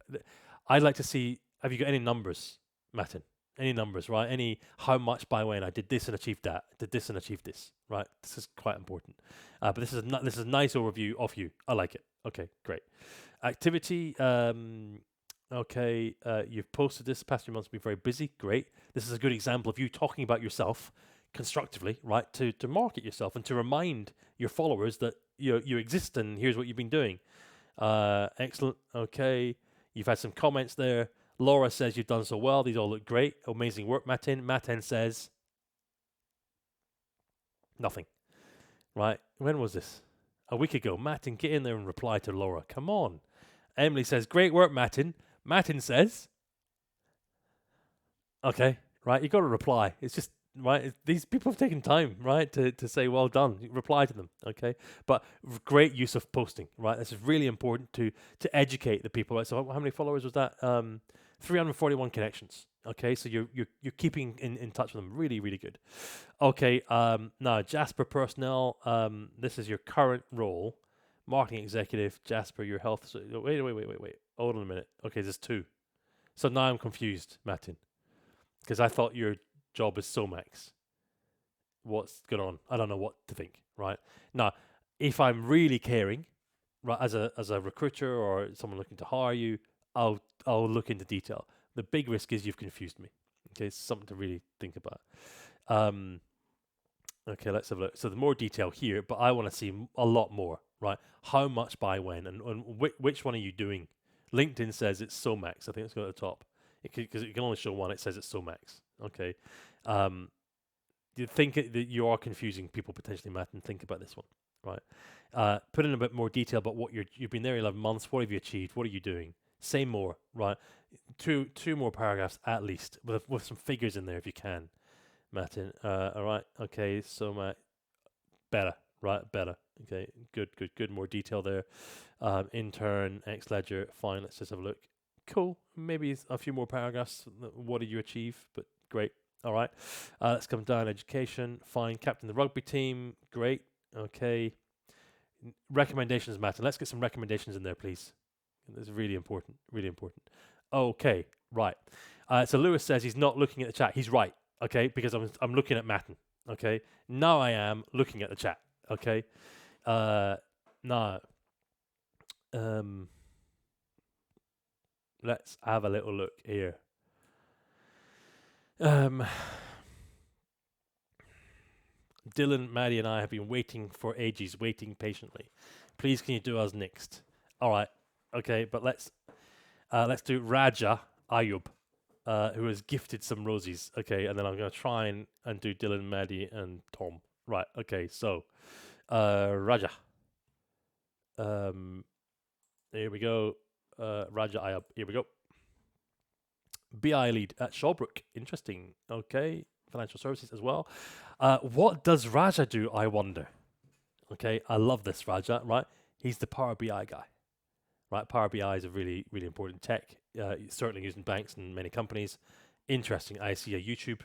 [SPEAKER 1] I'd like to see. Have you got any numbers, Martin? Any numbers, right? Any how much by when I did this and achieved that, did this and achieved this, right? This is quite important. But this is this is a nice overview of you. I like it. Okay, great. Activity. Okay, you've posted this. Past few months have been very busy. Great. This is a good example of you talking about yourself constructively, right? To market yourself and to remind your followers that you exist and here's what you've been doing. Excellent. Okay, you've had some comments there. Laura says you've done so well. These all look great. Amazing work, Matin. Matin says nothing. Right? When was this? A week ago. Matin, get in there and reply to Laura. Come on. Emily says, great work, Matin. Matin says, okay, right? You got to reply. It's just right. These people have taken time, right, to say well done. Reply to them, okay? But great use of posting, right? This is really important to educate the people. Right? So how many followers was that? 341 connections. Okay, so you're keeping in touch with them. Really, really good. Okay, now Jasper personnel. This is your current role, marketing executive. Jasper, your health. So, wait. Hold on a minute. Okay, there's 2. So now I'm confused, Martin, because I thought your job is Somax. What's going on? I don't know what to think. Right now, if I'm really caring, right, as a recruiter or someone looking to hire you, I'll look into detail. The big risk is you've confused me. Okay, it's something to really think about. Um, okay, let's have a look. So the more detail here, but I want to see a lot more, right? How much by when, and which one are you doing? LinkedIn says it's Somax. I think it's got at the top. Because it can only show one. It says it's Somax. Okay. Um, you think that you are confusing people potentially, Matt, and think about this one, right? Put in a bit more detail about what you've been there 11 months. What have you achieved? What are you doing? Say more, right? Two more paragraphs at least with some figures in there if you can, Martin. All right, okay. So Matt, better, right? Better. Okay, good. More detail there. Intern, X Ledger. Fine. Let's just have a look. Cool. Maybe a few more paragraphs. What did you achieve? But great. All right. Let's come down. Education. Fine. Captain the rugby team. Great. Okay. Recommendations, Martin. Let's get some recommendations in there, please. This is really important. Really important. Okay. Right. So Lewis says he's not looking at the chat. He's right. Okay, because I'm looking at Matten. Okay. Now I am looking at the chat. Okay. Now, let's have a little look here. Dylan, Maddie, and I have been waiting for ages, waiting patiently. Please, can you do us next? All right. Okay, but let's do Raja Ayub, who has gifted some roses. Okay, and then I'm gonna try and do Dylan, Maddie, and Tom. Right. Okay. So, Raja. Here we go. Raja Ayub. Here we go. BI lead at Shawbrook. Interesting. Okay. Financial services as well. What does Raja do, I wonder? Okay. I love this Raja, right? He's the Power BI guy, right? Power BI is a really, really important tech, certainly used in banks and many companies. Interesting. I see a YouTube.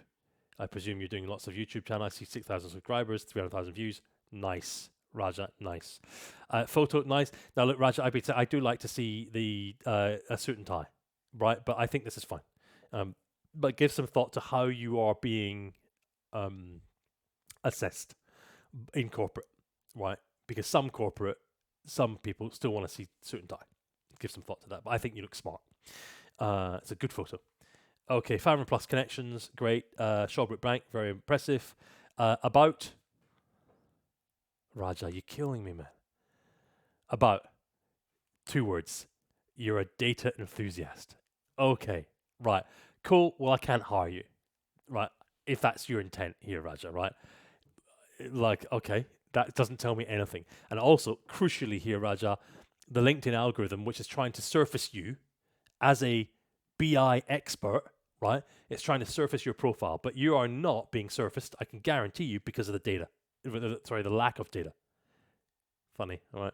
[SPEAKER 1] I presume you're doing lots of YouTube channel. I see 6,000 subscribers, 300,000 views. Nice. Raja, nice. Photo, nice. Now look, Raja, I do like to see the a suit and tie, right? But I think this is fine. But give some thought to how you are being assessed in corporate, right? Because some people still want to see suit and tie. Give some thought to that. But I think you look smart. It's a good photo. Okay, 500 plus connections, great. Shawbrook Bank, very impressive. About Raja, you're killing me, man. About 2 words. You're a data enthusiast. Okay, right. Cool. Well, I can't hire you, right? If that's your intent here, Raja, right? Like, okay, that doesn't tell me anything. And also, crucially here, Raja, the LinkedIn algorithm, which is trying to surface you as a BI expert, right? It's trying to surface your profile, but you are not being surfaced, I can guarantee you, because of the data. Sorry, the lack of data. Funny, all right?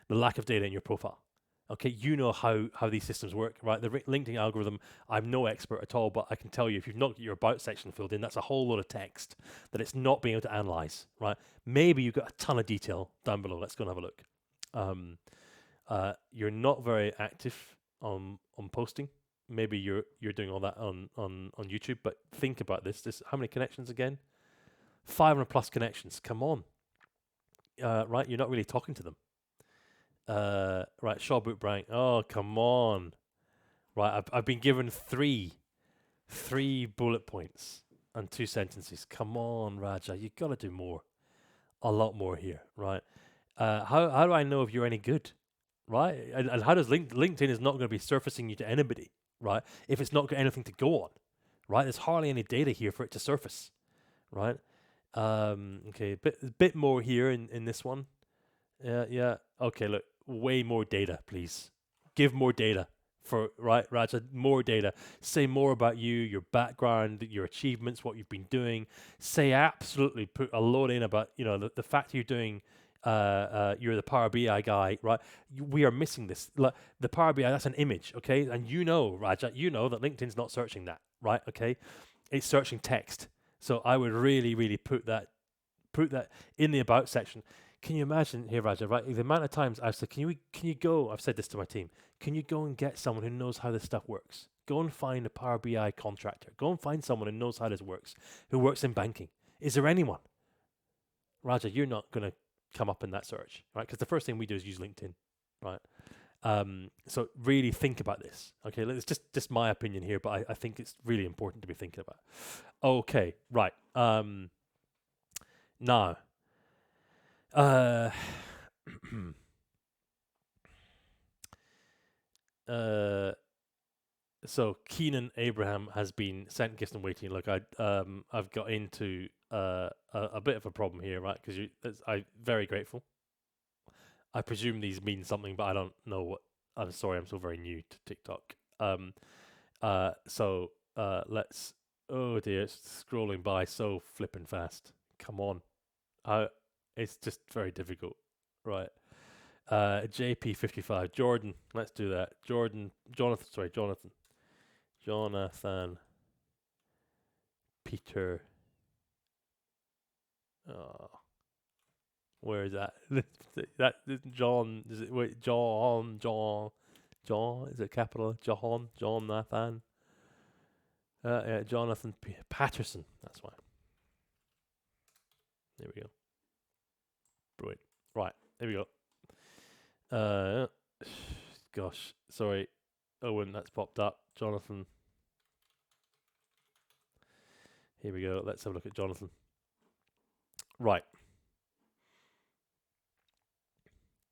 [SPEAKER 1] The lack of data in your profile. Okay, you know how these systems work, right? The LinkedIn algorithm, I'm no expert at all, but I can tell you if you've not got your about section filled in, that's a whole lot of text that it's not being able to analyze, right? Maybe you've got a ton of detail down below. Let's go and have a look. You're not very active on posting. Maybe you're doing all that on YouTube, but think about this. How many connections again? 500 plus connections. Come on. Right, you're not really talking to them. Right, Shawbrook Bank. Oh, come on. Right, I've been given three bullet points and 2 sentences. Come on, Raja, you got to do more, a lot more here, right? How do I know if you're any good, right? And how does LinkedIn is not going to be surfacing you to anybody, right? If it's not got anything to go on, right? There's hardly any data here for it to surface, right? Okay, bit more here in this one. Yeah. Okay, look, way more data, please. Give more data right, Raja, more data. Say more about you, your background, your achievements, what you've been doing. Say absolutely, put a lot in about, the fact you're doing, you're the Power BI guy, right? We are missing this. Like, the Power BI, that's an image, okay? And Raja, you know that LinkedIn's not searching that, right? Okay? It's searching text. So I would really, really put that in the about section. Can you imagine here, Raja, right? The amount of times I've said, can you go, I've said this to my team, can you go and get someone who knows how this stuff works? Go and find a Power BI contractor. Go and find someone who knows how this works, who works in banking. Is there anyone? Raja, you're not going to come up in that search, right? Because the first thing we do is use LinkedIn, right? So really think about this. Okay, it's just my opinion here, but I think it's really important to be thinking about. Okay, right. Now, uh, uh, so Keenan Abraham has been sentenced and waiting. Look, I've got into a bit of a problem here, right? Because I'm very grateful. I presume these mean something, but I don't know what. I'm sorry, I'm so very new to TikTok. Let's. Oh dear, it's scrolling by so flipping fast. Come on, it's just very difficult, right? JP55, Jordan. Let's do that. Jonathan, Peter. Oh, where is that? That John. Is it wait? John. Is it capital? John Nathan. Yeah, Jonathan Patterson. That's why. There we go. Brilliant. Right. There we go. Gosh. Sorry. Owen, that's popped up. Jonathan. Here we go. Let's have a look at Jonathan. Right.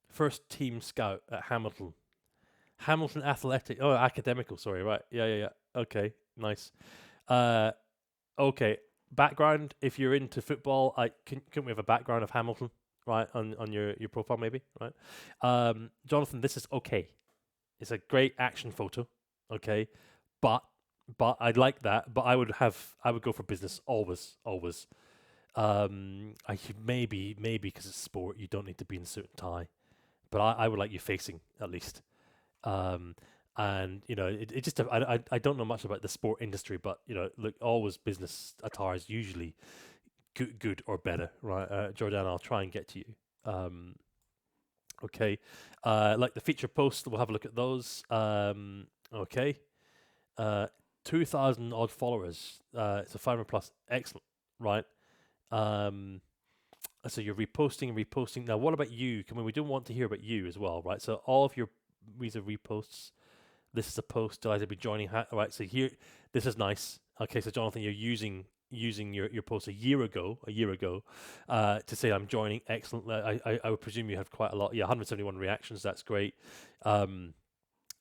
[SPEAKER 1] First team scout at Hamilton. Hamilton Athletic. Oh, academical. Sorry. Right. Yeah. Okay. Nice. Okay. Background. If you're into football, can we have a background of Hamilton, right, on your profile maybe, right? Jonathan, this is okay. It's a great action photo, okay, but I'd like that, but I would go for business always. I maybe because it's sport, you don't need to be in suit and tie, but I would like you facing at least. And it just I don't know much about the sport industry, but look, always business attire is usually good or better, right? Jordan, I'll try and get to you. Okay, like the feature posts, we'll have a look at those. Okay, 2,000 odd followers. It's a 500 plus, excellent, right? So you're reposting. Now, what about you? We don't want to hear about you as well, right? So all of these are reposts. This is a post. Delighted to be joining. Right. So here, this is nice. Okay. So Jonathan, you're using your post a year ago to say I'm joining. Excellent. I would presume you have quite a lot. Yeah, 171 reactions. That's great. And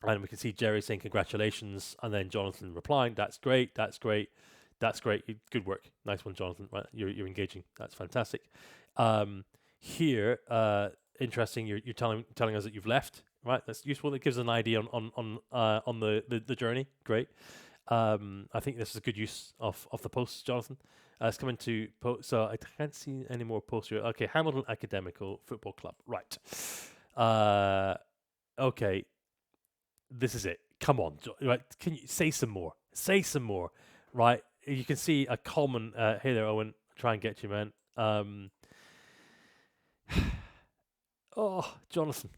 [SPEAKER 1] we can see Jerry saying congratulations, and then Jonathan replying, "That's great. That's great. That's great. Good work. Nice one, Jonathan. Right. You're engaging. That's fantastic." Here, interesting. You're telling us that you've left. Right, that's useful. It gives an idea on the journey. Great. I think this is a good use of the posts, Jonathan. It's coming to so I can't see any more posts here. Okay, Hamilton Academical Football Club. Right. Okay. This is it. Come on, right? Can you say some more? Say some more. Right. You can see a common. Hey there, Owen. Try and get you, man. Oh, Jonathan.